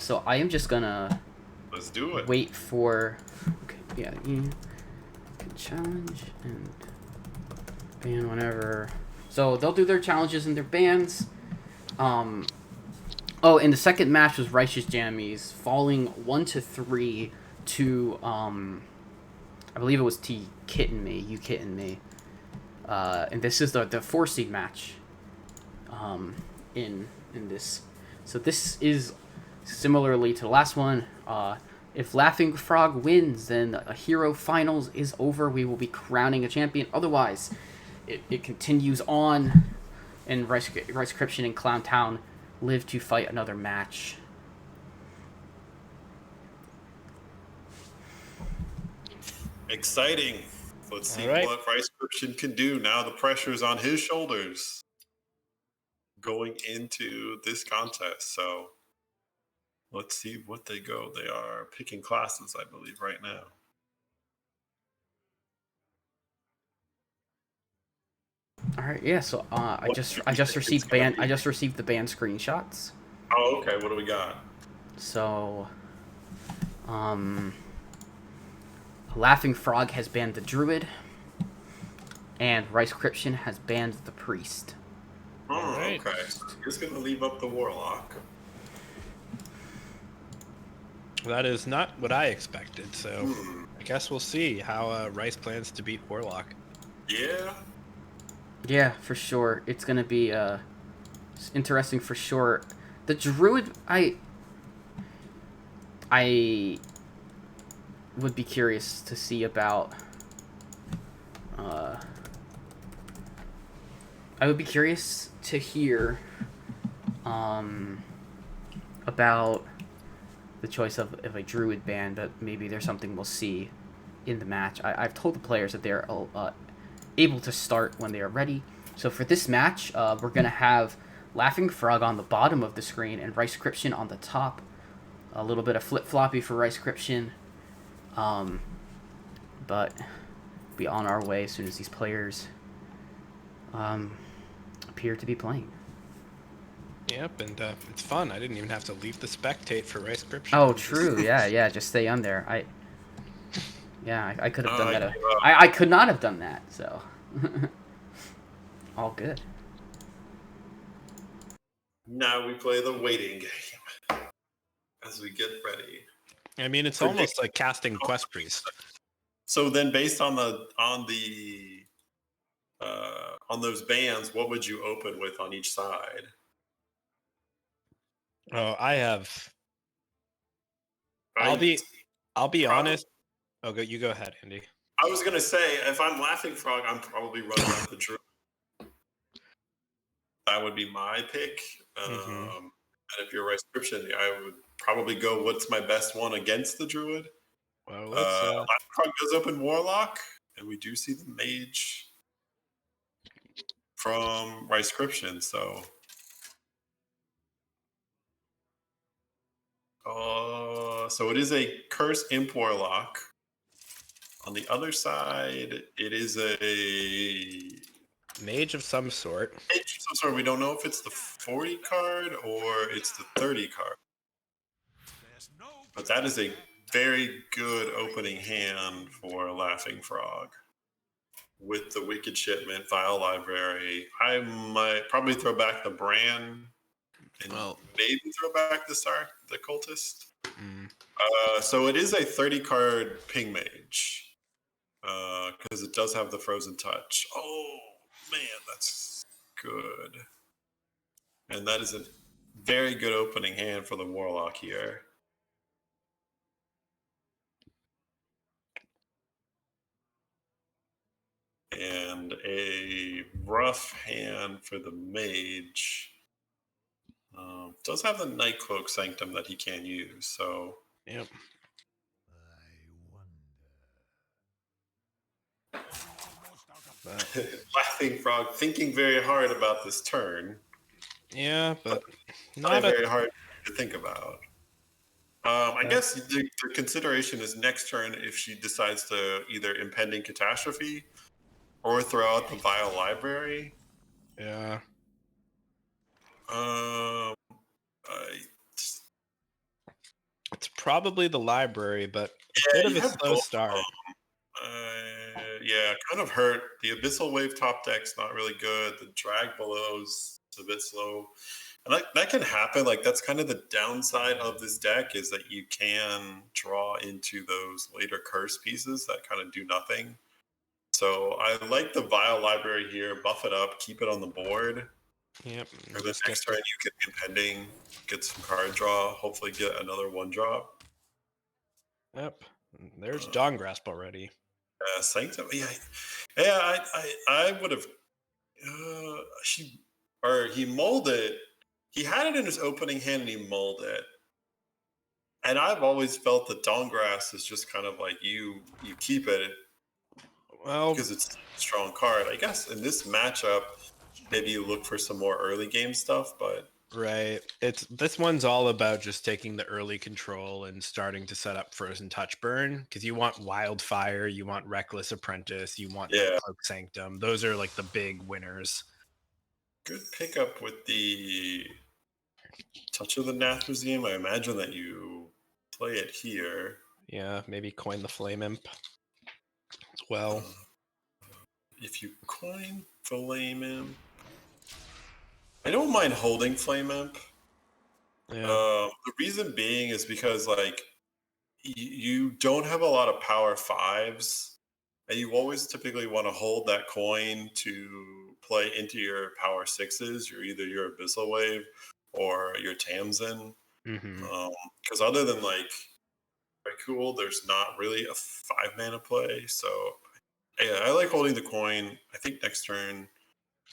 So I am just gonna Let's do it. wait for. Okay, yeah, you can challenge and ban whenever. So they'll do their challenges and their bans. Oh, and the second match was Righteous Jammies falling 1-3 to I believe it was T Kitten Me, You Kitten Me. And this is the 4-seed match. In this. So this is similarly to the last one. If Laughing Frog wins, then a Hero Finals is over. We will be crowning a champion. Otherwise, it continues on, and Rice-Cription and Clown Town live to fight another match. Exciting. Let's see All right. what Rice-Cription can do. Now the pressure is on his shoulders going into this contest. So let's see what they go. They are picking classes, I believe, right now. All right, yeah. So I just received the band screenshots. Oh, okay. What do we got? So, Laughing Frog has banned the Druid, and Rice-Cription has banned the Priest. Oh, Alright. okay. He's going to leave up the Warlock. That is not what I expected, so I guess we'll see how Rice plans to beat Warlock. Yeah. Yeah, for sure. It's gonna be interesting for sure. The Druid, I would be curious to see about. I would be curious to hear about the choice of a Druid ban, but maybe there's something we'll see in the match. I've told the players that they're able to start when they are ready. So for this match, we're going to have Laughing Frog on the bottom of the screen and Rice-Cription on the top. A little bit of flip-floppy for Rice-Cription. But be on our way as soon as these players appear to be playing. Yep, and it's fun. I didn't even have to leave the spectate for Rice-Cription. Oh, true. Yeah. Just stay on there. I could have done that. I gave up. I could not have done that. So, all good. Now we play the waiting game as we get ready. I mean, it's almost like casting Quest Priest. So then, based on those bands, what would you open with on each side? Oh, I have. I'll I- be Probably- honest. Oh, you go ahead, Andy. I was gonna say, if I'm Laughing Frog, I'm probably running out the Druid. That would be my pick. And if you're Rice-Cription, I would probably go, what's my best one against the Druid? Well, Laughing Frog goes open Warlock, and we do see the Mage from Rice-Cription. So, so it is a Curse Imp Warlock. On the other side, it is a Mage of some sort. Mage of sorry, we don't know if it's the 40 card or it's the 30 card. But that is a very good opening hand for Laughing Frog. With the Wicked Shipment, File Library, I might probably throw back the Bran and maybe throw back the Cultist. So it is a 30 card Ping Mage because it does have the Frozen Touch. Oh, man, that's good. And that is a very good opening hand for the Warlock here. And a rough hand for the Mage. Does have the Night Cloak Sanctum that he can use, so... Yep. Laughing Frog thinking very hard about this turn. Yeah, but not very hard to think about. I guess the consideration is next turn if she decides to either Impending Catastrophe or throw out the Vile Library. Yeah. It's probably the library, but a bit of a slow start. Yeah, kind of hurt. The Abyssal Wave top deck's not really good. The Drag Below's a bit slow. And that can happen. Like, that's kind of the downside of this deck is that you can draw into those later curse pieces that kind of do nothing. So I like the Vile Library here. Buff it up. Keep it on the board. Yep. For the next turn, you get Impending, get some card draw, hopefully get another 1-drop. Yep. There's Dawn Grasp already. Sanctum. Yeah. I would have. He mulled it. He had it in his opening hand and he mulled it. And I've always felt that Dawn Grass is just kind of like you keep it. Well, because it's a strong card. I guess in this matchup, maybe you look for some more early game stuff, but right. This one's all about just taking the early control and starting to set up Frozen Touch Burn because you want Wildfire, you want Reckless Apprentice, you want Cloak Sanctum. Those are like the big winners. Good pickup with the Touch of the Nath Museum. I imagine that you play it here. Yeah, maybe coin the Flame Imp as well. If you coin Flame Imp, I don't mind holding Flame Imp. Yeah. The reason being is because like you don't have a lot of power 5s, and you always typically want to hold that coin to play into your power 6s. You're either your Abyssal Wave or your Tamsin. Because other than like cool, there's not really a 5-mana play. So yeah, I like holding the coin. I think next turn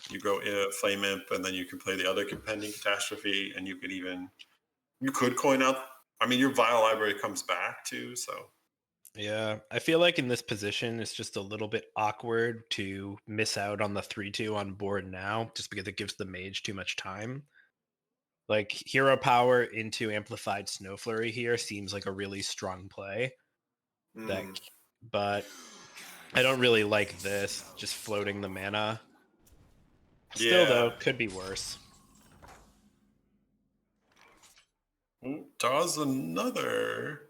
you go Flame Imp, and then you can play the other Impending Catastrophe, and you could coin out. I mean, your Vile Library comes back too, so. Yeah, I feel like in this position, it's just a little bit awkward to miss out on the 3-2 on board now, just because it gives the mage too much time. Like, Hero Power into Amplified Snow Flurry here seems like a really strong play. But I don't really like this, just floating the mana. Still, though, could be worse. Draws another.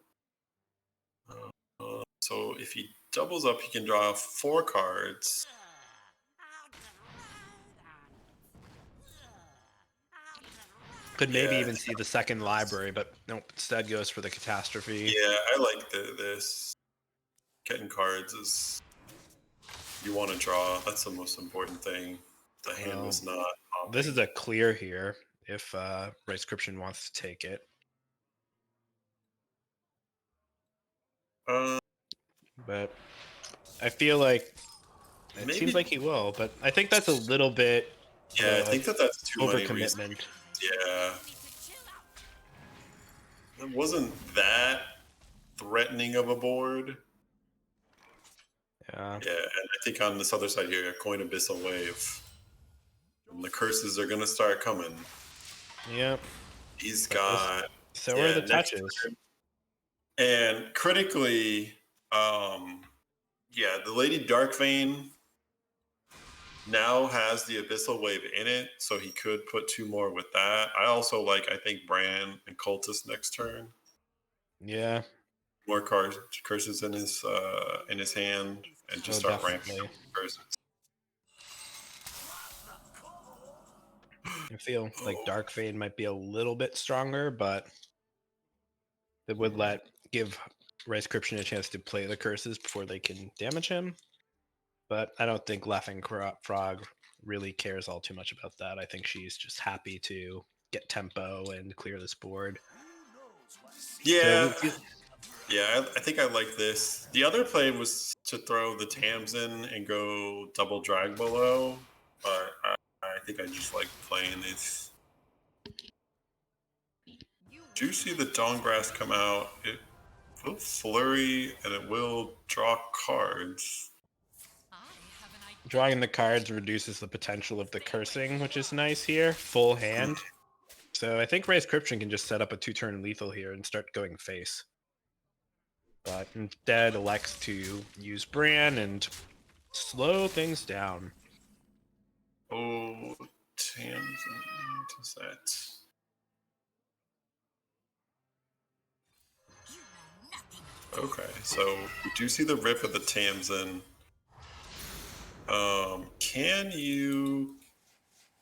So if he doubles up, he can draw 4 cards. Could maybe even see the second library, but nope, instead goes for the Catastrophe. Yeah, I like this. Getting cards is... You want to draw. That's the most important thing. The hand was not... This is a clear here, if Rightscription wants to take it. But I feel like it seems like he will, but I think that's a little bit I think that's too overcommitment. Yeah. It wasn't that threatening of a board. Yeah. Yeah, and I think on this other side here, coin Abyssal Wave. And the curses are going to start coming. Yep. He's got... So are the touches. And critically, the Lady Darkvein now has the Abyssal Wave in it, so he could put 2 more with that. I also like, I think, Bran and Cultist next turn. Yeah. More curses in his hand, and just Oh, start ramping definitely. up curses. I feel like Dark Fade might be a little bit stronger, but it would give Rice Cryption a chance to play the curses before they can damage him. But I don't think Laughing Frog really cares all too much about that. I think she's just happy to get tempo and clear this board. Yeah, So yeah, I think I like this. The other play was to throw the Tams in and go double drag below, but I think I just like playing this. Do you see the Dawngrass come out? It will flurry and it will draw cards. drawing the cards reduces the potential of the cursing, which is nice here. Full hand. So I think Rice Cryption can just set up a 2-turn lethal here and start going face. But instead elects to use Bran and slow things down. Oh, Tams, what is that? Okay, so we do see the rip of the Tamsin. Can you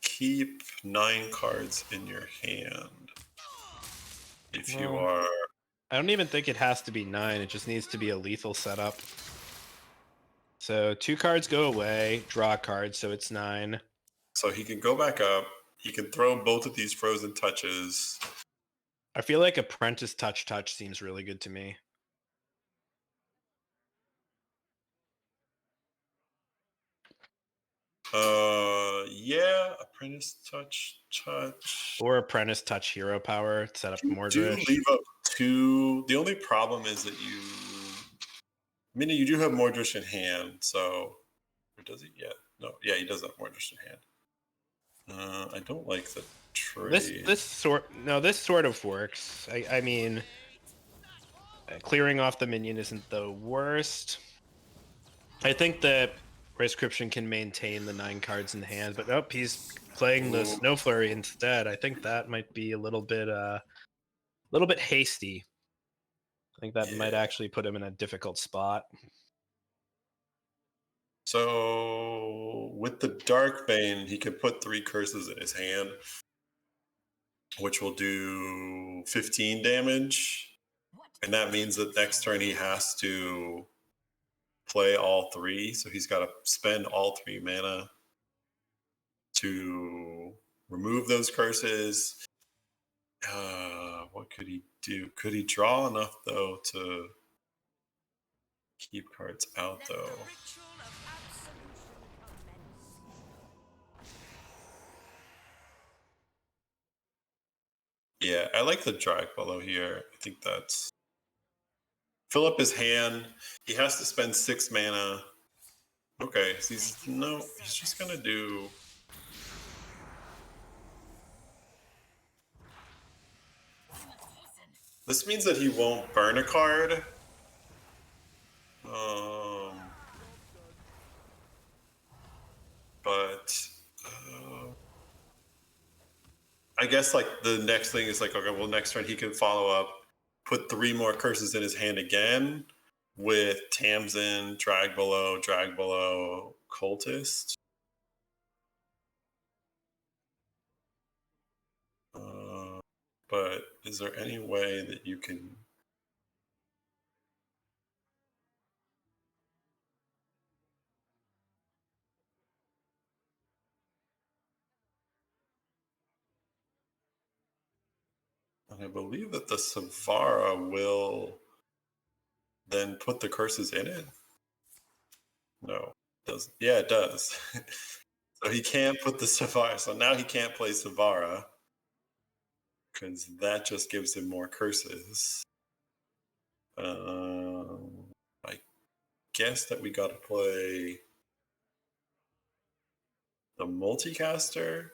keep 9 cards in your hand if you Well, are? I don't even think it has to be 9. It just needs to be a lethal setup. So 2 cards go away, draw a card, so it's 9. So he can go back up. He can throw both of these frozen touches. I feel like Apprentice Touch seems really good to me. Yeah, Apprentice touch. Or Apprentice Touch Hero Power, set up You do Mordrish. leave up 2. The only problem is that you do have Mordrish in hand, so. Or does he? Yeah. No. Yeah, he does have Mordrish in hand. I don't like the trade. This sort of works. I mean, clearing off the minion isn't the worst. I think that Prescription can maintain the 9 cards in hand, but nope, he's playing the Snow Flurry instead. I think that might be a little bit hasty. I think that might actually put him in a difficult spot. So with the Dark Bane, he could put 3 curses in his hand, which will do 15 damage. And that means that next turn he has to play all 3. So he's got to spend all 3 mana to remove those curses. What could he do? Could he draw enough, though, to keep cards out, though? Yeah, I like the drag below here. I think that's fill up his hand. He has to spend 6 mana. Okay, so he's just gonna do. This means that he won't burn a card. But I guess like the next thing is like, okay, well, next turn he can follow up, put 3 more curses in his hand again with Tamsin, drag below, cultist. But is there any way that you can? And I believe that the Savara will then put the curses in it. No, it doesn't. Yeah, it does. So he can't put the Savara. So now he can't play Savara because that just gives him more curses. I guess that we got to play the multicaster.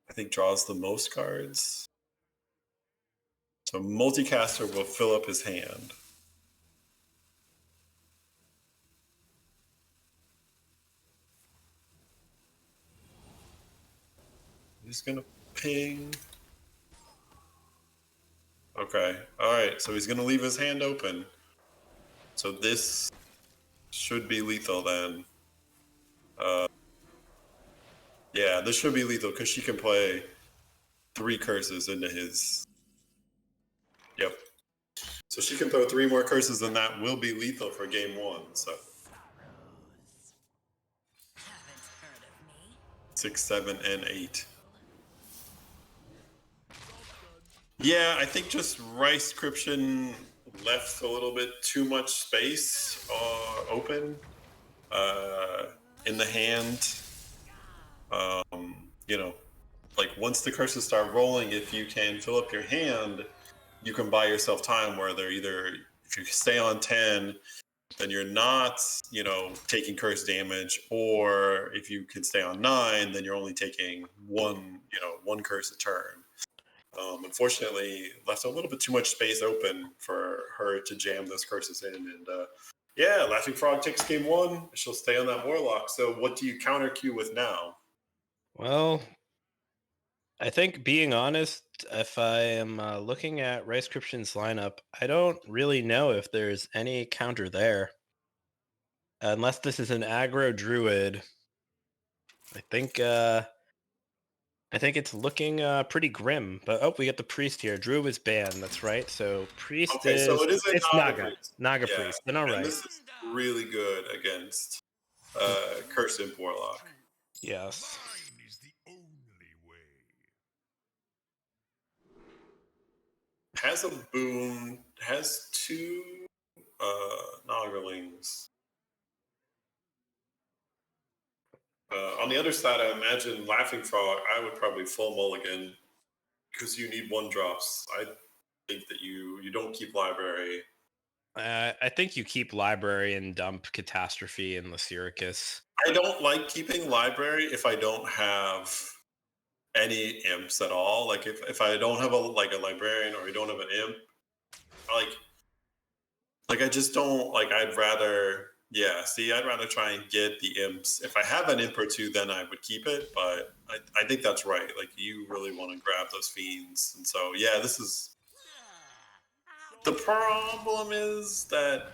I think draws the most cards. So multicaster will fill up his hand. he's gonna ping. Okay. All right. So he's gonna leave his hand open. So this should be lethal then. Yeah, this should be lethal because she can play 3 curses into his. Yep. So she can throw 3 more curses, and that will be lethal for game 1. So Haven't heard of me. 6, 7, and 8. Yeah, I think just Rice Scription left a little bit too much space open in the hand. You know, like once the curses start rolling, if you can fill up your hand, you can buy yourself time where they're either, if you stay on 10, then you're not, taking curse damage, or if you can stay on 9, then you're only taking one curse a turn. Unfortunately, left a little bit too much space open for her to jam those curses in. And yeah, Laughing Frog takes game 1. She'll stay on that Warlock. So what do you counter Q with now? Well, I think being honest, if I am looking at Rice Cryption's lineup, I don't really know if there's any counter there. Unless this is an aggro druid. I think it's looking pretty grim. But we get the priest here. Druid is banned, that's right. So priest Okay, so it is a it's Naga Naga. priest. Naga Yeah, priest. Then all right. and this is really good against Curse Imp Warlock. Yes. Mine is the only way. Has a boon, has 2 Nagalings. On the other side, I imagine Laughing Frog, I would probably full mulligan because you need 1-drops. I think that you don't keep library. I think you keep library and dump catastrophe and Lysyricus. I don't like keeping library if I don't have any imps at all. Like if I don't have a librarian or I don't have an imp, like I just don't like. I'd rather try and get the imps. If I have an imp or 2, then I would keep it. But I think that's right. Like you really want to grab those fiends, and so yeah, this is. The problem is that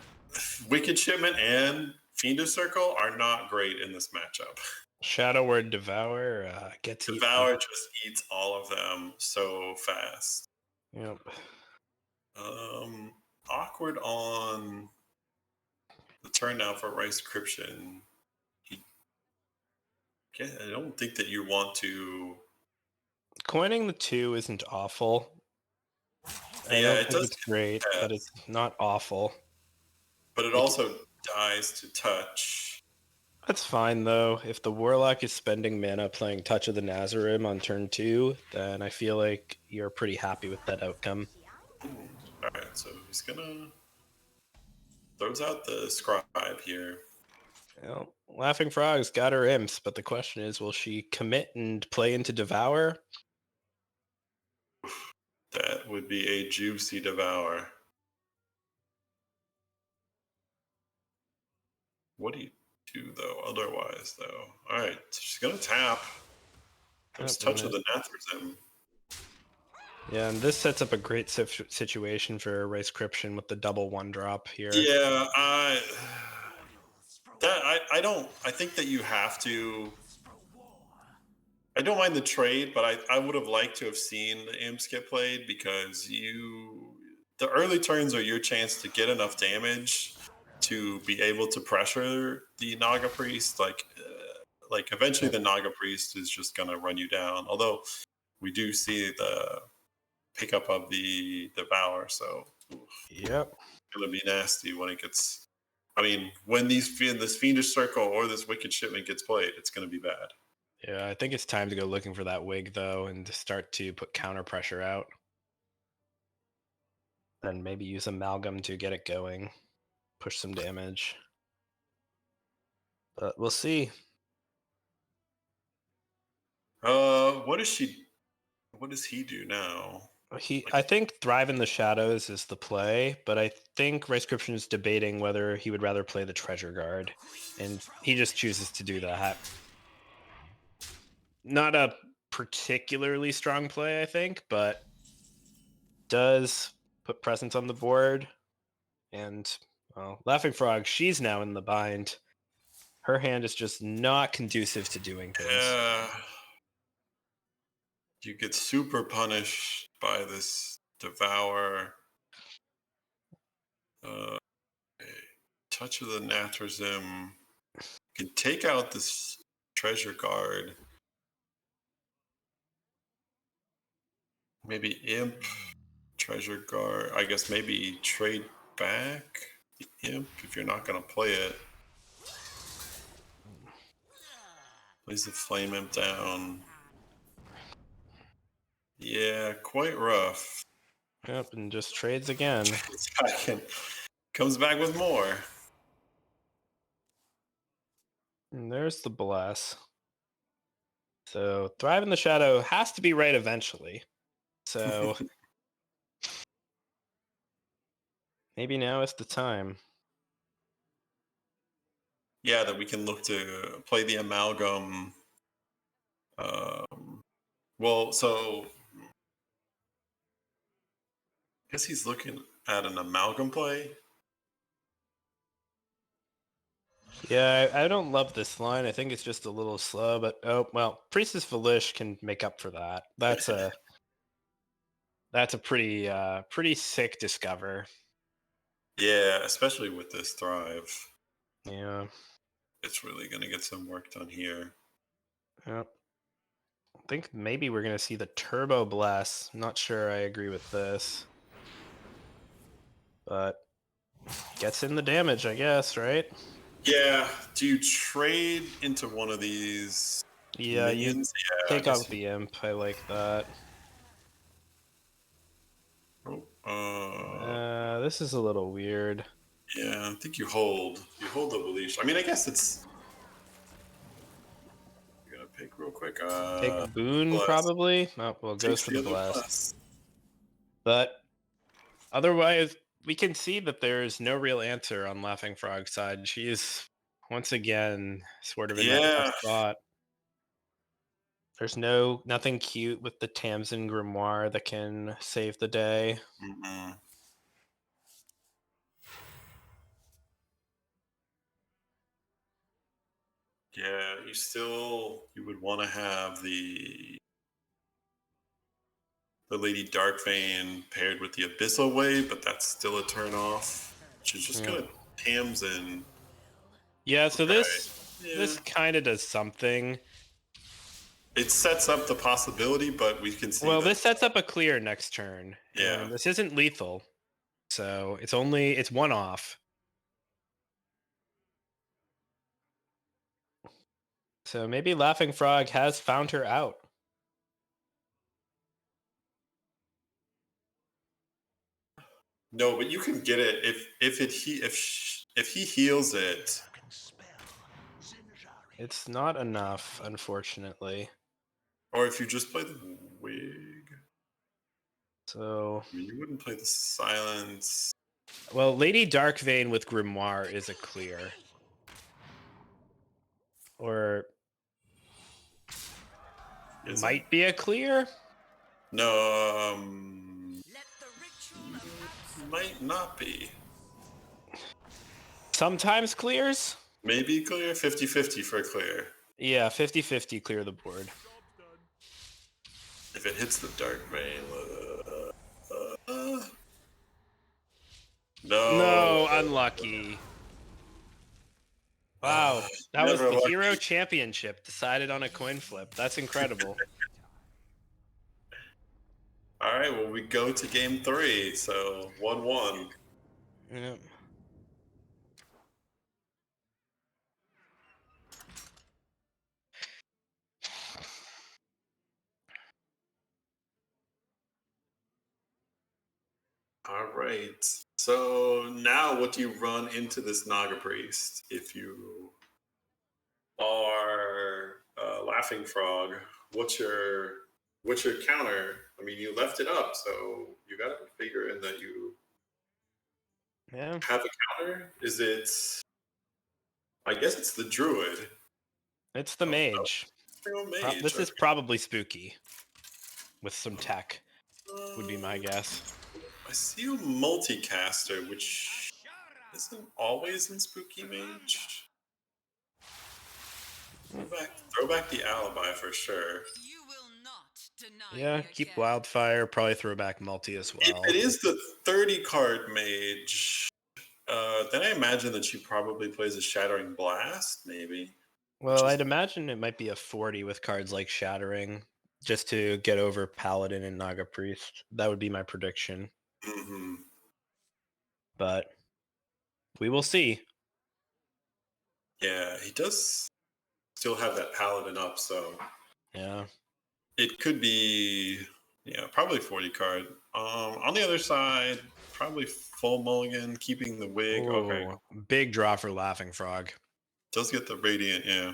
Wicked Shipment and Fiendish Circle are not great in this matchup. Shadow Word Devour gets Devour just eats all of them so fast. Yep. Awkward on the turn now for Rice Cryption. I don't think that you want to. Coining the 2 isn't awful. I Yeah, don't it think does. it's great, but it's not awful. But it also dies to touch. That's fine though. If the Warlock is spending mana playing Touch of the Nazarim on turn 2, then I feel like you're pretty happy with that outcome. Alright, so he's gonna throws out the scribe here. Well, Laughing Frog's got her imps, but the question is, will she commit and play into Devour? That would be a juicy Devour. What do you do though? Otherwise, though, all right, so she's gonna tap. There's Touch of the Nathrazim. Yeah, and this sets up a great situation for Rice Cryption with the double 1-drop here. Yeah, I don't. I think that you have to. I don't mind the trade, but I would have liked to have seen the imps get played because the early turns are your chance to get enough damage to be able to pressure the Naga Priest. Like eventually the Naga Priest is just gonna run you down. Although we do see the pickup of the Devour, so Yep, it's gonna be nasty when it gets. I mean, when this Fiendish Circle or this Wicked Shipment gets played, it's gonna be bad. Yeah, I think it's time to go looking for that wig though, and to start to put counter pressure out. Then maybe use Amalgam to get it going, push some damage. But we'll see. What does he do now? I think Thrive in the Shadows is the play, but I think Rice Cryption is debating whether he would rather play the Treasure Guard, and he just chooses to do that. Not a particularly strong play, I think, but does put presence on the board. And well, Laughing Frog, she's now in the bind. Her hand is just not conducive to doing things. You get super punished by this Devour. Touch of the Natrazim. You can take out this treasure card. Maybe Imp, treasure card. I guess maybe trade back the Imp if you're not going to play it. Plays the Flame Imp down. Yeah, quite rough. Yep, and just trades again. Comes back with more. And there's the Bless. So Thrive in the Shadow has to be right eventually. So maybe now is the time. Yeah, that we can look to play the Amalgam. Well, so I guess he's looking at an Amalgam play. Yeah, I don't love this line. I think it's just a little slow, but Priestess Valish can make up for that. That's a pretty sick discover. Yeah, especially with this Thrive. Yeah. It's really going to get some work done here. Yep. I think maybe we're gonna see the Turbo Bless. Not sure I agree with this. But gets in the damage, I guess, right? Yeah. Do you trade into one of these Yeah, minions? you take off the Imp. I like that. This is a little weird. Yeah, I think you hold. You hold the leash. I mean, I guess it's. You're gonna pick real quick. Take Boon, Bless. probably. Oh, well, goes Takes for the the other Bless. But otherwise, we can see that there's no real answer on Laughing Frog's side. She's once again sort of in that tough spot. There's nothing cute with the Tamsin Grimoire that can save the day. Mm-hmm. Yeah, you would want to have the Lady Darkvein paired with the Abyssal Wave, but that's still a turn off. She's just gonna Tamsin. Yeah, so Okay. this kind of does something. It sets up the possibility, but we can see. Well, this sets up a clear next turn. Yeah. And this isn't lethal, so it's one off. So maybe Laughing Frog has found her out. No, but you can get it if he heals it. It's not enough, unfortunately. Or if you just play the wig. So I mean, you wouldn't play the silence. well, Lady Darkvein with Grimoire is a clear. Or Is might it? be a clear. No, Let the ritual of might not be. Sometimes clears. Maybe clear, 50-50 for clear. Yeah, 50-50 clear the board. If it hits the dark vein. No, unlucky. Wow, that was Never the lucky. Hero Championship decided on a coin flip. That's incredible. All right, well, we go to game 3, so 1-1. Yeah. All right. So now what do you run into this Naga Priest if you are Laughing Frog? What's your counter? I mean, you left it up, so you got to figure in that you have a counter. Is it? I guess it's the Druid. It's the Mage. Mage. This is probably spooky with some tech, would be my guess. I see a multicaster, which isn't always in Spooky Mage. Throw back the alibi for sure. You will not deny Yeah, me keep again. Wildfire, probably throw back multi as If well. it is the 30 card mage, then I imagine that she probably plays a Shattering Blast, maybe. Well, I'd imagine it might be a 40 with cards like Shattering, just to get over Paladin and Naga Priest. That would be my prediction. Mm-hmm. But we will see. Yeah, he does still have that Paladin up, so Yeah. it could be, probably 40 card. On the other side, probably full mulligan, keeping the wig. Okay, Oh, big draw for Laughing Frog. does get the radiant, yeah.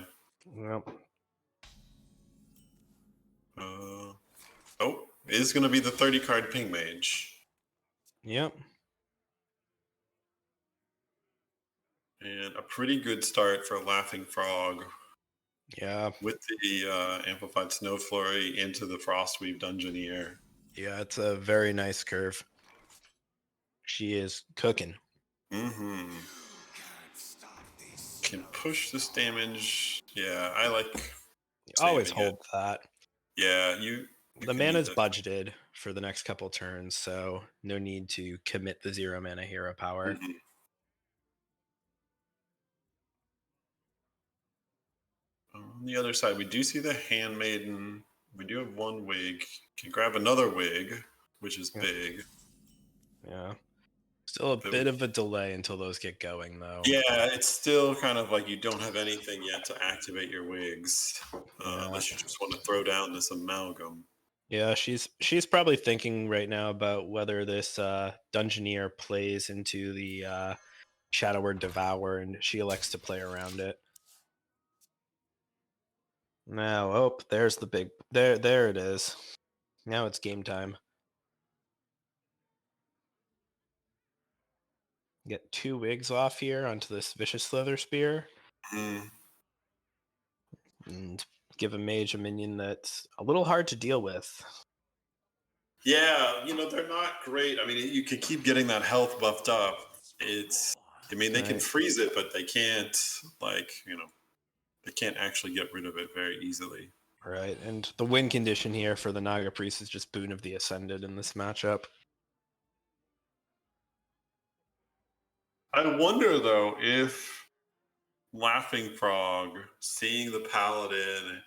Yep. Oh, it is going to be the 30 card ping mage. Yep. And a pretty good start for Laughing Frog Yeah. with the Amplified Snow Flurry into the Frostweave Dungeoneer. Yeah, it's a very nice curve. She is cooking. Mm-hmm. Can push this damage. Yeah, I like Always saving hold it. that. Yeah, you The can need mana's this. budgeted for the next couple turns, so no need to commit the 0 mana hero power. Mhm. On the other side, we do see the Handmaiden. We do have one wig. Can grab another wig, which is Yep. big. Yeah. Still a But bit of a delay until those get going, though. Yeah, it's still kind of like you don't have anything yet to activate your wigs, Yeah. unless you just want to throw down this amalgam. Yeah, she's probably thinking right now about whether this Dungeoneer plays into the Shadow Word Devour, and she elects to play around it. Now, oh, there's the big there it is. Now it's game time. Get 2 wigs off here onto this Vicious Slither Spear, Mm. and give a mage a minion that's a little hard to deal with. Yeah, they're not great. I mean, you can keep getting that health buffed up. They can Right. freeze it, but they can't, they can't actually get rid of it very easily. Right, and the win condition here for the Naga Priest is just Boon of the Ascended in this matchup. I wonder, though, if Laughing Frog, seeing the Paladin,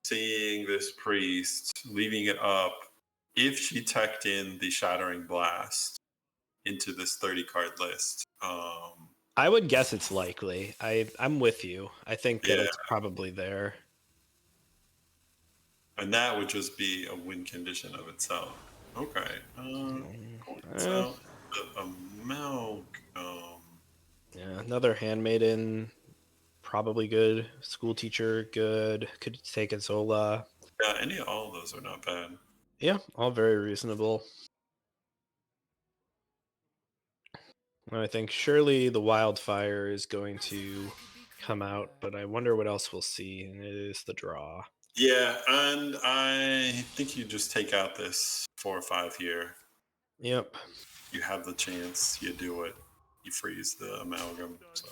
seeing this Priest, leaving it up, if she teched in the Shattering Blast into this 30 card list. I would guess it's likely. I'm with you. I think that Yeah. it's probably there. And that would just be a win condition of itself. Okay. So the amalgam. Yeah, another Handmaiden, probably good. School teacher, good. Could take a Zola. Yeah, all of those are not bad. Yeah, all very reasonable. I think surely the Wildfire is going to come out, but I wonder what else we'll see, and it is the draw. Yeah, and I think you just take out this 4 or 5 here. Yep. You have the chance. You do it. You freeze the amalgam. So.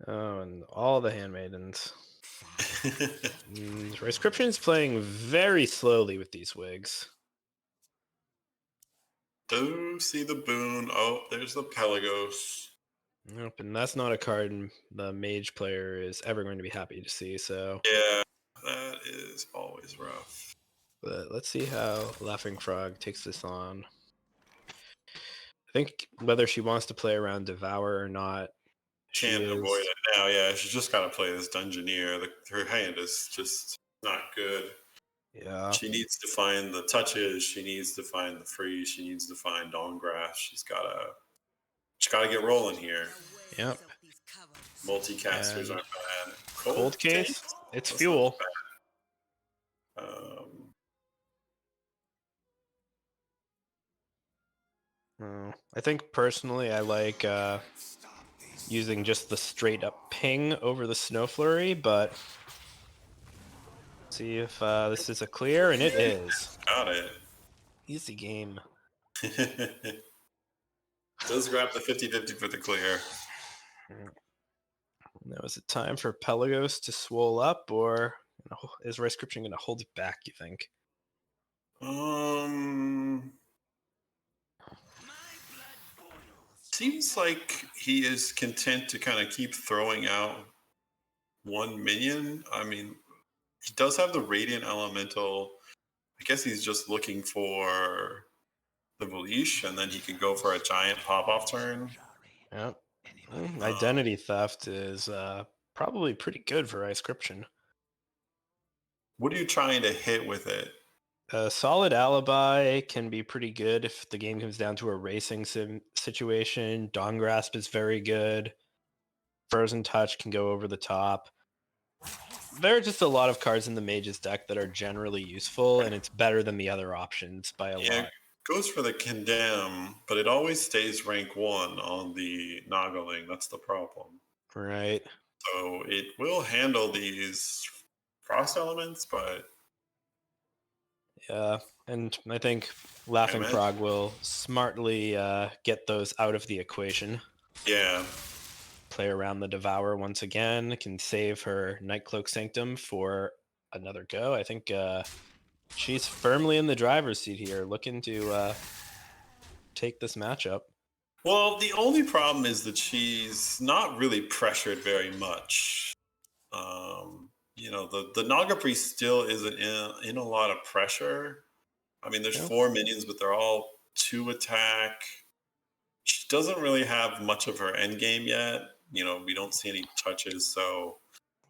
Oh, and all the Handmaidens. Rescription is playing very slowly with these wigs. Do see the boon. Oh, there's the Pelagos. Nope, and that's not a card the mage player is ever going to be happy to see, so... Yeah, that is always rough. But let's see how Laughing Frog takes this on. I think whether she wants to play around Devour or not, Can't avoid it now. Yeah, she's just got to play this Dungeoneer. Her hand is just not good. Yeah. She needs to find the touches. She needs to find the freeze. She needs to find Dawngraph. She's gotta get rolling here. Yep. Multicasters And aren't bad. Cold Case, it's That's fuel. not bad. I think personally I like using just the straight up ping over the snow flurry, but see if this is a clear, and it is. Got it. Easy game. Does grab the 50-50 for the clear. Now is it time for Pelagos to swole up, or is Rice Scription going to hold it back, you think? Seems like he is content to kind of keep throwing out one minion. I mean, he does have the Radiant Elemental. I guess he's just looking for the Volish, and then he could go for a giant pop-off turn. Yep. Identity theft is probably pretty good for Rice Scription. What are you trying to hit with it? A solid alibi can be pretty good if the game comes down to a racing situation. Dawn Grasp is very good. Frozen Touch can go over the top. There are just a lot of cards in the Mage's deck that are generally useful, and it's better than the other options by a lot. Goes for the Condemn, but it always stays rank 1 on the Noggling. That's the problem. Right. So it will handle these frost elements, but yeah, and I think Laughing Frog will smartly get those out of the equation. Yeah. Play around the Devour once again. Can save her Nightcloak Sanctum for another go. I think she's firmly in the driver's seat here, looking to take this matchup. Well, the only problem is that she's not really pressured very much. The Naga Priest still isn't in a lot of pressure. I mean, there's 4 minions, but they're all 2 attack. She doesn't really have much of her end game yet. We don't see any touches, so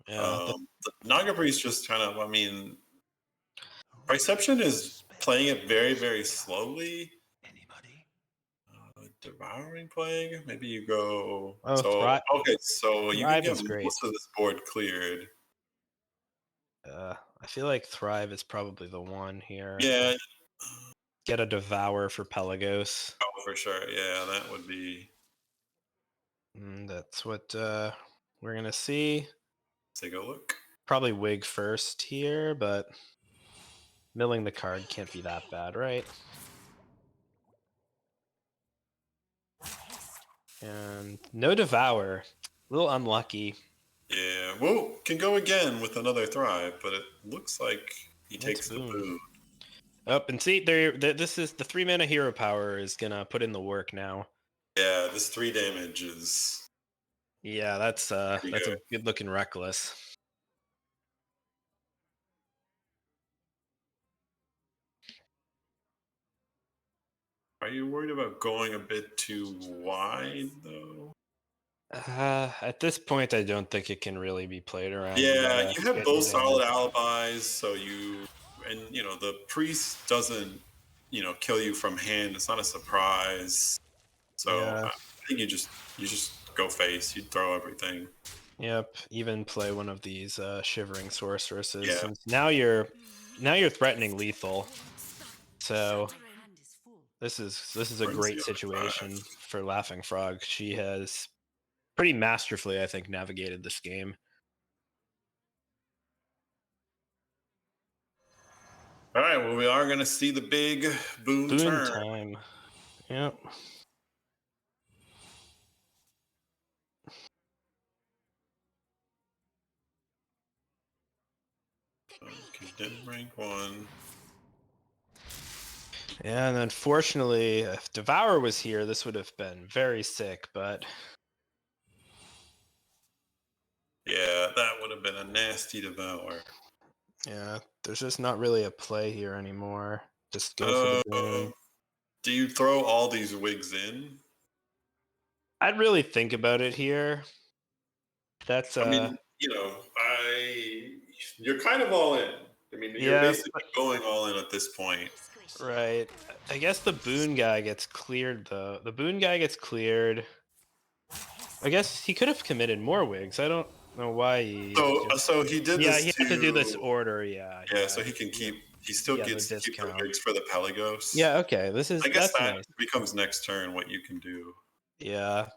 the Naga Priest just kind of, Perception is playing it very, very slowly. Devouring Plague? Maybe you go... so you can get most of this board cleared. I feel like Thrive is probably the one here. Yeah. Get a Devour for Pelagos. Oh, for sure. Yeah, that would be... that's what we're going to see. Let's take a look. Probably Wig first here, but milling the card can't be that bad, right? And no Devour. A little unlucky. Yeah, well, can go again with another Thrive, but it looks like he takes the boon. Up and see, this is the 3-mana hero power is gonna put in the work now. Yeah, this 3 damage is... Yeah, that's a good looking Reckless. Are you worried about going a bit too wide, though? At this point, I don't think it can really be played around. Yeah, you have both solid alibis, so the priest doesn't, kill you from hand. It's not a surprise. So I think you just go face. You throw everything. Yep, even play one of these Shivering Sorceresses. Yeah. Since now you're threatening lethal. So this is a great situation for Laughing Frog. She has pretty masterfully, I think, navigated this game. All right, well, we are going to see the big boon turn. Time. Yep. Condemn rank 1. Yeah, and unfortunately, if Devour was here, this would have been very sick, but... Yeah, that would have been a nasty Devour. Yeah, there's just not really a play here anymore. Just go for the boon. Do you throw all these wigs in? I'd really think about it here. That's you're kind of all in. I mean, you're basically going all in at this point. Right. I guess the boon guy gets cleared, though. The boon guy gets cleared. I guess he could have committed more wigs. I don't know why he... So he did this. Yeah, he had to do this order, yeah. So he can keep He still Yeah, the gets to keep the discount. rigs for the Pelagos. Yeah, okay. I guess That's that nice. becomes next turn what you can do. Yeah.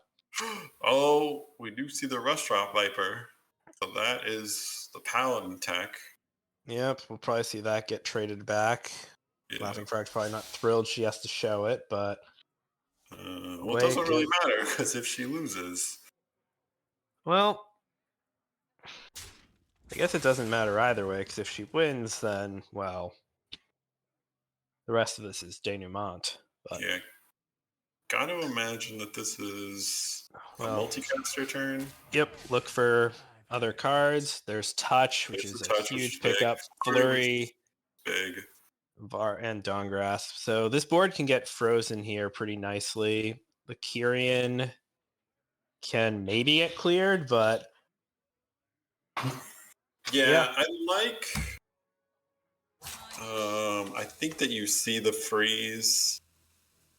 Oh, we do see the Rush Drop Viper. So that is the Paladin tech. Yep, we'll probably see that get traded back. Yeah. Laughing Frog's probably not thrilled she has to show it, but Well, it doesn't really matter because if she loses, well, I guess it doesn't matter either way, because if she wins, then, well, the rest of this is denouement. But, yeah, gotta imagine that this is a well, multicaster turn. yep, look for other cards. There's Touch, which There's is the a touch, which is huge big. pickup. Flurry, which is Flurry, big. Var, and Dawn Grasp. So this board can get frozen here pretty nicely. The Kyrian can maybe get cleared, but Yeah, I like. I think that you see the freeze,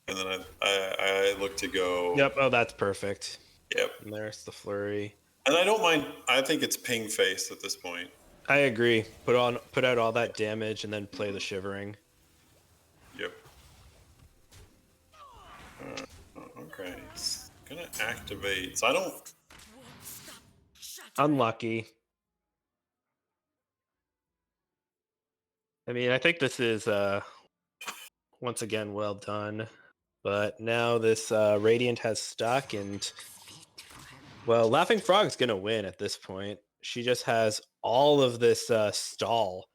and then I look to go. yep. Oh, that's perfect. Yep. And there's the Flurry. And I don't mind. I think it's ping face at this point. I agree. Put out all that damage and then play the Shivering. Yep. Okay. It's gonna activate. So I don't. Unlucky. I mean, I think this is once again well done. But now this Radiant has stuck, and well, Laughing Frog's gonna win at this point. She just has all of this stall.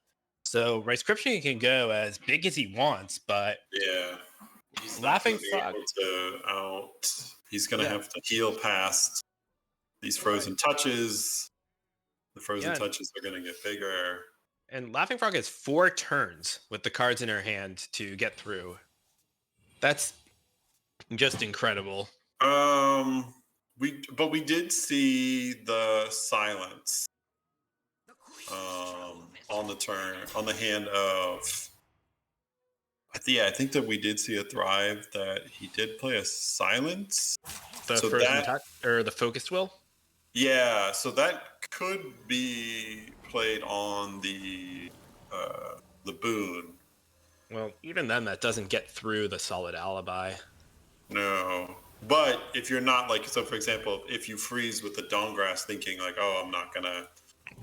So Riscription can go as big as he wants, but Yeah. He's Laughing not Frog. able to out. He's gonna Yeah. have to heal past these frozen touches. The frozen Yeah. touches are gonna get bigger. And Laughing Frog has 4 turns with the cards in her hand to get through. That's just incredible. We did see the silence on the turn on the hand of. I think that we did see a thrive that he did play a silence. The So frozen that- touch or the focused will. Yeah, so that could be played on the boon. Well, even then, that doesn't get through the solid alibi. No. But if you're not like, so for example, if you freeze with the Dawngrass thinking like, oh, I'm not going to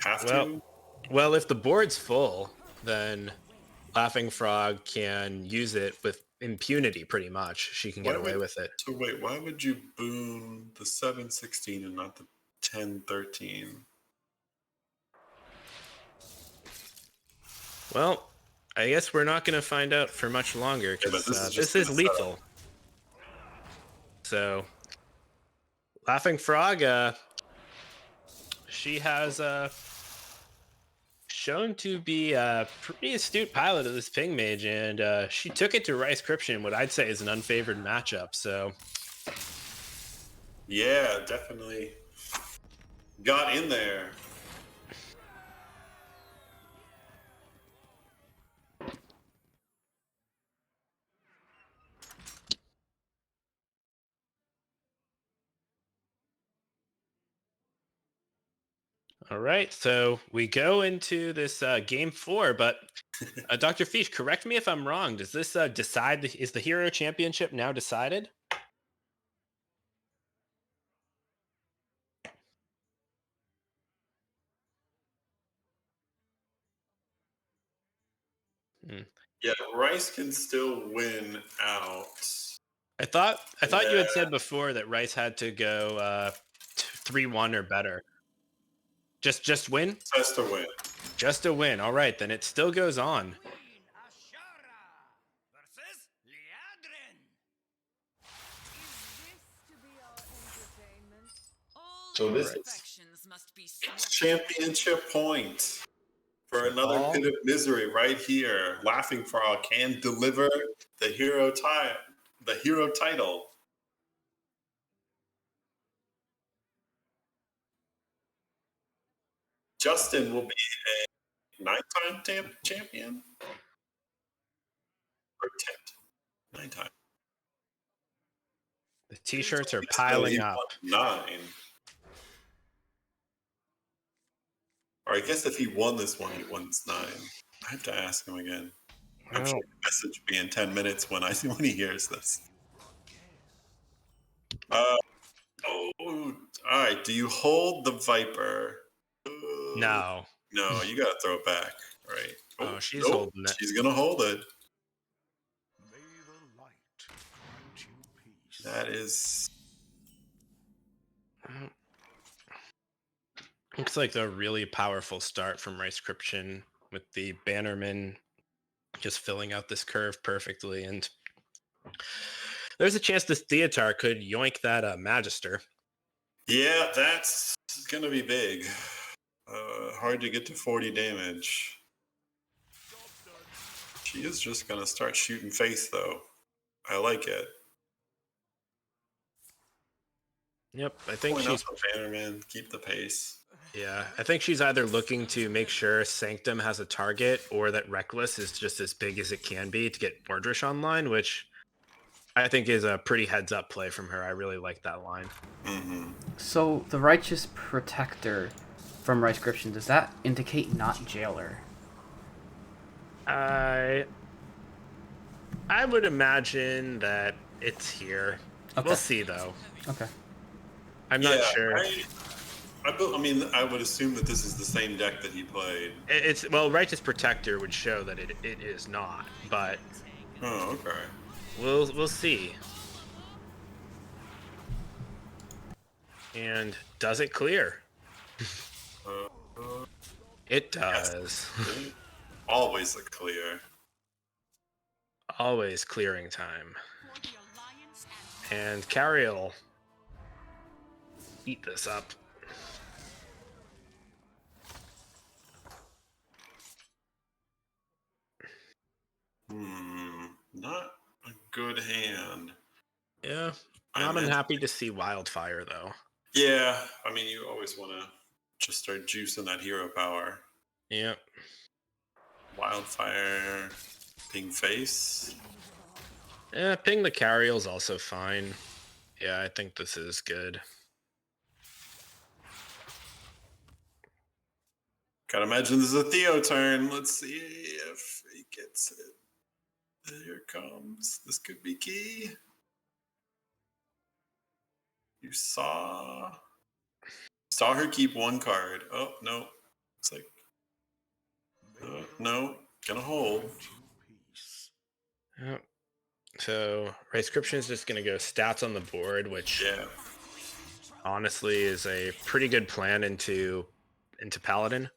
have to. Well, if the board's full, then Laughing Frog can use it with impunity pretty much. She can get away with it. So wait, why would you boon the 7/16 and not the 10/13? Well, I guess we're not going to find out for much longer Yeah, but because this is this is gonna set up. lethal. So, Laughing Frog, she has shown to be a pretty astute pilot of this Ping Mage, and she took it to Riscription, what I'd say is an unfavored matchup. So, Yeah, definitely got in there. all right, so we go into this game 4, but Dr. Fish, correct me if I'm wrong. Does this decide? Is the Hero Championship now decided? Yeah, Rice can still win out. I thought you had Yeah. said before that Rice had to go 3-1 or better. Just win? Has to win. Just a win. All right, then it still goes on. Queen Ashara versus Liadrin. Is this to be our entertainment? All So this is- imperfections must be swept Championship point for another All- pit of misery right here. Laughing Frog can deliver the hero title. Justin will be a 9-time champion or 10th. 9 times. The t-shirts are piling up. 9. Or I guess if he won this one, he won 9. I have to ask him again. I'm Well, sure the message will be in 10 minutes when when he hears this. Oh, all right. Do you hold the Viper? no. No, you gotta throw it back. Right. Oh, she's nope. holding it. She's gonna hold it. May the light grant you peace. That is. Looks like a really powerful start from Ricescription with the Bannerman just filling out this curve perfectly. And there's a chance this Theatar could yoink that Magister. Yeah, that's gonna be big. Hard to get to 40 damage. She is just gonna start shooting face though. I like it. Yep, I think Point out she's the Bannerman, keep the pace. I think she's either looking to make sure Sanctum has a target or that Reckless is just as big as it can be to get Mordrish online, which I think is a pretty heads up play from her. I really like that line. Mm-hmm. So the Righteous Protector from Ricescription, does that indicate not Jailer? I would imagine that it's here. Okay. We'll see though. Okay. I'm not sure. I mean, I would assume that this is the same deck that he played. It's well, Righteous Protector would show that it is not, but Oh, okay. we'll see. And does it clear? It does. Yes. Always a clear. Always clearing time. And Carriel eat this up. Not a good hand. Yeah. I Not imagine- unhappy to see Wildfire though. Yeah, I mean, you always want to just start juicing that hero power. Yep. Wildfire, ping face. Yeah, ping the Carriel's also fine. Yeah, I think this is good. Gotta imagine this is a Theo turn. Let's see if he gets it. Here it comes. This could be key. You saw her keep one card. Oh no, it's like no, gonna hold. Yep. So Ricescription is just gonna go stats on the board, which Yeah. honestly is a pretty good plan into Paladin.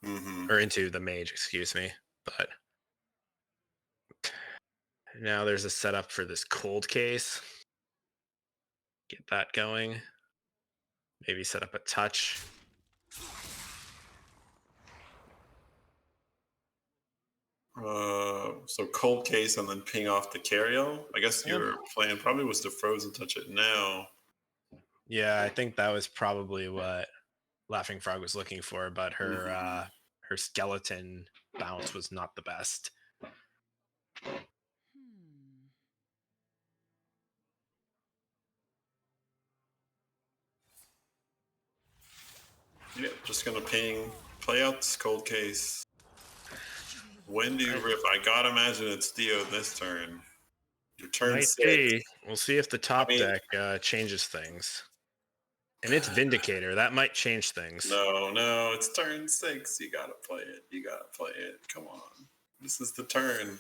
Mm-hmm. Or into the Mage, excuse me. But now there's a setup for this cold case. Get that going. Maybe set up a touch. So cold case and then ping off the Carriel. I guess Yep. your plan probably was to frozen touch it now. Yeah, I think that was probably what Laughing Frog was looking for, but her her skeleton bounce was not the best. Yeah, just gonna play out this cold case. When do you rip? I gotta imagine it's Theo this turn. Your turn Might 6. be. We'll see if the top I mean- deck changes things. And it's Vindicator. That might change things. No, it's turn 6. You gotta play it. You gotta play it. Come on. This is the turn.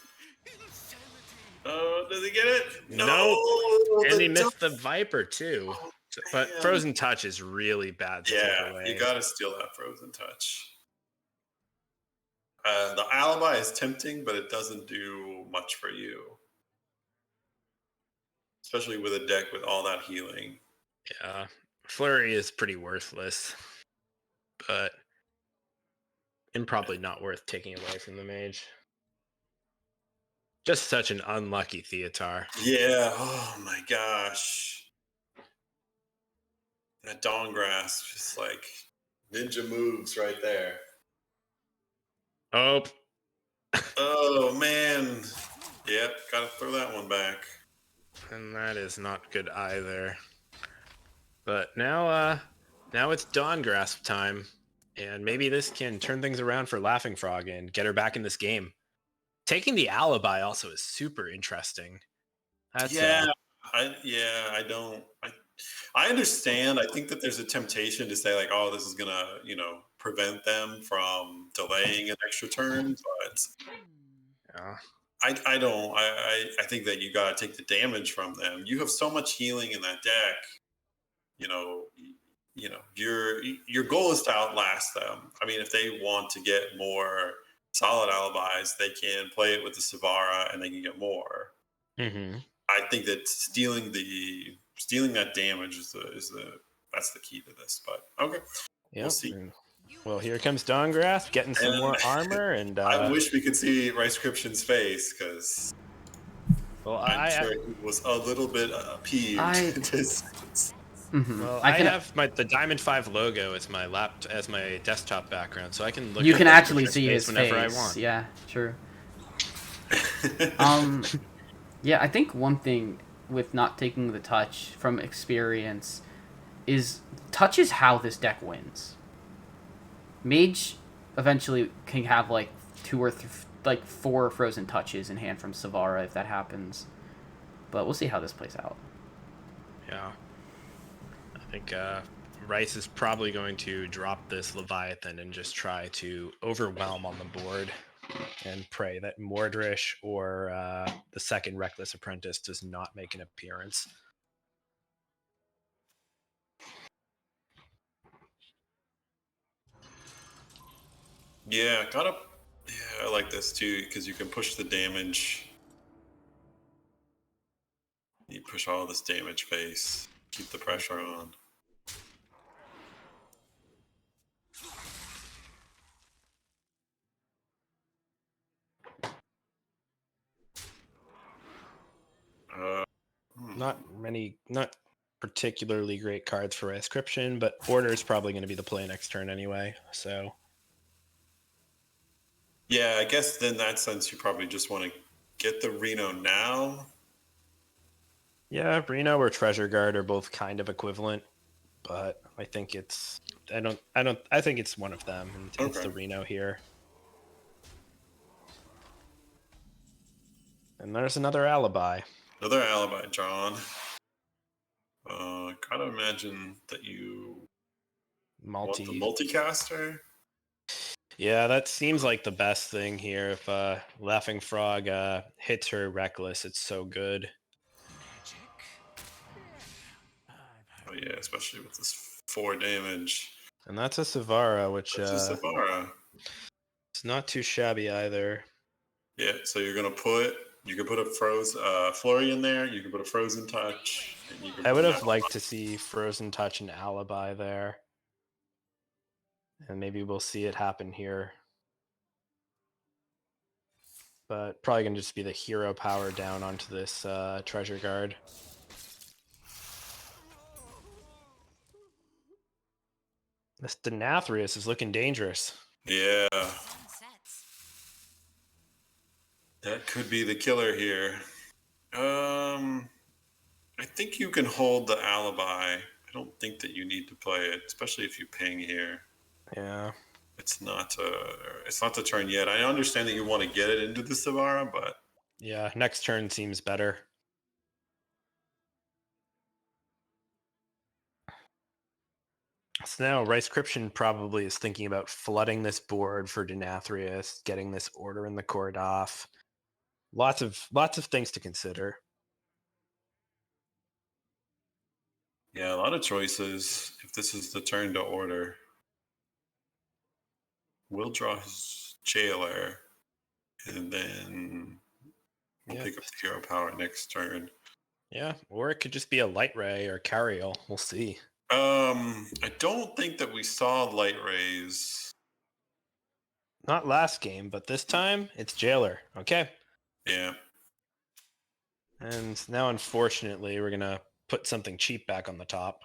Oh, does he get it? No. And the he missed the Viper too. Oh, But man. Frozen Touch is really bad to take Yeah, away. you gotta steal that frozen touch. The alibi is tempting, but it doesn't do much for you. Especially with a deck with all that healing. Yeah. Flurry is pretty worthless. But and probably not worth taking away from the mage. Just such an unlucky Theatar. Yeah, oh my gosh. That Dawn Grasp, just like ninja moves right there. Oh, Oh man. Yep, gotta throw that one back. and that is not good either. But now it's Dawn Grasp time. And maybe this can turn things around for Laughing Frog and get her back in this game. Taking the alibi also is super interesting. That's I don't. I understand. I think that there's a temptation to say like, oh, this is gonna, prevent them from delaying an extra turn, but yeah. I don't. I think that you gotta take the damage from them. You have so much healing in that deck. You know, your goal is to outlast them. I mean, if they want to get more solid alibis, they can play it with the Savara and they can get more. Mm-hmm. I think that stealing that damage is the that's the key to this. But okay, Yep. we'll see. Well, here comes Dawngrass getting some And more armor, and I wish we could see Ricescription's face because well, I'm sure he was a little bit peeved. I- well, I I can have the Diamond 5 logo as my desktop background, so I can look. you at can actually Ricescription's see his whenever I face. want. Yeah, true. Yeah, I think one thing with not taking the touch from experience is touch is how this deck wins. Mage eventually can have like like 4 frozen touches in hand from Savara if that happens, but we'll see how this plays out. Yeah, I think Rice is probably going to drop this Leviathan and just try to overwhelm on the board and pray that Mordrish or the second Reckless Apprentice does not make an appearance. Yeah, gotta. Yeah, I like this too because you can push the damage. You push all this damage face, keep the pressure on. Uh, Not particularly great cards for Inscription, but Order is probably going to be the play next turn anyway. So yeah, I guess in that sense, you probably just want to get the Reno now. yeah, Reno or Treasure Guard are both kind of equivalent, but I think I think it's one of them, and it's Okay. the Reno here. And there's another alibi. Another alibi, John. Gotta imagine that you want the multicaster. Yeah, that seems like the best thing here. If Laughing Frog hits her Reckless, it's so good. Oh yeah, especially with this 4 damage. And that's a Savara, which That's a Savara. it's not too shabby either. Yeah, so you can put a flurry in there. You can put a frozen touch. And you can I put would an have liked to see Frozen Touch and Alibi there. And maybe we'll see it happen here. But probably going to just be the hero power down onto this Treasure Guard. This Denathrius is looking dangerous. Yeah, that could be the killer here. I think you can hold the alibi. I don't think that you need to play it, especially if you ping here. Yeah. It's not the turn yet. I understand that you want to get it into the Savara, but Yeah, next turn seems better. So now Ricescription probably is thinking about flooding this board for Denathrius, getting this order in the court off. Lots of things to consider. yeah, a lot of choices. If this is the turn to order, we'll draw his jailer, and then we'll pick up the hero power next turn. Yeah, or it could just be a Light Ray or Carriel. We'll see. I don't think that we saw light rays. Not last game, but this time it's Jailer. Okay. Yeah. And now, unfortunately, we're gonna put something cheap back on the top.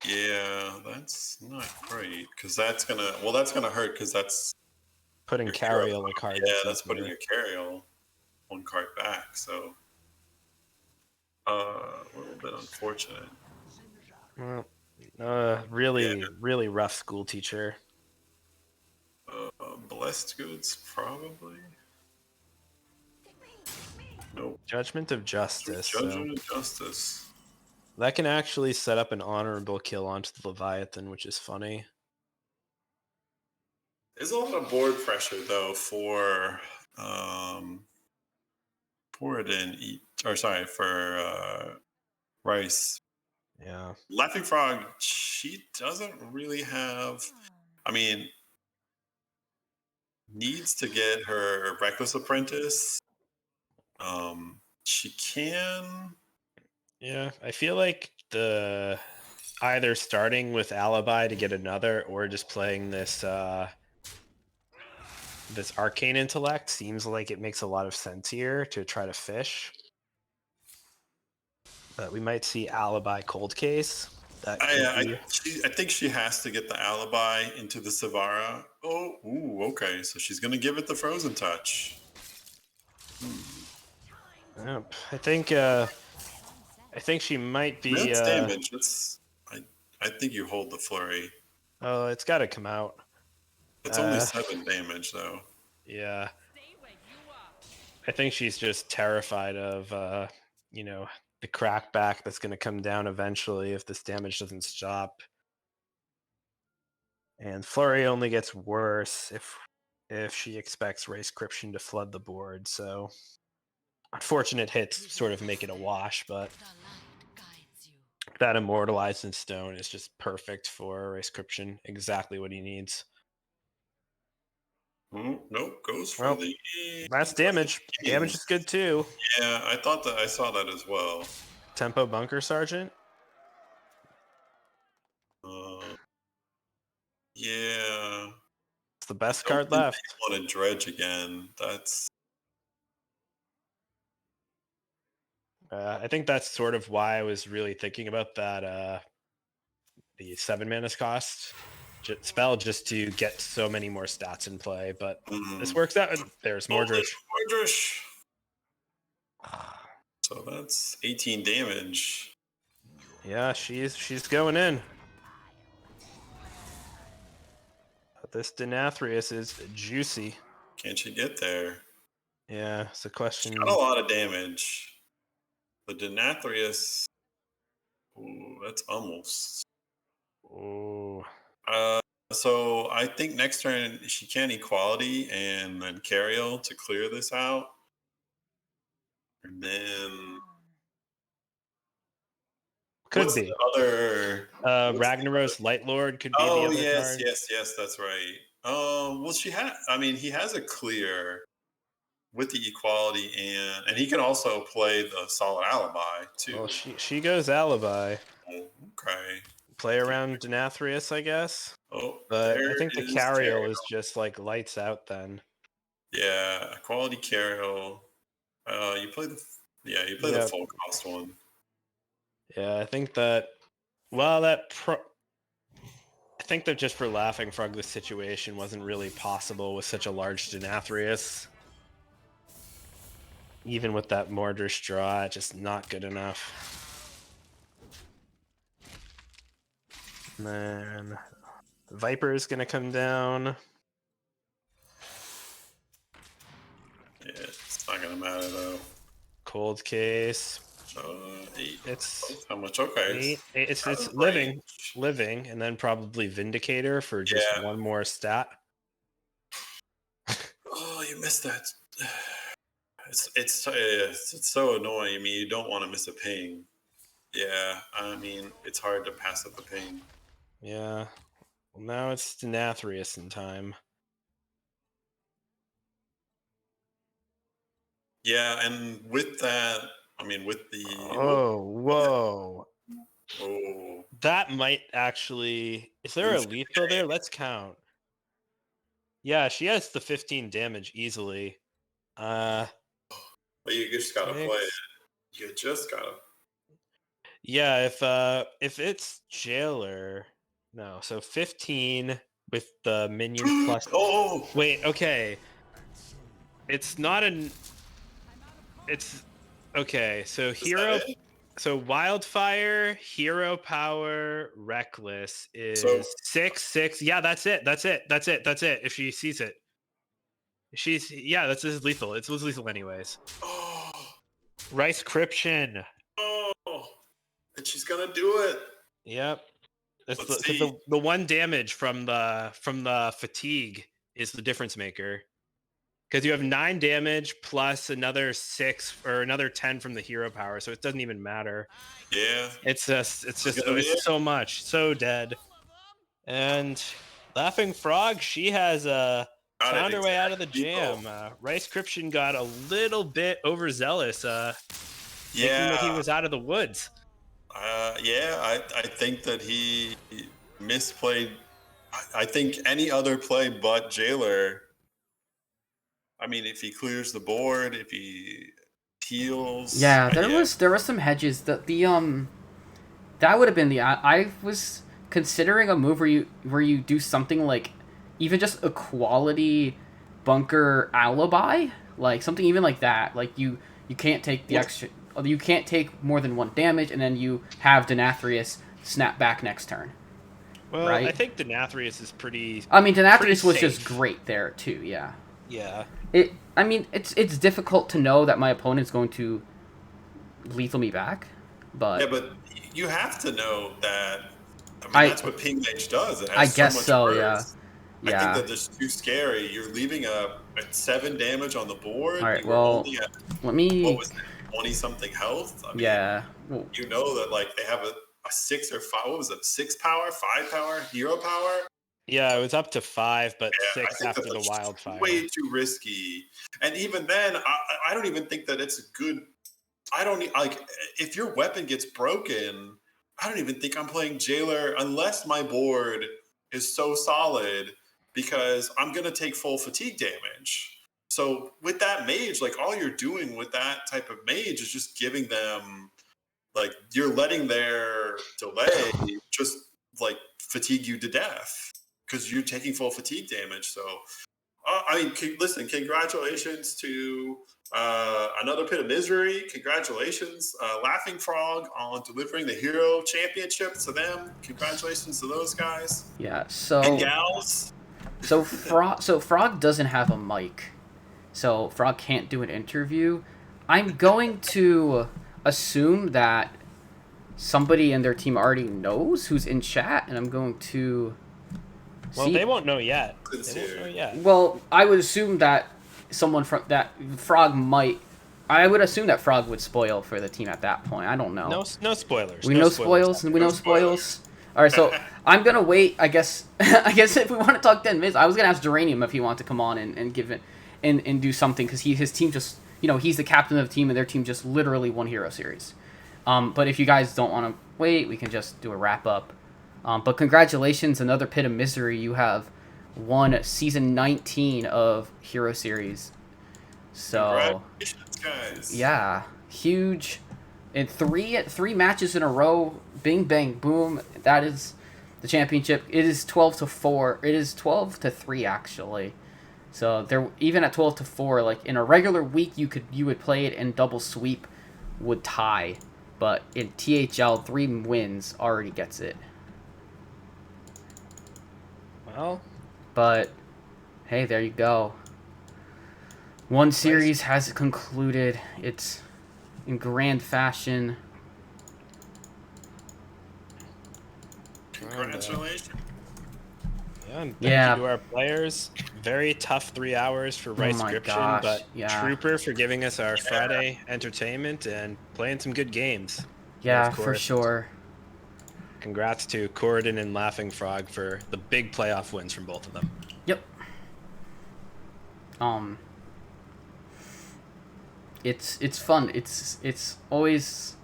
Yeah, that's not great because that's gonna hurt because that's putting Carriel a card. Yeah, that's putting your Carriel 1 card back. So a little bit unfortunate. Well, Really rough school teacher. Blessed goods, probably. Nope. Judgment of Justice. So Judgment of Justice. that can actually set up an honorable kill onto the Leviathan, which is funny. There's a lot of board pressure though for it in for Rice. Yeah. Laughing Frog, she doesn't really have. I mean, needs to get her Reckless Apprentice. She can. Yeah, I feel like the either starting with Alibi to get another or just playing this this Arcane Intellect seems like it makes a lot of sense here to try to fish. But we might see Alibi Cold Case. That could be. I think she has to get the Alibi into the Savara. Oh, ooh, okay. So she's gonna give it the Frozen Touch. Yep. I think she might be. That's damage. I think you hold the Flurry. Oh, it's got to come out. It's only 7 damage though. Yeah. I think she's just terrified of, the crackback that's going to come down eventually if this damage doesn't stop. And Flurry only gets worse if she expects Race-Cryption to flood the board. So unfortunate hits sort of make it a wash, but that Immortalized in Stone is just perfect for Race-Cryption. Exactly what he needs. Oh, nope, goes for Well, the. that's damage. Damage is good too. Yeah, I thought that I saw that as well. Tempo Bunker Sergeant. Yeah. It's the best card left. I want to dredge again. That's. I think that's sort of why I was really thinking about that. The 7 mana cost spell just to get so many more stats in play, but this works out. There's Mordrish. Mordrish. So that's 18 damage. Yeah, she's going in. But this Denathrius is juicy. Can she get there? Yeah, it's a question. She's got a lot of damage. The Denathrius. Ooh, that's almost. Oh. So I think next turn she can Equality and then Cariel to clear this out. And then Could be. Other Ragnaros Light Lord could be the other card. yes, that's right. Well, he has a clear with the Equality and he can also play the Solid Alibi too. Well, she goes Alibi. Oh, okay. Play around Denathrius, I guess. Oh, but I think the Cariel is just like lights out then. Yeah, Equality Cariel. You play the full cost one. Yeah, I think that. Well, I think that just for Laughing Frog, this situation wasn't really possible with such a large Denathrius. Even with that Mordrish draw, just not good enough. And then Viper is going to come down. Yeah, it's not going to matter though. Cold Case. 8. It's how much? Okay. It's living, and then probably Vindicator for just one more stat. Oh, you missed that. It's so annoying. I mean, you don't want to miss a ping. Yeah, I mean, it's hard to pass up a ping. Yeah. Well, now it's Denathrius in time. Yeah, and with that, I mean, with the... Whoa. Oh. That might actually... Is there a lethal there? Let's count. Yeah, she has the 15 damage easily. But you just gotta play it. You just gotta... Yeah, if it's Jailer... No, so 15 with the minion plus... Oh! Wait, okay. It's not an... It's... Okay, so Hero... So Wildfire, Hero Power, Reckless So, is 6/6. Yeah, that's it. That's it. That's it. That's it. If she sees it, this is lethal. It was lethal anyways. oh, Rice Cryption. oh, and she's gonna do it. Yep. That's Let's because see. the one damage from the fatigue is the difference maker. Because you have 9 damage plus another 6 or another 10 from the hero power, so it doesn't even matter. Yeah, It's this is gonna be it. so much, so dead. And Laughing Frog, she has Got it found her way out of the exactly. jam. Rice Cryption got a little bit overzealous, thinking that he Yeah, was out of the woods. yeah. I think that he misplayed. I think any other play but Jailer. I mean, if he clears the board, if he heals. Yeah, Yeah. there was some hedges. That would have been I was considering a move where you do something like even just a quality bunker alibi, like something even like that. Like you can't take the extra, you can't take more than 1 damage, and then you have Denathrius snap back next turn. Well, Right? I think Denathrius is pretty. I mean, Denathrius Pretty was just safe. great there too. Yeah. Yeah. I mean, it's difficult to know that my opponent's going to lethal me back, but Yeah, but you have to know that. I mean, I- that's what Ping Mage does. It has I so guess much so, burst. yeah. I Yeah. think that it's too scary. You're leaving a 7 damage on the board. All right. You were Well, only at, let me. what was it, 20 something health? I mean, Yeah. Well, you know that like they have a 6 or 5. What was it? 6 power, 5 power, hero power. Yeah, it was up to 5, but Yeah, I 6 think after that the that's wildfire. way too risky. And even then, I don't even think that it's a good. I don't like if your weapon gets broken. I don't even think I'm playing Jailer unless my board is so solid because I'm gonna take full fatigue damage. So with that mage, like all you're doing with that type of mage is just giving them like you're letting their delay just like fatigue you to death because you're taking full fatigue damage. So I mean, listen, congratulations to another pit of misery. Congratulations, Laughing Frog, on delivering the Hero Championship to them. Congratulations to those guys yeah. and gals. So Frog doesn't have a mic, so Frog can't do an interview. I'm going to assume that somebody in their team already knows who's in chat, and I'm going to. Well, see. they won't know yet. Let's They won't hear know it. yet. Well, I would assume that someone from that Frog might. I would assume that Frog would spoil for the team at that point. I don't know. No spoilers. We no know spoils, and we know No spoilers. spoils. All right, so I'm gonna wait. I guess. I guess if we want to talk 10 minutes, I was gonna ask Geranium if he wanted to come on and give it and do something because his team just he's the captain of the team and their team just literally won Hero Series. But if you guys don't want to wait, we can just do a wrap up. But congratulations, another pit of misery. You have won season 19 of Hero Series. So Congratulations, guys. yeah, huge. In three matches in a row, bing bang boom. That is the championship. It is 12-4. It is 12-3 actually. So there, even at 12-4, like in a regular week, you would play it and double sweep would tie, but in THL 3 wins already gets it. Well, But hey, there you go. One series has concluded. It's in grand fashion. Congratulations. yeah, and thank Yeah. you to our players. Very tough 3 hours for Rice my Cryption, gosh, but yeah. Trooper for giving us our Friday entertainment and playing some good games. Yeah, of for course. sure. Congrats to Corridon and Laughing Frog for the big playoff wins from both of them. Yep. It's fun. It's always,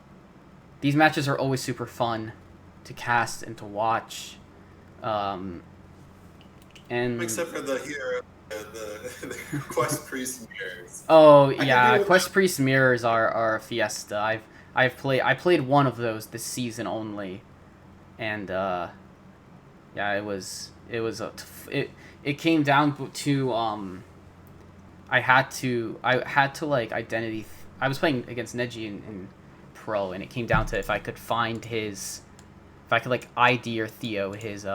these matches are always super fun to cast and to watch. And Except for the hero, the quest priest mirrors. oh can yeah, deal with Quest that. Priest mirrors are a fiesta. I played one of those this season only, and yeah, it came down to I had to like identity. I was playing against Neji in pro, and it came down to if I could find his, if I could like ID or Theo his.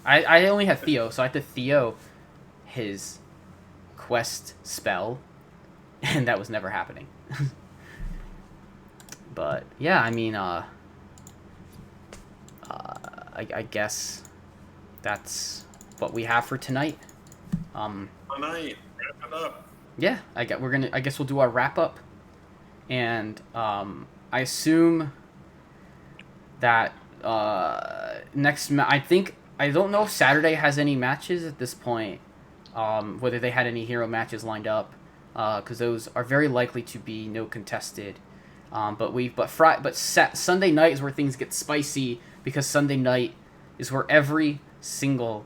I only had Theo, so I had to Theo his quest spell, and that was never happening. But yeah, I mean, I guess that's what we have for tonight. Tonight, wrap it up. Yeah, I guess we'll do our wrap up, and I assume that I don't know if Saturday has any matches at this point. Whether they had any hero matches lined up, because those are very likely to be no contested. But Sunday night is where things get spicy, because Sunday night is where every single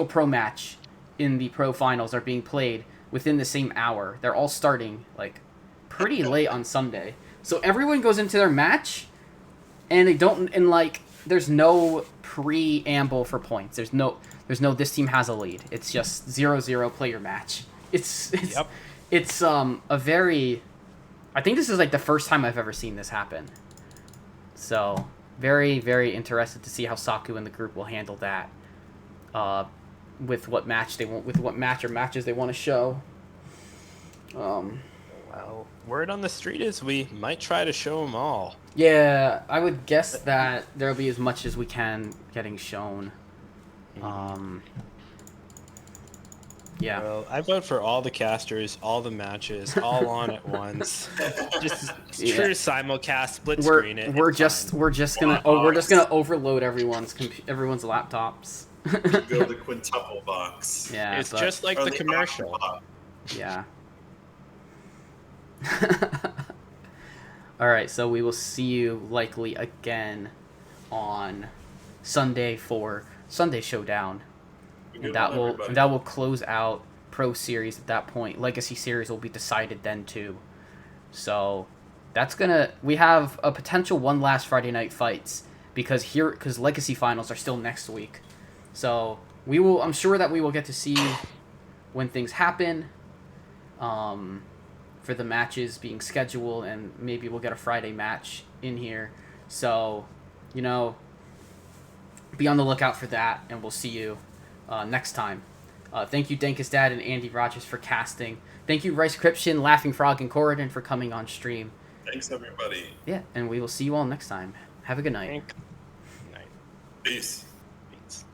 pro match in the pro finals are being played within the same hour. They're all starting like pretty late on Sunday, so everyone goes into their match, and there's no preamble for points. There's no this team has a lead. It's just 0-0 player match. It's a very, I think this is like the first time I've ever seen this happen. So very, very interested to see how Saku and the group will handle that. With what match or matches they want to show. Well, word on the street is we might try to show them all. Yeah, I would guess that there'll be as much as we can getting shown. Yeah. Well, I vote for all the casters, all the matches, all on at once. Just true simulcast, split screen it. We're just gonna overload everyone's laptops. Build a quintuple box. Yeah, it's just like the commercial. Yeah. All right, so we will see you likely again on Sunday for Sunday Showdown, and that will close out Pro Series at that point. Legacy Series will be decided then too. So we have a potential one last Friday Night Fights because Legacy Finals are still next week. So I'm sure that we will get to see when things happen. For the matches being scheduled, and maybe we'll get a Friday match in here. So, be on the lookout for that, and we'll see you next time. Thank you, Dankus Dad and Andy Rogers, for casting. Thank you, Rice Cryption, Laughing Frog, and Corridon for coming on stream. Thanks, everybody. Yeah, and we will see you all next time. Have a good night. Good night. Peace. Peace.